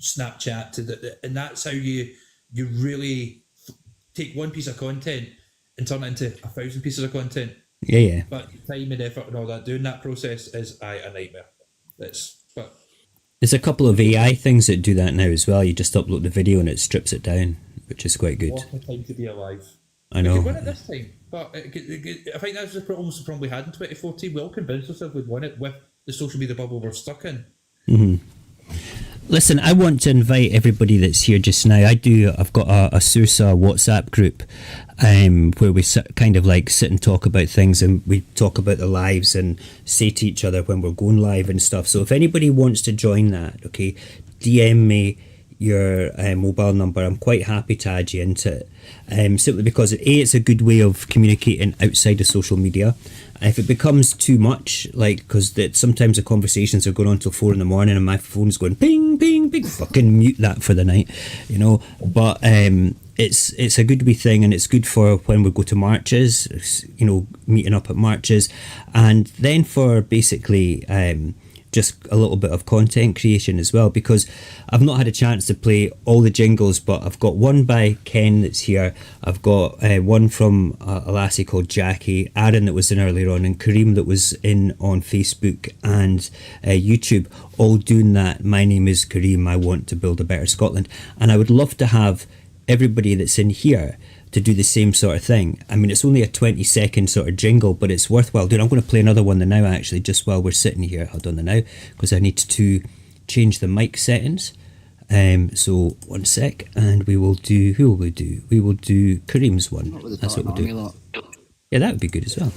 Snapchat, and that's how you really take one piece of content and turn it into 1,000 pieces of content. Yeah. But time and effort and all that, doing that process is a nightmare. There's a couple of AI things that do that now as well. You just upload the video and it strips it down, which is quite good. What a time to be alive. I know. We could win it this time, but I think that's almost the problem we had in 2014. We all convinced ourselves we'd won it with the social media bubble we're stuck in. Mm-hmm. Listen, I want to invite everybody that's here just now. I've got a Saorsa WhatsApp group where we kind of like sit and talk about things, and we talk about the lives and say to each other when we're going live and stuff. So if anybody wants to join that, okay, DM me your mobile number. I'm quite happy to add you into it, simply because it's a good way of communicating outside of social media. If it becomes too much, like, because sometimes the conversations are going on till 4 a.m. and my phone's going ping, ping, ping, fucking mute that for the night, you know. But it's a good wee thing, and it's good for when we go to marches, you know, meeting up at marches, and then for basically just a little bit of content creation as well, because I've not had a chance to play all the jingles, but I've got one by Ken that's here, I've got one from a lassie called Jackie, Aaron that was in earlier on, and Kareem that was in on Facebook and YouTube, all doing that. My name is Kareem, I want to build a better Scotland. And I would love to have everybody that's in here to do the same sort of thing. I mean, it's only a 20-second sort of jingle, but it's worthwhile doing. I'm going to play another one now, actually, just while we're sitting here. Hold on now, because I need to change the mic settings. So 1 sec, and we will do, who will we do? We will do Kareem's one. That's what we'll do. Yeah, that would be good as well.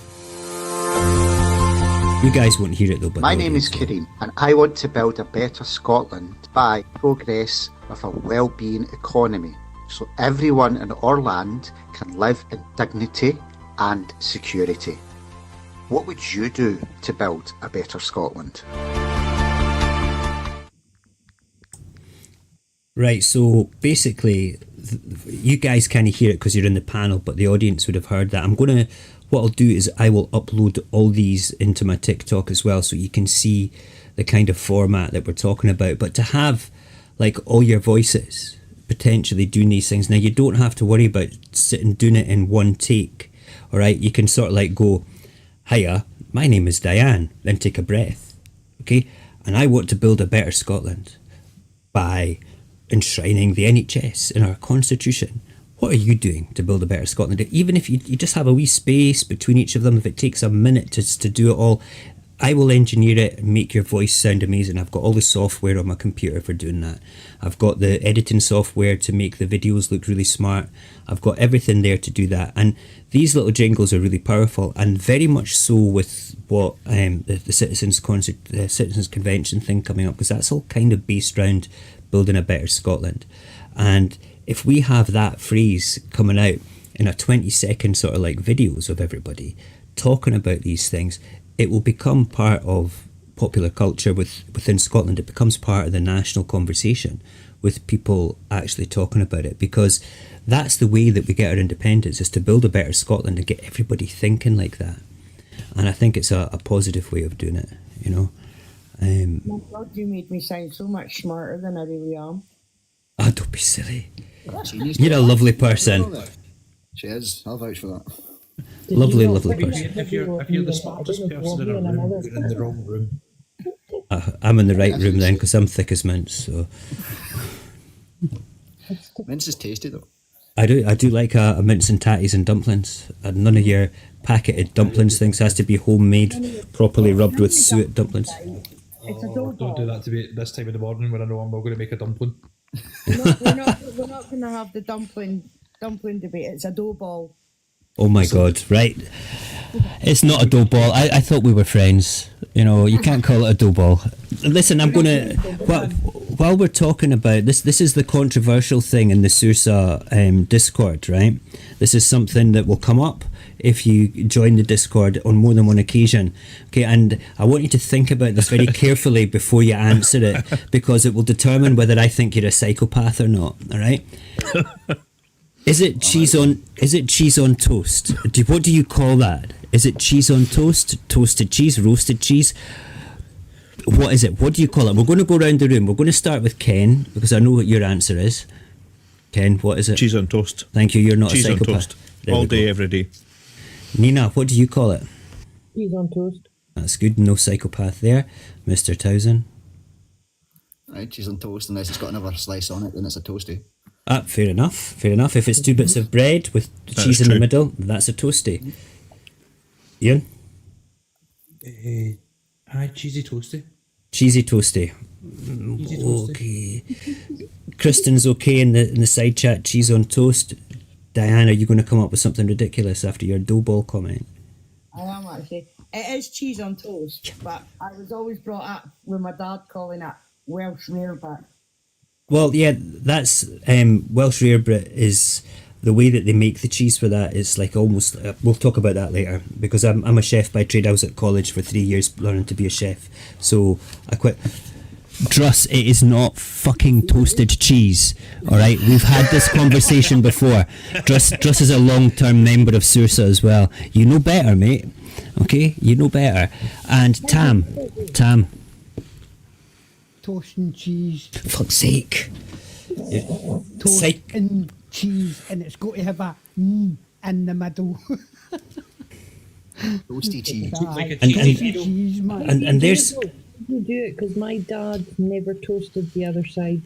You guys won't hear it though. But my name is Kareem, and I want to build a better Scotland by progress with a well-being economy, so everyone in our land can live in dignity and security. What would you do to build a better Scotland? Right, so basically, you guys can't hear it because you're in the panel, but the audience would have heard that. What I'll do is I will upload all these into my TikTok as well, so you can see the kind of format that we're talking about. But to have like all your voices potentially doing these things. Now, you don't have to worry about sitting doing it in one take, all right? You can sort of like go, hiya, my name is Diane, then take a breath, okay? And I want to build a better Scotland by enshrining the NHS in our constitution. What are you doing to build a better Scotland? Even if you just have a wee space between each of them, if it takes a minute to do it all, I will engineer it and make your voice sound amazing. I've got all the software on my computer for doing that. I've got the editing software to make the videos look really smart. I've got everything there to do that. And these little jingles are really powerful, and very much so with what the Citizens Convention thing coming up, because that's all kind of based around building a better Scotland. And if we have that phrase coming out in a 20-second sort of like videos of everybody talking about these things, it will become part of popular culture within Scotland. It becomes part of the national conversation with people actually talking about it, because that's the way that we get our independence, is to build a better Scotland and get everybody thinking like that. And I think it's a positive way of doing it, you know. My God, you made me sound so much smarter than I really am. Oh, don't be silly. You're a lovely person. She is. I'll vouch for that. Lovely person. If you're the smartest person in a room, you're in the wrong room. I'm in the right room then, because I'm thick as mince. So mince is tasty though. I do like a mince and tatties and dumplings. And none of your packeted dumplings things. Has to be homemade, properly rubbed with suet dumplings. Oh, don't do that to me this time of the morning when I know I'm not going to make a dumpling. We're not going to have the dumpling debate. It's a dough ball. Oh my God! Right, it's not a dough ball. I thought we were friends. You know, you can't call it a dough ball. Listen, I'm gonna while we're talking about this. This is the controversial thing in the Saorsa Discord, right? This is something that will come up if you join the Discord on more than one occasion. Okay, and I want you to think about this very carefully before you answer it, because it will determine whether I think you're a psychopath or not. All right. Is it cheese on? Is it cheese on toast? What do you call that? Is it cheese on toast? Toasted cheese? Roasted cheese? What is it? What do you call it? We're going to go around the room. We're going to start with Ken because I know what your answer is. Ken, what is it? Cheese on toast. Thank you. You're not Cheese a on psychopath. toast. There All we day, go. every day. Nina, what do you call it? Cheese on toast. That's good. No psychopath there, Mr. Towson. Right, cheese on toast, unless it's got another slice on it, then it's a toasty. Ah, fair enough. Fair enough. If it's two bits of bread with That cheese is in the true. middle, that's a toasty. Ian? Hi, cheesy toasty. Cheesy toasty. Cheesy toasty. Okay. Kristen's okay in the side chat. Cheese on toast. Diane, are you going to come up with something ridiculous after your dough ball comment? I am actually. It is cheese on toast, but I was always brought up with my dad calling it Welsh rarebit. Well, yeah, that's Welsh rarebit is the way that they make the cheese for that. It's like almost. We'll talk about that later because I'm a chef by trade. I was at college for 3 years learning to be a chef, so I quit. Druss, it is not fucking toasted cheese. All right, we've had this conversation before. Druss is a long-term member of Saorsa as well. You know better, mate. Okay, you know better. And Tam. Toast and cheese. For fuck's sake. Toast Psych- and cheese, and it's got to have a in the middle. Toasty cheese. Like a And- cheesy cheese, man. And there's You do it because my dad never toasted the other side.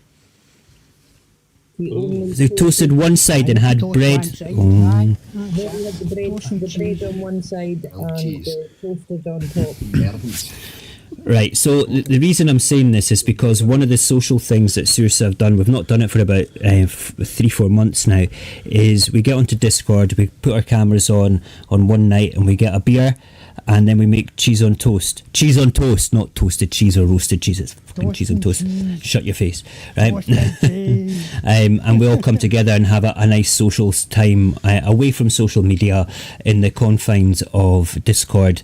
He only they toasted one side and had Toast bread. one side, Oh. aye. He had the bread, Toast and the bread cheese. on one side and cheese. the toasted on top. Right, so the reason I'm saying this is because one of the social things that Saorsa have done, we've not done it for about 3-4 months now, is we get onto Discord, we put our cameras on one night and we get a beer and then we make cheese on toast. Cheese on toast, not toasted cheese or roasted cheese, it's fucking cheese on toast. Shut your face. Right? Toasted cheese. And we all come together and have a nice social time away from social media in the confines of Discord,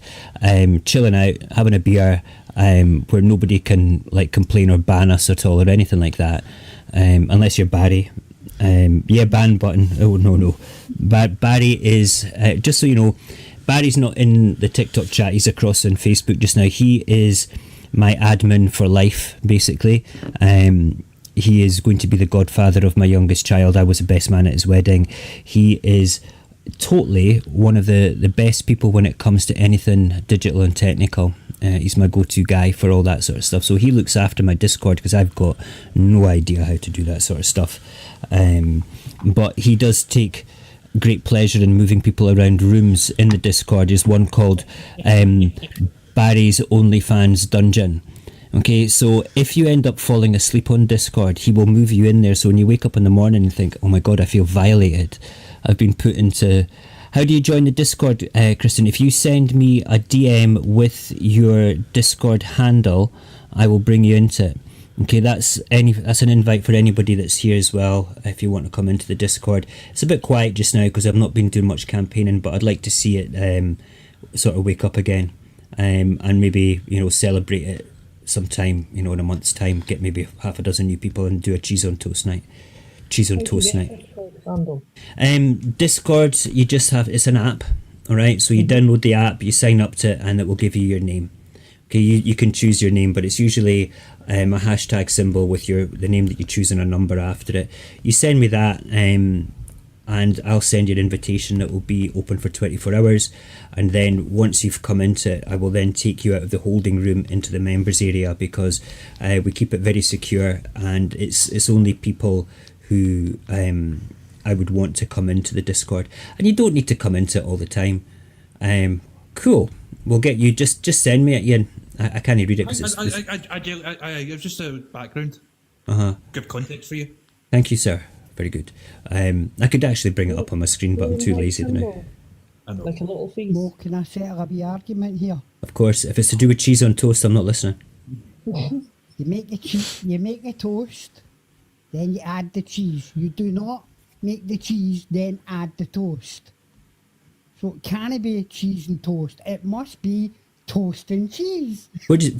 chilling out, having a beer, where nobody can like complain or ban us at all or anything like that, unless you're Barry. Yeah, ban button. Oh no. Barry is just so you know, Barry's not in the TikTok chat. He's across on Facebook just now. He is my admin for life, basically. He is going to be the godfather of my youngest child. I was the best man at his wedding. He is totally one of the best people when it comes to anything digital and technical. He's my go-to guy for all that sort of stuff. So he looks after my Discord because I've got no idea how to do that sort of stuff. But he does take great pleasure in moving people around rooms in the Discord. There's one called Barry's OnlyFans Dungeon. Okay, so if you end up falling asleep on Discord, he will move you in there. So when you wake up in the morning and think, oh my God, I feel violated. I've been put into... How do you join the Discord, Kristen? If you send me a DM with your Discord handle, I will bring you into it. Okay, that's an invite for anybody that's here as well, if you want to come into the Discord. It's a bit quiet just now because I've not been doing much campaigning, but I'd like to see it sort of wake up again, and maybe, you know, celebrate it sometime, you know, in a month's time, get maybe half a dozen new people and do a cheese on toast night. Cheese on toast night. Discord, you just have, it's an app, all right? So you download the app, you sign up to it, and it will give you your name. Okay, you can choose your name, but it's usually a hashtag symbol with the name that you choose and a number after it. You send me that, and I'll send you an invitation that will be open for 24 hours. And then once you've come into it, I will then take you out of the holding room into the members area because we keep it very secure, and it's only people who I would want to come into the Discord. And you don't need to come into it all the time. Cool. We'll get you. Just send me it, Ian. I can't read it because it's... It's just a background. Give context for you. Thank you, sir. Very good. I could actually bring it up on my screen, but I'm too lazy tonight. Like a little face. Well, can I settle a wee argument here? Of course, if it's to do with cheese on toast, I'm not listening. You make the cheese, you make the toast, then you add the cheese. You do not make the cheese, then add the toast. So it can't be cheese and toast. It must be toast and cheese. Where does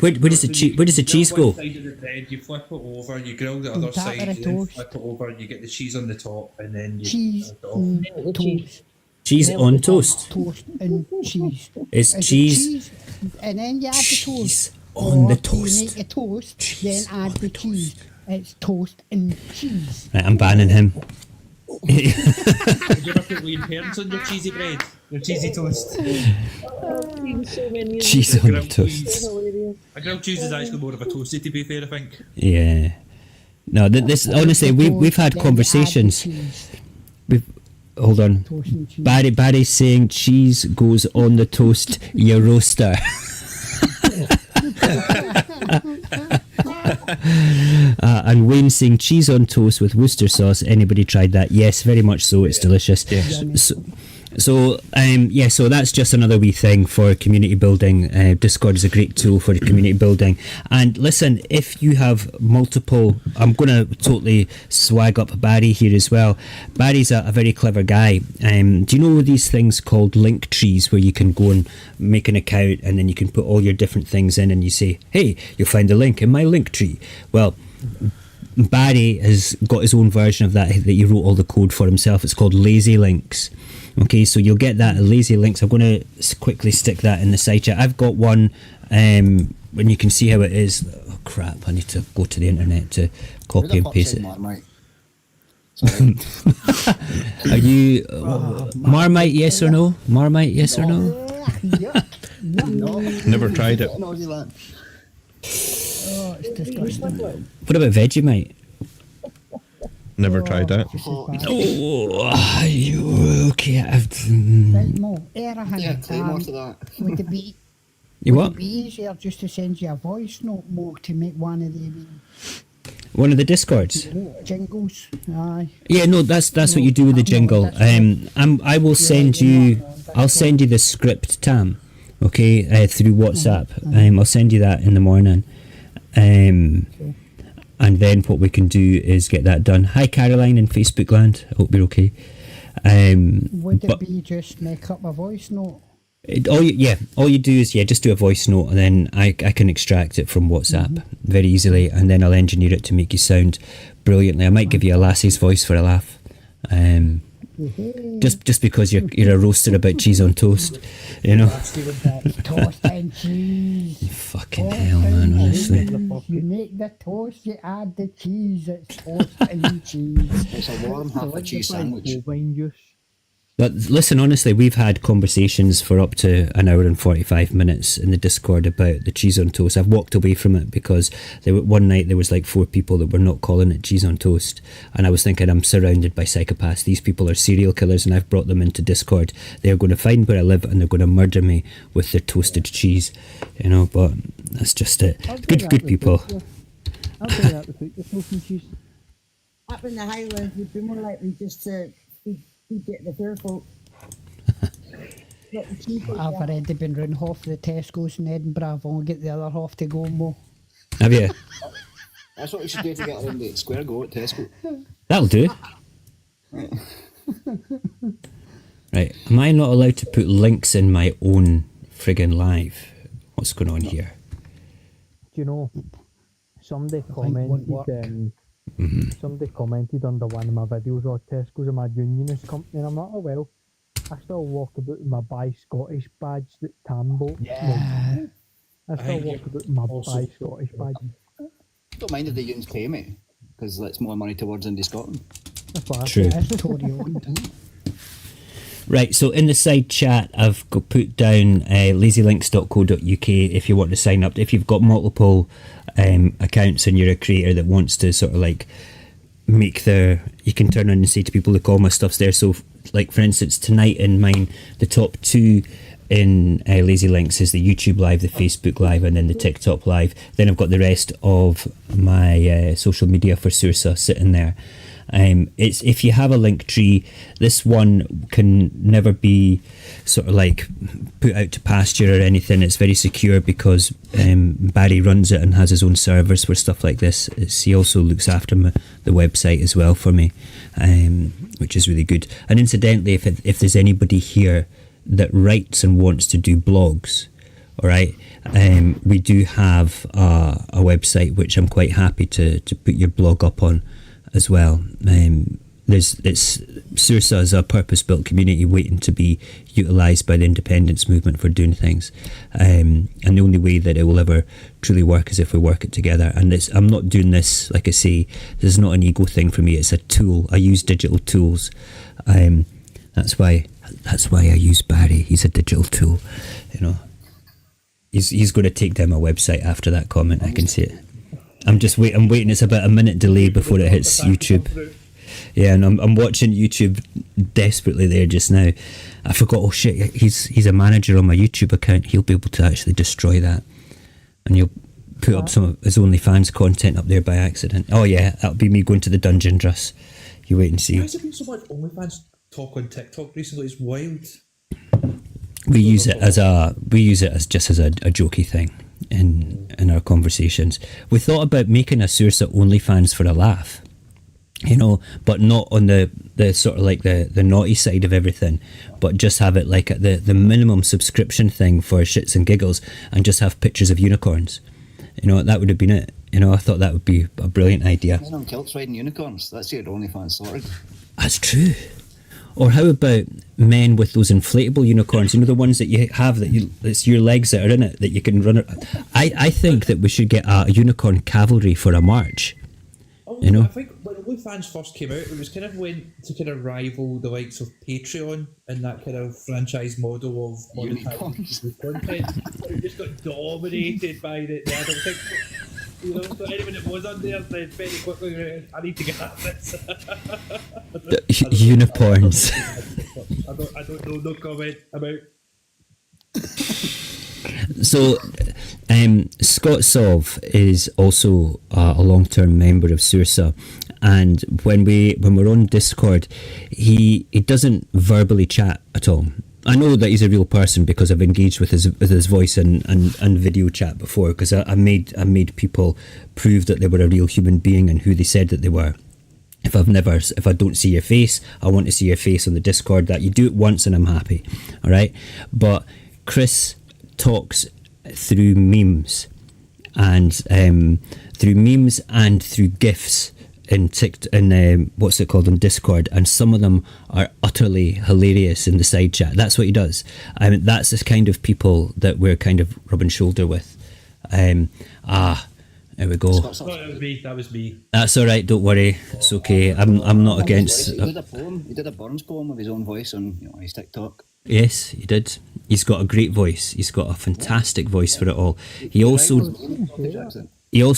the cheese go? One side of the bread, you flip it over, you grill the other That side, with a you then toast. flip it over, you get the cheese on the top, and then you Cheese it off. and toast. Cheese on toast. Toast and cheese. It's Is it cheese and then you add the toast. on the Or toast. You make a toast, then add the cheese. It's toast and cheese. Right, I'm banning him. Would you ever put lean parents on your cheesy bread? Your cheesy toast? Cheese on the toast. A grilled cheese is actually more of a toasty, to be fair, I think. Yeah. No, this honestly, we've had Then you add the conversations. cheese. Hold on. Toast and cheese. Barry's saying cheese goes on the toast, you roaster. And Wayne saying cheese on toast with Worcester sauce. Anybody tried that? Yes, very much so. It's delicious. Yes. So that's just another wee thing for community building. Discord is a great tool for community building. And listen, if you have multiple, I'm going to totally swag up Barry here as well. Barry's a very clever guy. Do you know these things called link trees where you can go and make an account and then you can put all your different things in and you say, hey, you'll find a link in my link tree. Well, Barry has got his own version of that he wrote all the code for himself. It's called Lazy Links. Okay, so you'll get that at Lazy Links. I'm going to quickly stick that in the side chat. I've got one, and you can see how it is. Oh crap! I need to go to the internet to copy and paste it. Marmite? Are you Marmite? Yes or no? Marmite? Yes or no? Never tried it. Oh, it's disgusting. What about Vegemite? Never tried that. Oh, you okay? Right, Mo, Erhan, Yeah, claim after that. would it be You would what? it be easier just to send you a voice note, Mo, to make one of the One of the Discords. jingles? Aye. Yeah, no, that's what you do with the jingle. I will send you. I'll send you the script, Tam. Okay, through WhatsApp. I'll send you that in the morning. And then what we can do is get that done. Hi, Caroline in Facebook land. I hope you're okay. Would it be just make up a voice note? All you do is just do a voice note, and then I can extract it from WhatsApp very easily, and then I'll engineer it to make you sound brilliantly. I might give you a lassie's voice for a laugh, just because you're a roaster about cheese on toast, you know. Toast and cheese. Fucking hell, man! Honestly. You make the toast, you add the cheese. It's toast and cheese. It's a warm half a cheese sandwich. Wine juice. But listen, honestly, we've had conversations for up to an hour and 45 minutes in the Discord about the cheese on toast. I've walked away from it because one night there was like 4 people that were not calling it cheese on toast. And I was thinking, I'm surrounded by psychopaths. These people are serial killers and I've brought them into Discord. They're going to find where I live and they're going to murder me with their toasted cheese. You know, but that's just it. Good people. I'll do that with the toast and cheese. Up in the Highlands, you'd be more likely just to get the fair folk. I've already been round half the Tesco's in Edinburgh. I've only got the other half to go, Mo. Have you? That's what we should do to get around the square go at Tesco. That'll do. Right, am I not allowed to put links in my own friggin' live? What's going on here? Do you know, somebody won't work. commented, somebody commented under one of my videos on Tesco's and my unionist company, and I'm like, oh well, I still walk about with my Buy Scottish badge that Tam bought. Yeah. I still walk about with my Buy Scottish badge. Don't mind if the unions pay me, because that's more money towards Indie Scotland. That's what I True. said. That's Tory owned. Right, so in the side chat, I've put down lazylinks.co.uk if you want to sign up. If you've got multiple accounts and you're a creator that wants to sort of like you can turn on and say to people, look, all my stuff's there. So like, for instance, tonight in mine, the top 2 in Lazy Links is the YouTube live, the Facebook live, and then the TikTok live. Then I've got the rest of my social media for Saorsa sitting there. It's if you have a link tree, this one can never be sort of like put out to pasture or anything. It's very secure because Barry runs it and has his own servers for stuff like this. He also looks after the website as well for me, which is really good. And incidentally, if there's anybody here that writes and wants to do blogs All right. We do have a website which I'm quite happy to put your blog up on as well. Saorsa is a purpose-built community waiting to be utilised by the independence movement for doing things, and the only way that it will ever truly work is if we work it together. And I'm not doing this, like I say, this is not an ego thing for me. It's a tool. I use digital tools. That's why I use Barry. He's a digital tool. You know, he's going to take down my website after that comment. I can see it. I'm waiting. It's about a minute delay before it hits YouTube. Yeah, and I'm watching YouTube desperately there just now. I forgot. Oh shit! He's a manager on my YouTube account. He'll be able to actually destroy that, and he'll put up some of his OnlyFans content up there by accident. Oh yeah, that'll be me going to the dungeon, Druss. You wait and see. Why has there been so much OnlyFans talk on TikTok recently? It's wild. We use it as just a jokey thing in our conversations. We thought about making a Saorsa OnlyFans for a laugh, you know, but not on the sort of like the naughty side of everything, but just have it like at the minimum subscription thing for shits and giggles, and just have pictures of unicorns. You know, that would have been it. You know, I thought that would be a brilliant idea. Men on kilts riding unicorns. That's your OnlyFans sorted. That's true. Or how about men with those inflatable unicorns? You know, the ones that you have it's your legs that are in it that you can run. I think that we should get a unicorn cavalry for a march. You know, I think when OnlyFans first came out, it was kind of went to kind of rival the likes of Patreon and that kind of franchise model of monetizing content. It just got dominated by the adult thing. You know, so anyone that was on there said very quickly, I need to get at this. Unicorns. I don't know, no comment about. So, Scott Sov is also a long-term member of Saorsa, and when we're on Discord, he doesn't verbally chat at all. I know that he's a real person because I've engaged with his voice and video chat before, because I made people prove that they were a real human being and who they said that they were. If I don't see your face, I want to see your face on the Discord. That you do it once and I'm happy, all right? But Chris talks through memes and through GIFs in what's it called, on Discord, and some of them are utterly hilarious in the side chat. That's what he does. I mean, that's the kind of people that we're kind of rubbing shoulder with. There we go. Oh, that was me. That's all right. Don't worry. It's okay. I'm not against. He did a poem. He did a Burns poem with his own voice on his TikTok. Yes, he did. He's got a great voice. He's got a fantastic voice for it all. He also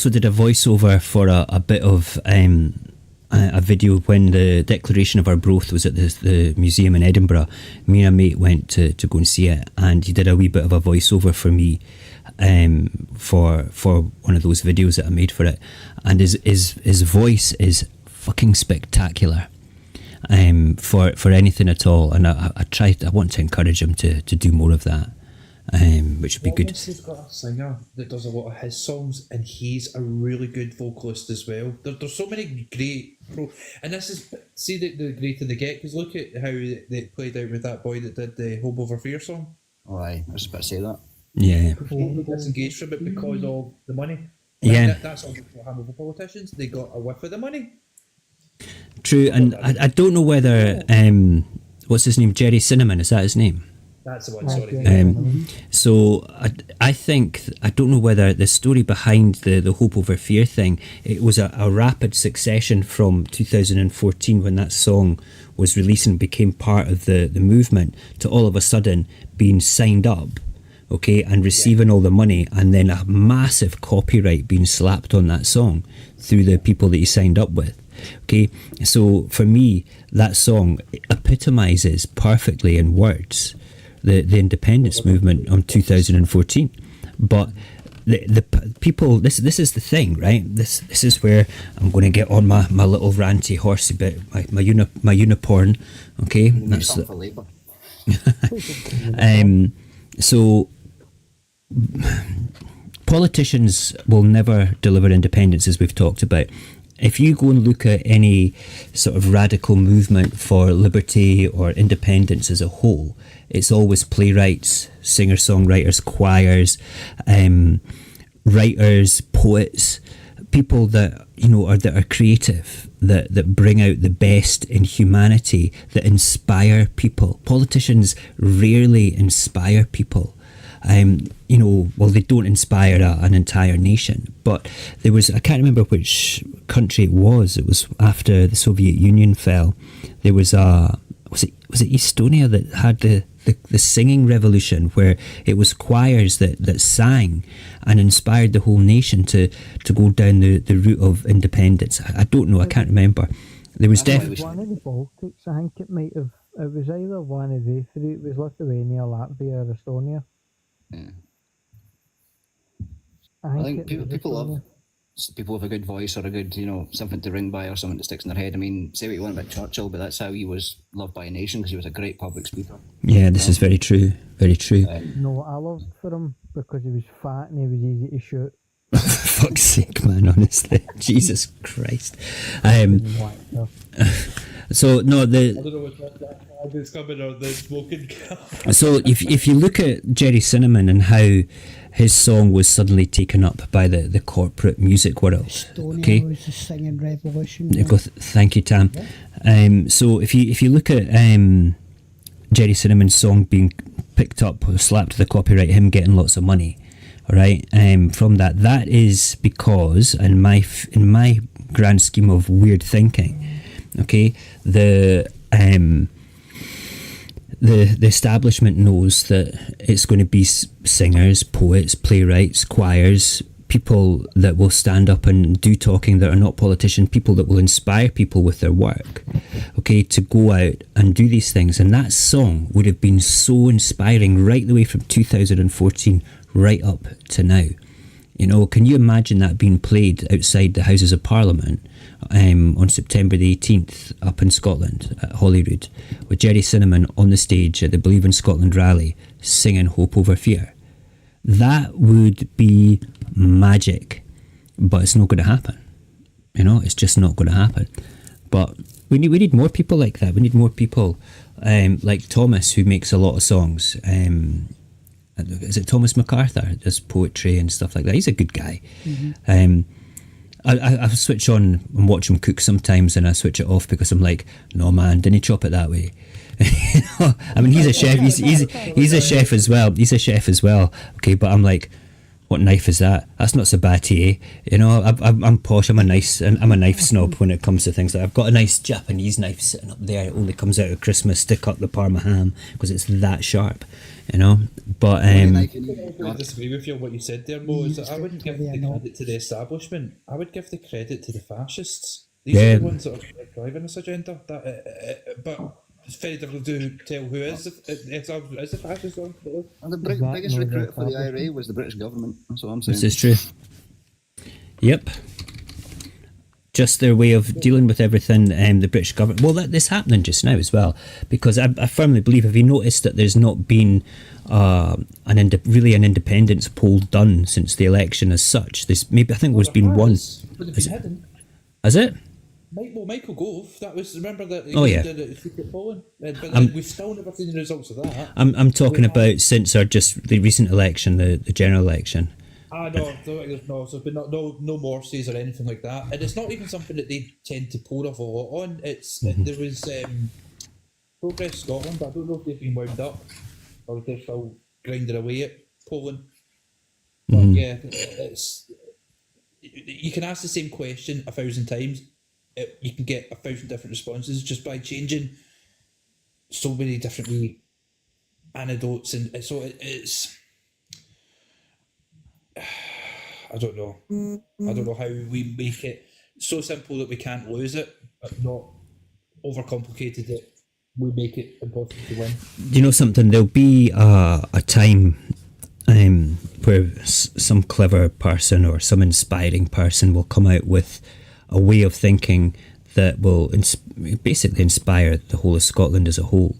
did a voiceover for a bit of a video when the Declaration of Arbroath was at the museum in Edinburgh. Me and a mate went to go and see it, and he did a wee bit of a voiceover for me for one of those videos that I made for it. And his voice is fucking spectacular. For anything at all, and I want to encourage him to do more of that, which would be good. He's got a singer that does a lot of his songs, and he's a really good vocalist as well. There's so many great and this is the greater they get, because look at how they played out with that boy that did the Hope Over Fear song. Oh, aye, I was about to say that. Yeah. People disengaged from it because of the money. Yeah. That's all what happened with politicians. They got a whiff of the money. True, and I don't know whether what's his name, Jerry Cinnamon, is that his name? That's the one. Sorry. So I think I don't know whether the story behind the Hope Over Fear thing, it was a rapid succession from 2014 when that song was released and became part of the movement, to all of a sudden being signed up, okay, and receiving all the money, and then a massive copyright being slapped on that song through the people that he signed up with. Okay, so for me, that song epitomizes perfectly in words the independence movement on 2014. But the people, this is the thing, right? This is where I'm going to get on my little ranty horsey bit, my uniporn. Okay, that's so politicians will never deliver independence, as we've talked about. if you go and look at any sort of radical movement for liberty or independence as a whole, it's always playwrights, singer-songwriters, choirs, writers, poets, people that that are creative, that bring out the best in humanity, that inspire people. Politicians rarely inspire people. Well, they don't inspire an entire nation. But there was, I can't remember which country it was. It was after the Soviet Union fell. There was was it Estonia that had the singing revolution, where it was choirs that sang and inspired the whole nation to go down the route of independence. I don't know, I can't remember. There was definitely one of the Baltics. I think it was either one of the three. It was Lithuania, Latvia, or Estonia. Yeah. I think people love people with a good voice or a good, something to ring by or something that sticks in their head. I mean, say what you want about Churchill, but that's how he was loved by a nation, because he was a great public speaker. Yeah, this is very true. Very true. No, I loved for him because he was fat and he was easy to shoot. Fuck's sake, man, honestly. Jesus Christ. So no, I don't know what is coming or the smoking car. So if you look at Jerry Cinnamon and how his song was suddenly taken up by the corporate music world, Estonia was the singing revolution. Thank you, Tam. So if you look at Jerry Cinnamon's song being picked up or slapped with the copyright, him getting lots of money, all right, from that is because in my grand scheme of weird thinking, okay, the establishment knows that it's going to be singers, poets, playwrights, choirs, people that will stand up and do talking that are not politicians, people that will inspire people with their work, okay, to go out and do these things. And that song would have been so inspiring right the way from 2014 right up to now. Can you imagine that being played outside the Houses of Parliament on September the 18th up in Scotland at Holyrood, with Jerry Cinnamon on the stage at the Believe in Scotland rally singing Hope Over Fear? That would be magic, but it's not going to happen. It's just not going to happen. But we need more people like that. We need more people like Thomas, who makes a lot of songs. Is it Thomas MacArthur? Does poetry and stuff like that. He's a good guy. Mm-hmm. I switch on and watch him cook sometimes, and I switch it off because I'm like, no man, didn't chop it that way. I mean, he's a chef. He's a chef as well. He's a chef as well. Okay, but I'm like, what knife is that? That's not sabatier. I'm posh. I'm a knife snob when it comes to things like I've got a nice Japanese knife sitting up there. It only comes out at Christmas to cut the Parma ham because it's that sharp. But I disagree with you on what you said there, Mo. Is that I wouldn't give the credit to the establishment. I would give the credit to the fascists. These are the ones that are driving this agenda. But it's very difficult to tell who is the fascist one. And the biggest recruiter for the IRA was the British government. That's what I'm saying. This is true. Yep. Just their way of dealing with everything, the British government. Well, this happening just now as well, because I firmly believe, have you noticed that there's not been an independence poll done since the election as such? I think there's been one. Has it? Michael Gove, that was, remember that he did it secret polling, but we've still never seen the results of that. I'm talking about since the recent election, the general election. No, there's been no morses or anything like that, and it's not even something that they tend to poll off a lot on. There was Progress Scotland, but I don't know if they've been wound up or if they're still grinding away at polling. But yeah, you can ask the same question 1,000 times. You can get 1,000 different responses just by changing so many different anecdotes, and so it's. I don't know. I don't know how we make it so simple that we can't lose it, but not overcomplicated that we make it impossible to win. Do you know something? There'll be a time where some clever person or some inspiring person will come out with a way of thinking that will basically inspire the whole of Scotland as a whole.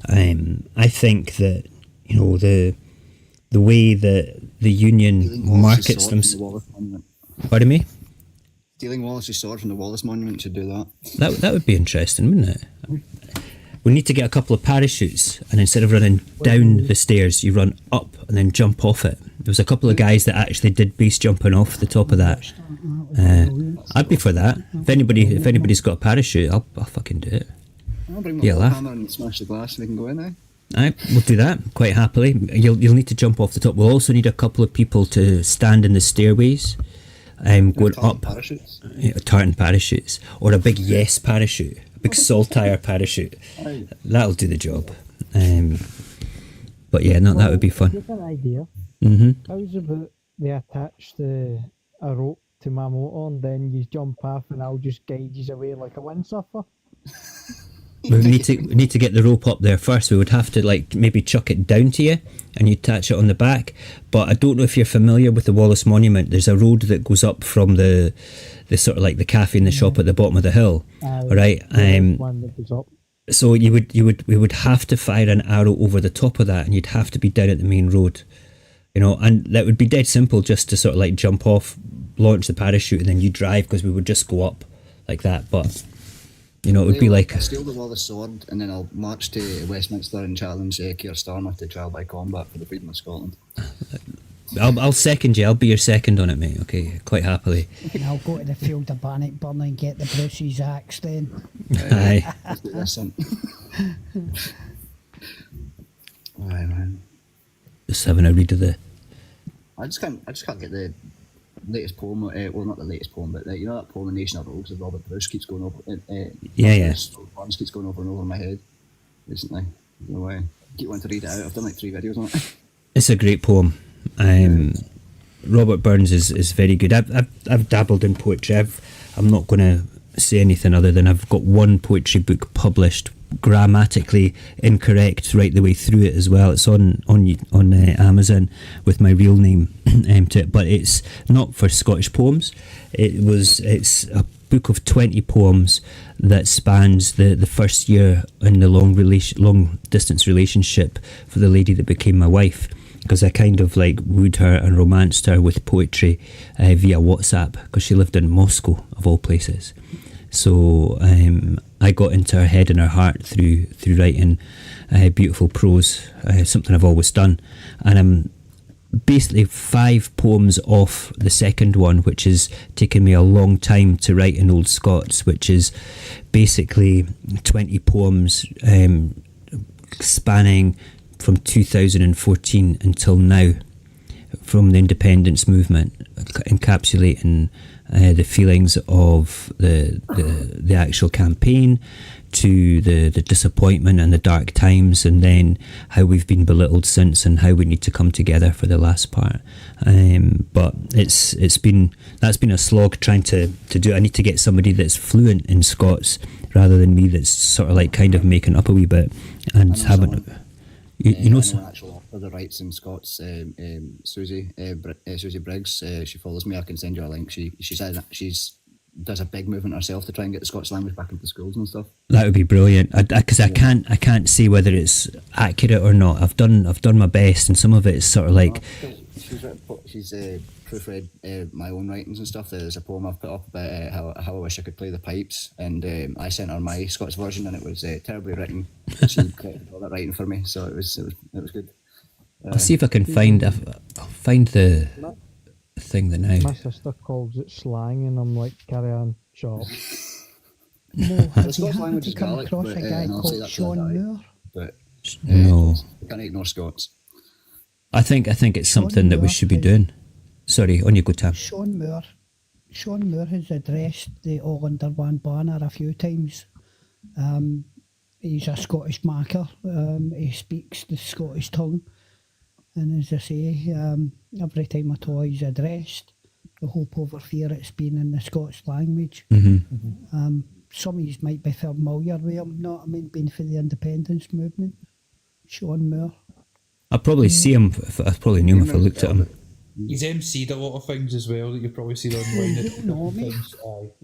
I think that the way that the union markets themselves. Pardon me? Stealing Wallace's sword from the Wallace Monument should do that. That would be interesting, wouldn't it? We need to get a couple of parachutes, and instead of running down the stairs, you run up and then jump off it. There was a couple of guys that actually did base jumping off the top of that. I'd be for that. If anybody's got a parachute, I'll fucking do it. I'll bring my hammer and smash the glass and we can go in now. Aye, we'll do that quite happily. You'll need to jump off the top. We'll also need a couple of people to stand in the stairways, going up. Parachutes. Tartan parachutes, or a big yes parachute, a big saltire parachute. That'll do the job. But yeah, no, that would be fun. Here's an idea. How's about they attach a rope to my motor and then you jump off and I'll just guide you away like a windsurfer? We need to get the rope up there first. We would have to like maybe chuck it down to you and you attach it on the back. But I don't know if you're familiar with the Wallace Monument. There's a road that goes up from the sort of like the cafe and the shop at the bottom of the hill. Right. One that goes up. So we would have to fire an arrow over the top of that, and you'd have to be down at the main road. You know, and that would be dead simple, just to sort of like jump off, launch the parachute, and then you drive, because we would just go up like that. But you know, it would be like I'll steal the Wallace sword, and then I'll march to Westminster and challenge Keir Starmer to trial by combat for the freedom of Scotland. I'll second you. I'll be your second on it, mate. Okay, quite happily. And I'll go to the field of Bannockburn and get the Bruce's axe then. Aye. Aye, man. Just having a read of the. I just can't get the latest poem. Well, not the latest poem, but you know that poem, "The Nation of Rogues" of Robert Bruce keeps going over. Yeah. Once keeps going over and over in my head recently. No way. I keep wanting to read it out. I've done like 3 videos on it. It's a great poem. Robert Burns is very good. I've dabbled in poetry. I'm not going to say anything other than I've got one poetry book published, grammatically incorrect right the way through it as well. It's on Amazon with my real name to it, but it's not for Scottish poems. It's a book of 20 poems that spans the first year in the long distance relationship for the lady that became my wife, because I kind of like wooed her and romanced her with poetry via WhatsApp, because she lived in Moscow of all places. So I got into her head and her heart through writing beautiful prose, something I've always done. And I'm basically 5 poems off the second one, which has taken me a long time to write in Old Scots, which is basically 20 poems spanning from 2014 until now, from the independence movement, encapsulating the feelings of the actual campaign, to the disappointment and the dark times, and then how we've been belittled since and how we need to come together for the last part. But that's been a slog trying to do it. I need to get somebody that's fluent in Scots rather than me that's sort of like kind of making up a wee bit and having. You know, an actual author that writes in Scots, Susie Briggs. She follows me. I can send you a link. She says she's does a big movement herself to try and get the Scots language back into schools and stuff. That would be brilliant. Because I can't say whether it's accurate or not. I've done my best, and some of it is sort of like. She's proofread my own writings and stuff. There's a poem I've put up about how I wish I could play the pipes, and I sent her my Scots version, and it was terribly written. She credited all that writing for me, so it was good. I'll see if I can find. I'll find the thing that now. My sister calls it slang, and I'm like, carry on, shut up. Have you happened to come across a guy called Sean Moore? But no, we can't ignore Scots. I think it's something that we should be doing. Sorry, on you go, Tam. Sean Moore has addressed the All Under One banner a few times. He's a Scottish macker. He speaks the Scottish tongue, and as I say, every time at all he's addressed, the hope over fear it's been in the Scots language. Some of you might be familiar with him, being for the independence movement. Sean Moore. I'd probably see him. I probably knew him if I looked at him. He's MC'd a lot of things as well that you've probably seen online. He's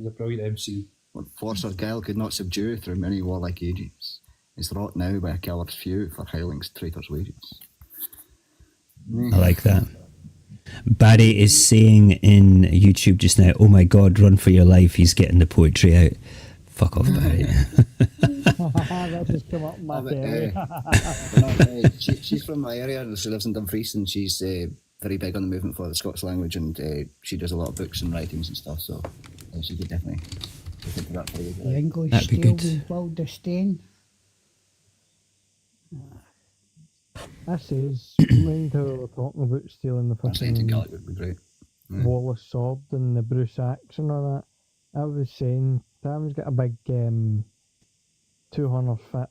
a brilliant MC. What Forcer Gael could not subdue through many warlike ages is wrought now by a coward's few for hirelings' traitors' wages. I like that. Barry is saying in YouTube just now, "Oh my God, run for your life! He's getting the poetry out." Fuck off, Barry. That just come up in my belly. She's from my area. She lives in Dumfries, and she's very big on the movement for the Scots language, and she does a lot of books and writings and stuff. So she could definitely look into that for you. The English That'd be scale good. will disdain. This is mind how we're talking about stealing the Ancient fucking Gaelic would be great. Wallace sword and the Bruce axe and all that. I was saying, Tam's got a big 200 foot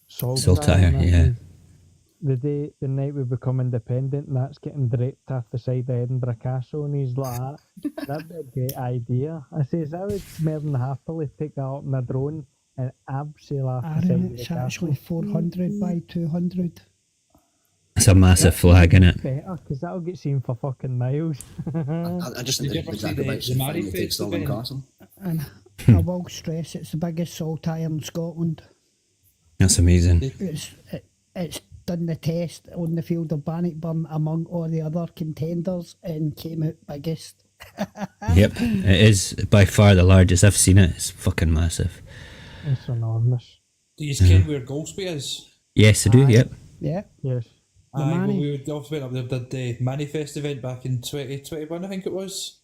Saltire, yeah. The night we become independent, and that's getting draped off the side of Edinburgh Castle, and he's like, that'd be a great idea. I says, I would more than happily take that up in a drone and absolutely off the side Aaron, of the it's castle. actually 400 by 200. It's a massive flag, innit? Better, because that'll get seen for fucking miles. I just think Did you the ever see Jacobites the should Mary finally take Fest Stirling event? Castle. And I will stress it's the biggest saltire in Scotland. That's amazing. It's done the test on the field of Bannockburn among all the other contenders and came out biggest. Yep, it is by far the largest. I've seen it. It's fucking massive. It's enormous. Do you ken where Golspie is? Yes, I do. Yep. Yeah. Yes. The Aye, well, Manny. we also went up there, did the Manifest event back in 2021, I think it was.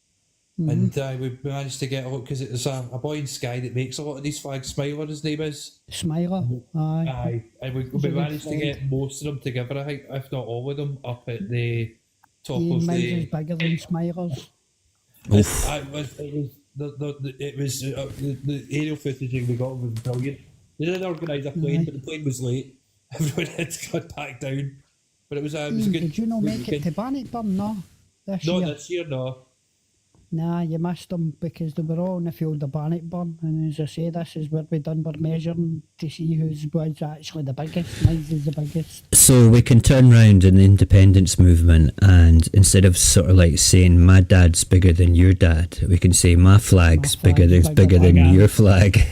And we managed to get a look because it was a boy in Skye that makes a lot of these flags. Smiler, his name is. Smiler. Aye. Aye, and we a good managed to friend. get most of them together, I think, if not all of them, up at the top Yeah, of mine's the. is bigger than Smiler's. Oof. The aerial footage we got was brilliant. They didn't organise a plane, but the plane was late. Everyone had got back down. But it was a good. Did you not good make it to weekend. Bannockburn? No. This No, year? this year, no. Nah, you missed them because they were all in the field of Bannockburn. And as I say, this is where we done our measuring to see whose was actually the biggest. Mine's is the biggest. So we can turn round in the independence movement, and instead of sort of like saying my dad's bigger than your dad, we can say my flag's My bigger flag's than bigger than bigger. your flag.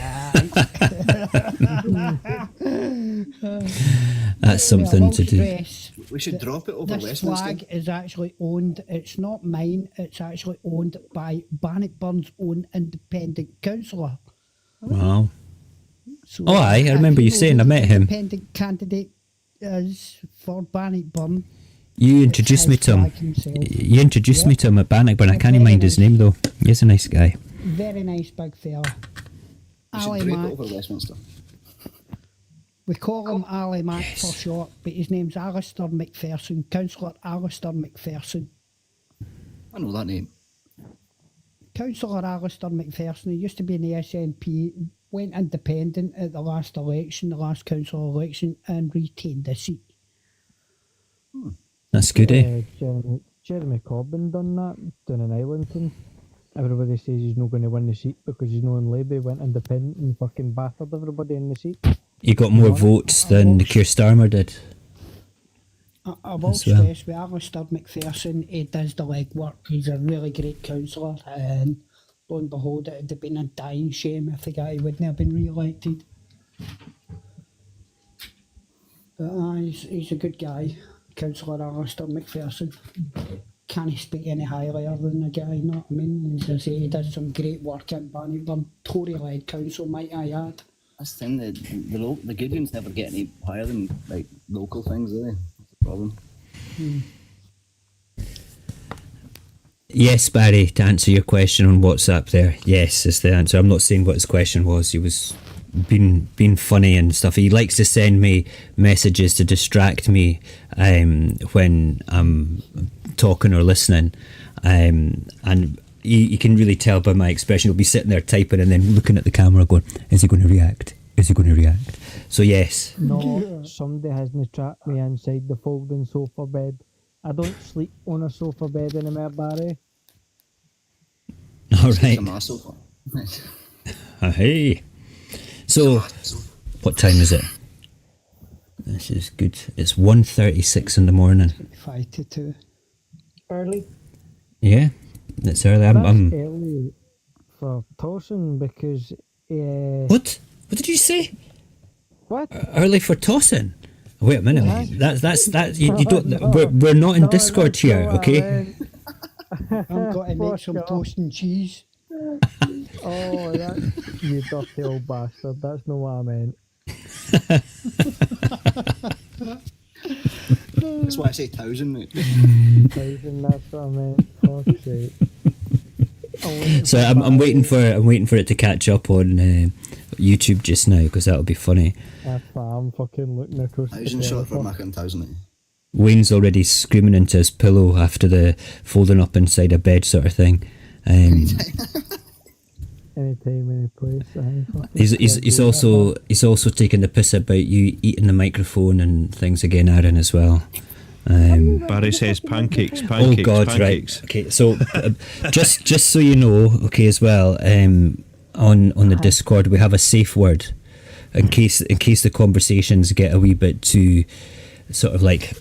That's something to do. Stress, We should drop it over this Westminster. flag is actually owned, it's not mine, it's actually owned by Bannockburn's own independent councillor. Wow. So Oh, aye, I if remember you know saying, who I met the him. Independent candidate is for Bannockburn. You It's introduced his me to him. flag himself. You introduced me Yep. to him at Bannockburn. I Yeah, can't very mind his nice. name though. He's a nice guy. Very nice big fella. We should Ali drape it Mac. over Westminster. We call him Ali Mac for short, but his name's Alistair McPherson, Councillor Alistair McPherson. I know that name. Councillor Alistair McPherson, he used to be in the SNP, went independent at the last election, the last council election, and retained the seat. That's good, eh? Jeremy Corbyn done that down in Islington. Everybody says he's not going to win the seat because he's not in Labour. He went independent and fucking battered everybody in the seat. He got more votes than Keir Starmer did. I will As well. stress with Alistair McPherson, he does the legwork. He's a really great councillor, and lo and behold, it would have been a dying shame if the guy wouldn't have been re-elected. But he's a good guy, Councillor Alistair McPherson. Can't speak any highlier than the guy, you know what I mean? As I say, he does some great work in Bannockburn, Tory-led council, might I add. That's the thing, the good ones never get any higher than like local things, do they? That's the problem. Yes, Barry, to answer your question on WhatsApp there, yes is the answer. I'm not saying what his question was. He was being funny and stuff. He likes to send me messages to distract me when I'm talking or listening. And you can really tell by my expression. He'll be sitting there typing and then looking at the camera going, is he going to react? Is he going to react? So yes. No, somebody hasn't trapped me inside the folding sofa bed. I don't sleep on a sofa bed anymore, Barry. All right. It's a sofa. Hey. So, what time is it? This is good. It's 1:36 in the morning. 5 to 2. Early. Yeah, it's early. That's I'm early for tossing because... What? What did you say? What? Early for tossing? Wait a minute. That's you don't. We're not in No, Discord that's here, not what I okay? meant. I'm going to make some Fuck off. toast and cheese. Oh, that you dirty old bastard. That's not what I meant. That's why I say 1,000, mate. Thousand, that's what I meant. Fuck's sake. So I'm waiting for it to catch up on YouTube just now because that'll be funny. That's why I'm fucking looking across the 1,000 short for telephone. making 1,000. Wayne's already screaming into his pillow after the folding up inside a bed sort of thing. Anytime, any place. He's also taking the piss about you eating the microphone and things again, Aaron, as well. Barry says pancakes. Oh God, pancakes. right. Okay, so just so you know, okay, as well, on the Discord we have a safe word in case the conversations get a wee bit too sort of like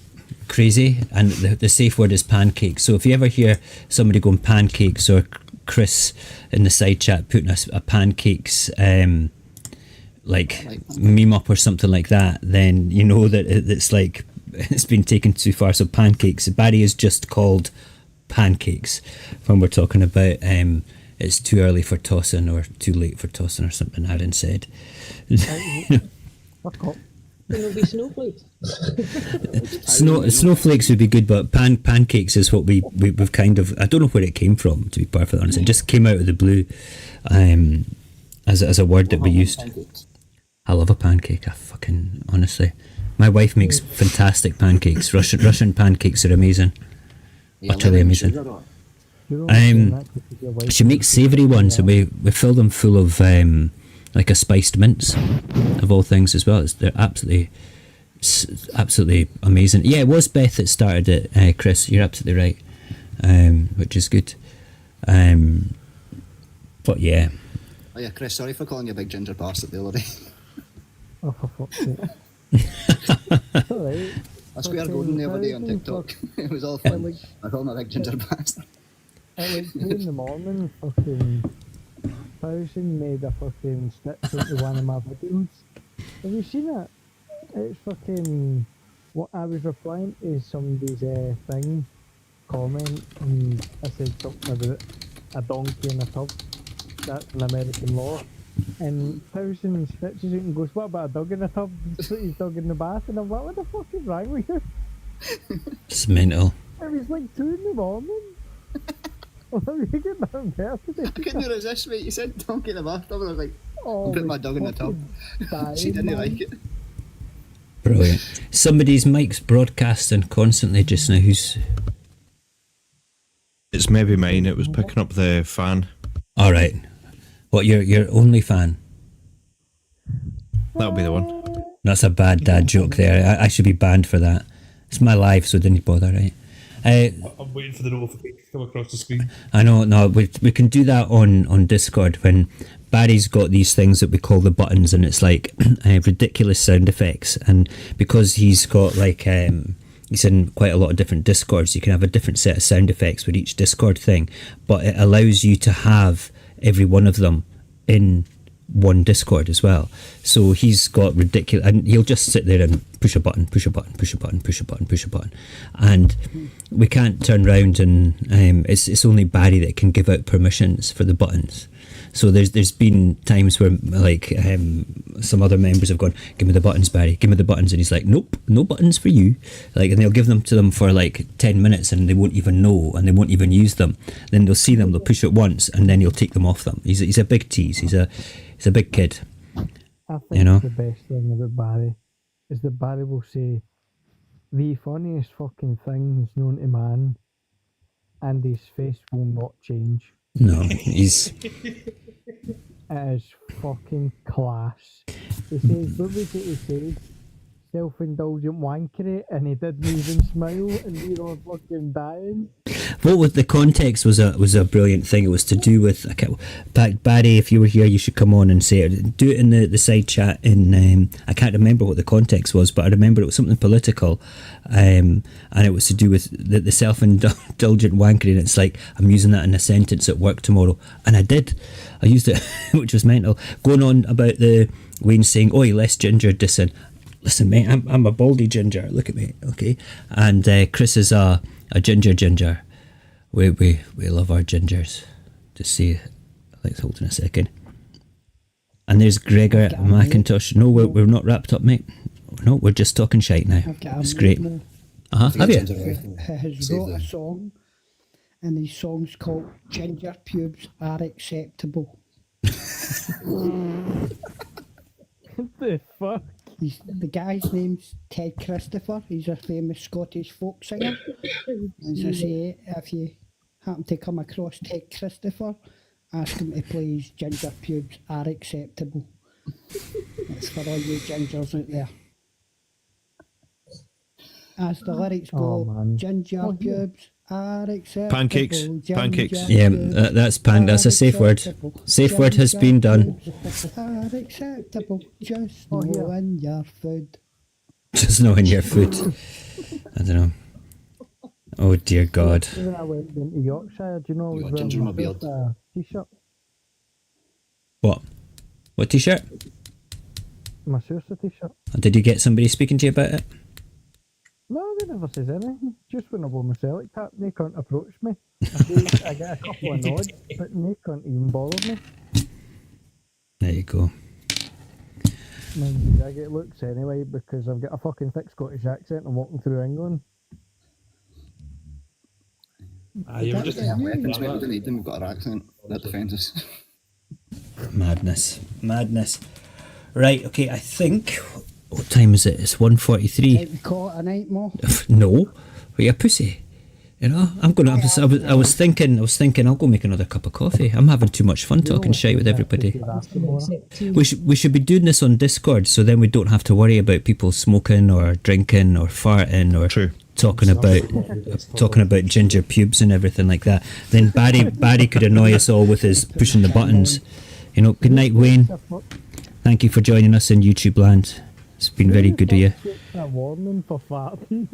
crazy, and the safe word is pancakes. So if you ever hear somebody going pancakes, or Chris in the side chat putting a pancakes like meme up or something like that, then you know that it's like it's been taken too far. So pancakes, Barry is just called pancakes when we're talking about it's too early for tossing or too late for tossing or something Aaron said. Fuck up. There'll be snowflakes. Snowflakes would be good, but pancakes is what we've kind of, I don't know where it came from, to be perfectly honest. It just came out of the blue as a word that we used. I love a pancake. I fucking, honestly, my wife makes fantastic pancakes. Russian pancakes are amazing, utterly amazing. She makes savoury ones, and we fill them full of like a spiced mince, of all things as well. They're absolutely amazing. Yeah, it was Beth that started it, Chris. You're absolutely right, which is good. But yeah. Oh yeah, Chris, sorry for calling you a big ginger bastard the other day. Oh, for fuck's sake. Alright. I swear golden the other day on TikTok. It was all fun. I called him a big ginger bastard. At like 2 in the morning, fucking Thousand made a fucking snitch into one of my videos. Have you seen it? It's fucking what I was replying to somebody's thing, comment, and I said something about a donkey in a tub. That's an American law. And Thousand snitches out and goes, "What about a dog in a tub? Put his dog in the bath." And I'm like, "What the fuck is wrong with you?" It's mental. It was like 2 in the morning. I couldn't resist, mate. You said donkey in the bathtub, and I was like, Oh, I'll put my dog in the tub. She didn't like it. Brilliant. Somebody's mic's broadcasting constantly just now. Who's? It's maybe mine. It was picking up the fan. All right. What, your only fan? That'll be the one. That's a bad dad joke there. I should be banned for that. It's my life, so didn't bother, right? I'm waiting for the notification to come across the screen. I know, no, we can do that on Discord when Barry's got these things that we call the buttons, and it's like ridiculous sound effects. And because he's got like, he's in quite a lot of different Discords, you can have a different set of sound effects with each Discord thing, but it allows you to have every one of them in one Discord as well. So he's got ridiculous, and he'll just sit there and push a button, push a button, push a button, push a button, push a button, and we can't turn round and it's only Barry that can give out permissions for the buttons. So there's been times where like some other members have gone, "Give me the buttons, Barry, give me the buttons," and he's like, "Nope, no buttons for you." Like, and they'll give them to them for like 10 minutes and they won't even know, and they won't even use them. Then they'll see them, they'll push it once, and then he'll take them off them. He's a big tease. He's a big kid. I think You know? the best thing about Barry is that Barry will say the funniest fucking things known to man, and his face will not change. No, he's It is fucking class. He says, what was it he said? Self-indulgent wankery, and he didn't even smile, and we were fucking dying. what was the context was a brilliant thing. It was to do with Barry. If you were here, you should come on and say it. Do it in the side chat. In I can't remember what the context was, but I remember it was something political, and it was to do with the self-indulgent wankery. And it's like, I'm using that in a sentence at work tomorrow, and I used it, which was mental. Going on about the Wayne saying, "Oi, less ginger dissing." Listen, mate, I'm a baldy ginger. Look at me, okay? And Chris is a ginger. We love our gingers. Just see, Alex, hold on a second. And there's Gregor McIntosh. No, we're not wrapped up, mate. No, we're just talking shite now. It's great. Have you? Has wrote a song, and his song's called "Ginger Pubes Are Acceptable." What the fuck? The guy's name's Ted Christopher. He's a famous Scottish folk singer. As I say, if you happen to come across Ted Christopher, ask him to play his "Ginger Pubes Are Acceptable." That's for all you gingers out there. As the lyrics go, ginger pubes are acceptable. Pancakes. Yeah, that's a safe word. Safe word has been done. Are acceptable. Just know in your food. Just know in your food. I don't know. Oh dear God. When I went into Yorkshire, do you know I was ginger in my wearing beard. a t-shirt? What? What t-shirt? My Saorsa t-shirt. Did you get somebody speaking to you about it? No, they never says anything. Just when I wore my Celtic cap, they can't approach me. I get a couple of nods, but they can't even bother me. There you go. I get looks anyway because I've got a fucking thick Scottish accent and walking through England. You were just weapons, mate. We don't need them. We've got our accent. That defends us. Madness. Right, okay, I think... What time is it? It's 1:43. Might we call it a night more? No, are you a pussy? You know, I was thinking, I'll go make another cup of coffee. I'm having too much fun talking shite with everybody. We should be doing this on Discord, so then we don't have to worry about people smoking or drinking or farting or talking about ginger pubes and everything like that. Then Barry could annoy us all with his pushing the buttons. You know. Good night, Wayne. Thank you for joining us in YouTube land. It's been very good of you. A warning for farting.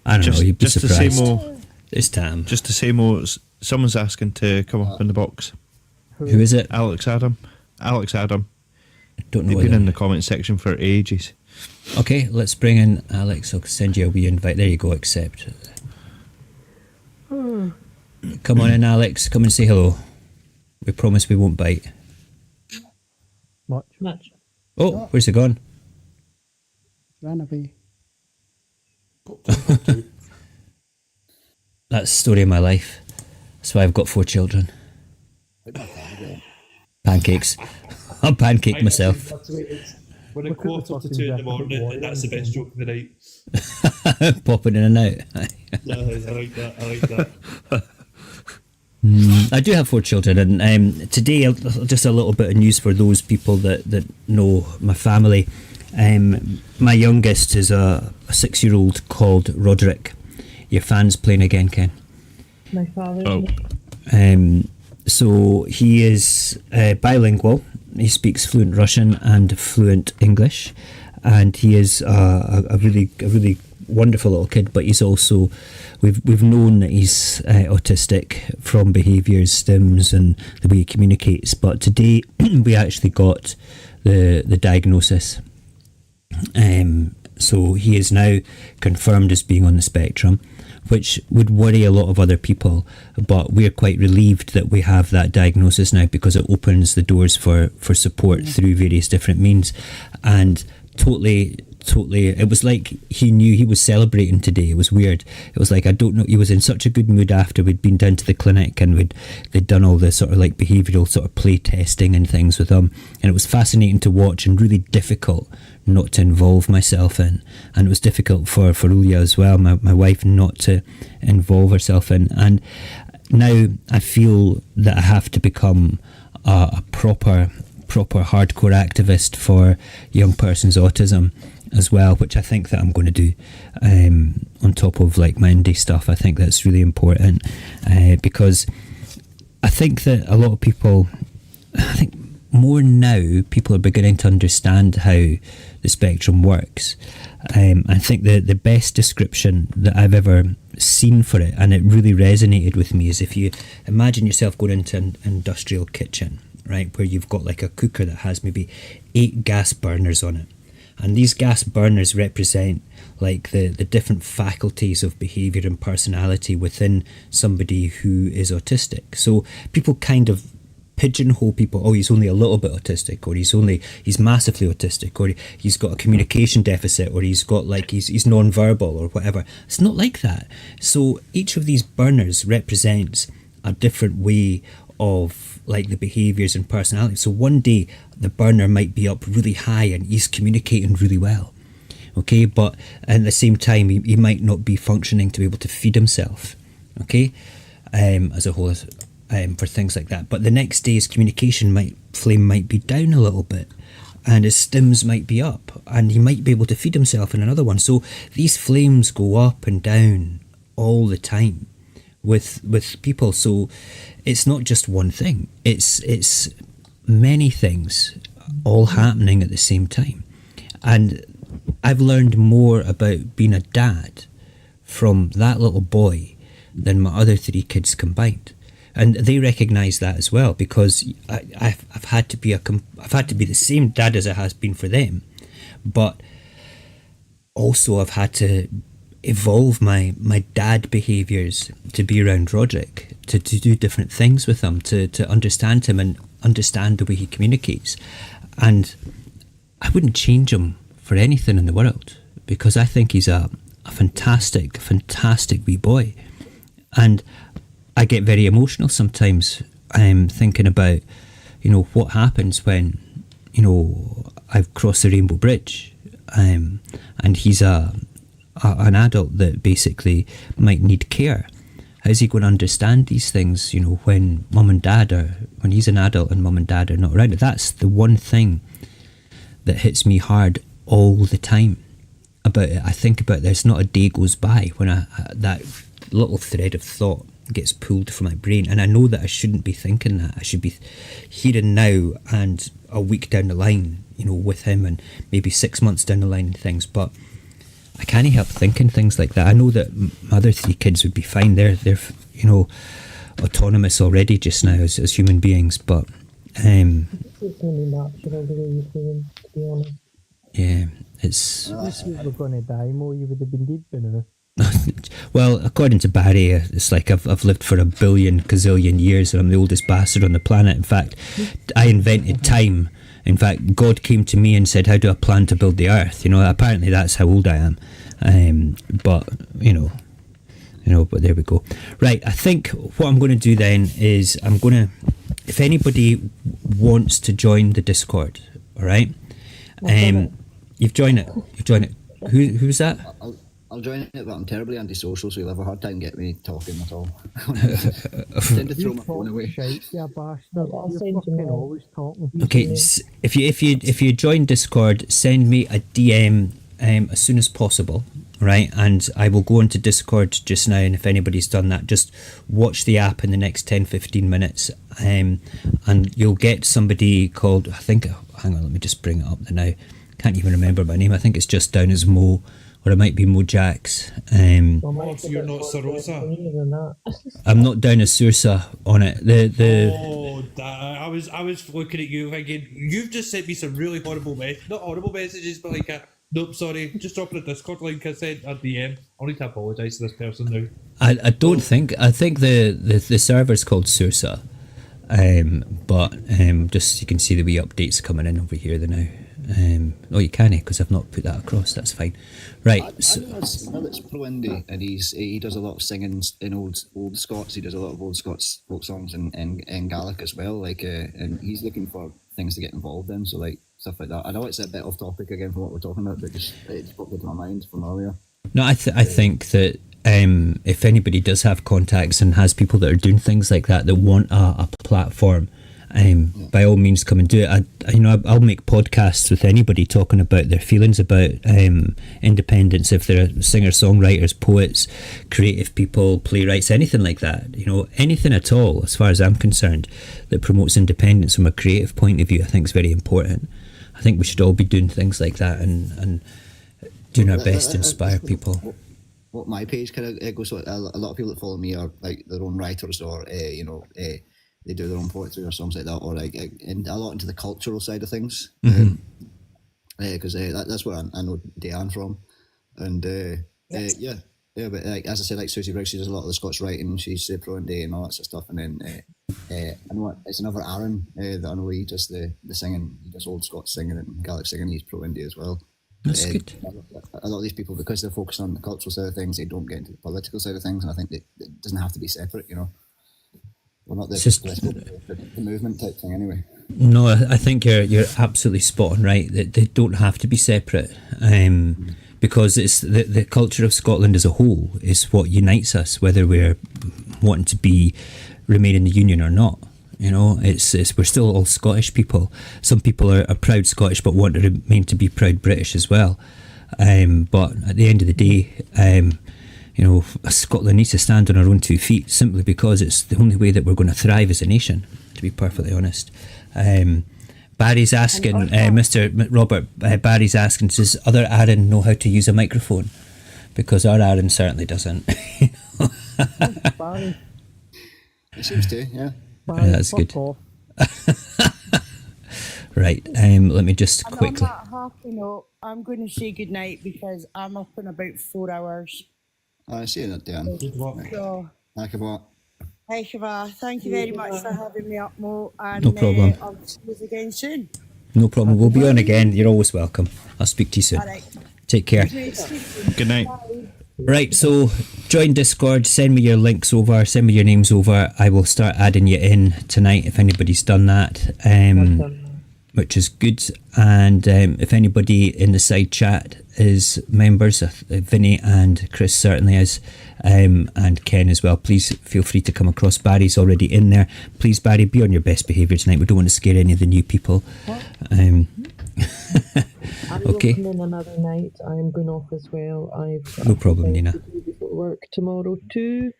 I don't know, you'd be surprised. To say more, it's time. Just to say more, someone's asking to come up in the box. Who is it? Alex Adam. Don't know. They've been in the comment section for ages. Okay, let's bring in Alex. I'll send you a wee invite. There you go, accept. Come on in, Alex. Come and say hello. We promise we won't bite. Much. Oh, where's he gone? Ran away. That's the story of my life. That's why I've got 4 children. Pancakes. I'm pancake myself. When a quarter to 2 in the morning, and that's the best joke of the night. Popping in and out. I like that. I do have 4 children, and today, just a little bit of news for those people that know my family. My youngest is a 6-year-old called Roderick. Your fan's playing again, Ken. My father. Oh. So he is bilingual. He speaks fluent Russian and fluent English, and he is a really wonderful little kid. But he's also we've known that he's autistic from behaviours, stims, and the way he communicates. But today we actually got the diagnosis. So he is now confirmed as being on the spectrum, which would worry a lot of other people, but we're quite relieved that we have that diagnosis now, because it opens the doors for support through various different means. And totally, it was like he knew. He was celebrating today. It was weird. It was like, I don't know, he was in such a good mood after we'd been down to the clinic and they'd done all the sort of like behavioural sort of play testing and things with him, and it was fascinating to watch and really difficult not to involve myself in. And it was difficult for Ulia as well, my wife, not to involve herself in. And now I feel that I have to become a proper hardcore activist for young person's autism as well, which I think that I'm going to do on top of like my indie stuff. I think that's really important, because I think that a lot of people, I think more now, people are beginning to understand how the spectrum works. I think the best description that I've ever seen for it, and it really resonated with me, is if you imagine yourself going into an industrial kitchen, right, where you've got like a cooker that has maybe 8 gas burners on it, and these gas burners represent like the different faculties of behavior and personality within somebody who is autistic. So people kind of pigeonhole people. Oh, he's only a little bit autistic, or he's massively autistic, or he's got a communication deficit, or he's got like he's non-verbal or whatever. It's not like that. So each of these burners represents a different way of like the behaviors and personality. So one day the burner might be up really high and he's communicating really well, okay, but at the same time he might not be functioning to be able to feed himself, okay, as a whole, for things like that. But the next day his communication flame might be down a little bit, and his stims might be up, and he might be able to feed himself in another one. So these flames go up and down all the time with people. So it's not just one thing, it's many things all happening at the same time. And I've learned more about being a dad from that little boy than my other 3 kids combined, and they recognise that as well, because I've had to be the same dad as it has been for them, but also I've had to evolve my dad behaviours to be around Roderick, to do different things with him, to understand him and understand the way he communicates. And I wouldn't change him for anything in the world, because I think he's a fantastic wee boy. And I get very emotional sometimes thinking about, what happens when, I've crossed the Rainbow Bridge, and he's an adult that basically might need care. How's he going to understand these things, when when he's an adult and mum and dad are not around? That's the one thing that hits me hard all the time about it. I think about there's not a day goes by when that little thread of thought gets pulled from my brain, and I know that I shouldn't be thinking that. I should be here and now and a week down the line, with him, and maybe 6 months down the line and things, but I can't help thinking things like that. I know that my other 3 kids would be fine. They're autonomous already just now as human beings, but It's only natural the way you're feeling, to be honest. yeah, it's... If you were going to die, Mo, you would have been dead by now. Well, according to Barry, it's like I've lived for a billion gazillion years and I'm the oldest bastard on the planet. In fact, I invented time. In fact, God came to me and said, how do I plan to build the earth? Apparently that's how old I am. But but there we go. Right, I think what I'm going to do then is if anybody wants to join the Discord, all right? You've joined it. Who's that? I'll join it, but I'm terribly antisocial, so you'll have a hard time getting me talking at all. I tend to throw my phone away. Yeah, bastard. You're fucking always talking. Okay, if you join Discord, send me a DM as soon as possible, right? And I will go into Discord just now, and if anybody's done that, just watch the app in the next 10-15 minutes, and you'll get somebody called, hang on, let me just bring it up now. Can't even remember my name. I think it's just down as Mo, or it might be Mojax. So you're not Saorsa? I'm not down as Saorsa on it. I was looking at you thinking, you've just sent me some really horrible not horrible messages, but like nope, sorry, just dropping a Discord link I sent a DM. I'll need to apologise to this person now. I think the server's called Saorsa, but just you can see the wee updates coming in over here now. You can't, because I've not put that across. That's fine. Right. I know it's pro indie, and he does a lot of singing in old Scots. He does a lot of old Scots folk songs in Gaelic as well. And he's looking for things to get involved in. So stuff like that. I know it's a bit off topic again from what we're talking about, but it just popped into my mind from earlier. No, I think that if anybody does have contacts and has people that are doing things like that want a platform, by all means come and do it. I'll make podcasts with anybody talking about their feelings about independence, if they're singer-songwriters, poets, creative people, playwrights, anything like that, anything at all, as far as I'm concerned, that promotes independence from a creative point of view, I think is very important. I think we should all be doing things like that and doing our best to inspire people. What my page kind of goes, so a lot of people that follow me are like their own writers, or they do their own poetry or something like that, or and a lot into the cultural side of things. Mm-hmm. because that's where I know Diane from, and yeah, but like as I said, like Susie Briggs, she does a lot of the Scots writing. She's pro and day and all that sort of stuff, and then I know it's another Aaron that I know he does the singing, he does old Scots singing and Gaelic singing. He's pro India as well. That's good. A lot of these people, because they're focused on the cultural side of things, they don't get into the political side of things, and I think that it doesn't have to be separate. We're not the movement type thing anyway. No, I think you're absolutely spot on, right? That they don't have to be separate, because it's the culture of Scotland as a whole is what unites us, whether we're wanting to remain in the Union or not. It's we're still all Scottish people. Some people are proud Scottish but want to remain to be proud British as well. But at the end of the day, Scotland needs to stand on our own 2 feet, simply because it's the only way that we're going to thrive as a nation, to be perfectly honest. Barry's asking, Mr. Robert, Barry's asking, does other Aaron know how to use a microphone? Because our Aaron certainly doesn't. Barry. It seems to, yeah. Barry, that's good. off. Right, let me just And quickly... on that happy note, I'm going to say goodnight because I'm up in about 4 hours. I see that, Dan. So, Akava. thank you very much for having me up, Mo. And No problem. I'll see you again soon. No problem, we'll be on again. You're always welcome. I'll speak to you soon. All right. Take care. Good night. Right, so join Discord, send me your links over, send me your names over. I will start adding you in tonight if anybody's done that, which is good. And if anybody in the side chat is members, Vinny and Chris certainly is, and Ken as well, please feel free to come across. Barry's already in there. Please, Barry, be on your best behaviour tonight. We don't want to scare any of the new people. I'm okay. working in another night. I'm going off as well. I've got No problem, Nina. to do before work tomorrow too,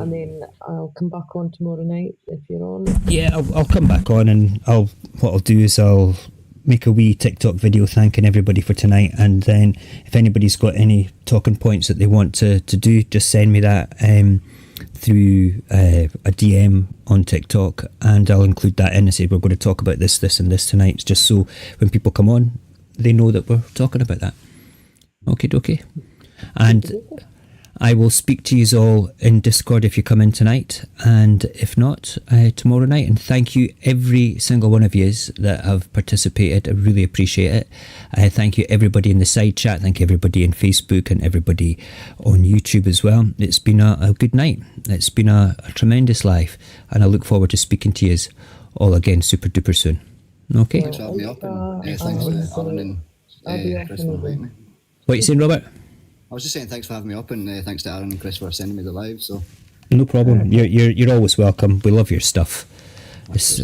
and then I'll come back on tomorrow night if you're on. Yeah, I'll come back on, and what I'll do is I'll make a wee TikTok video thanking everybody for tonight, and then if anybody's got any talking points that they want to do, just send me that through a DM on TikTok, and I'll include that in and say we're going to talk about this and this tonight, just so when people come on they know that we're talking about that. Okay. And I will speak to you all in Discord if you come in tonight, and if not, tomorrow night. And thank you every single one of you that have participated. I really appreciate it. Thank you everybody in the side chat. Thank you everybody in Facebook and everybody on YouTube as well. It's been a good night. It's been a tremendous life, and I look forward to speaking to you all again super duper soon. Okay. Thanks for having me up, and thanks to Aaron and Chris for inviting me. What are you saying, Robert? I was just saying thanks for having me up, and thanks to Aaron and Chris for sending me the live. So no problem. You're always welcome. We love your stuff. It's,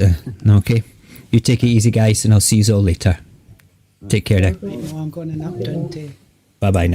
okay. You take it easy, guys, and I'll see you all later. Take care now. I'm going to nap down to Bye bye now.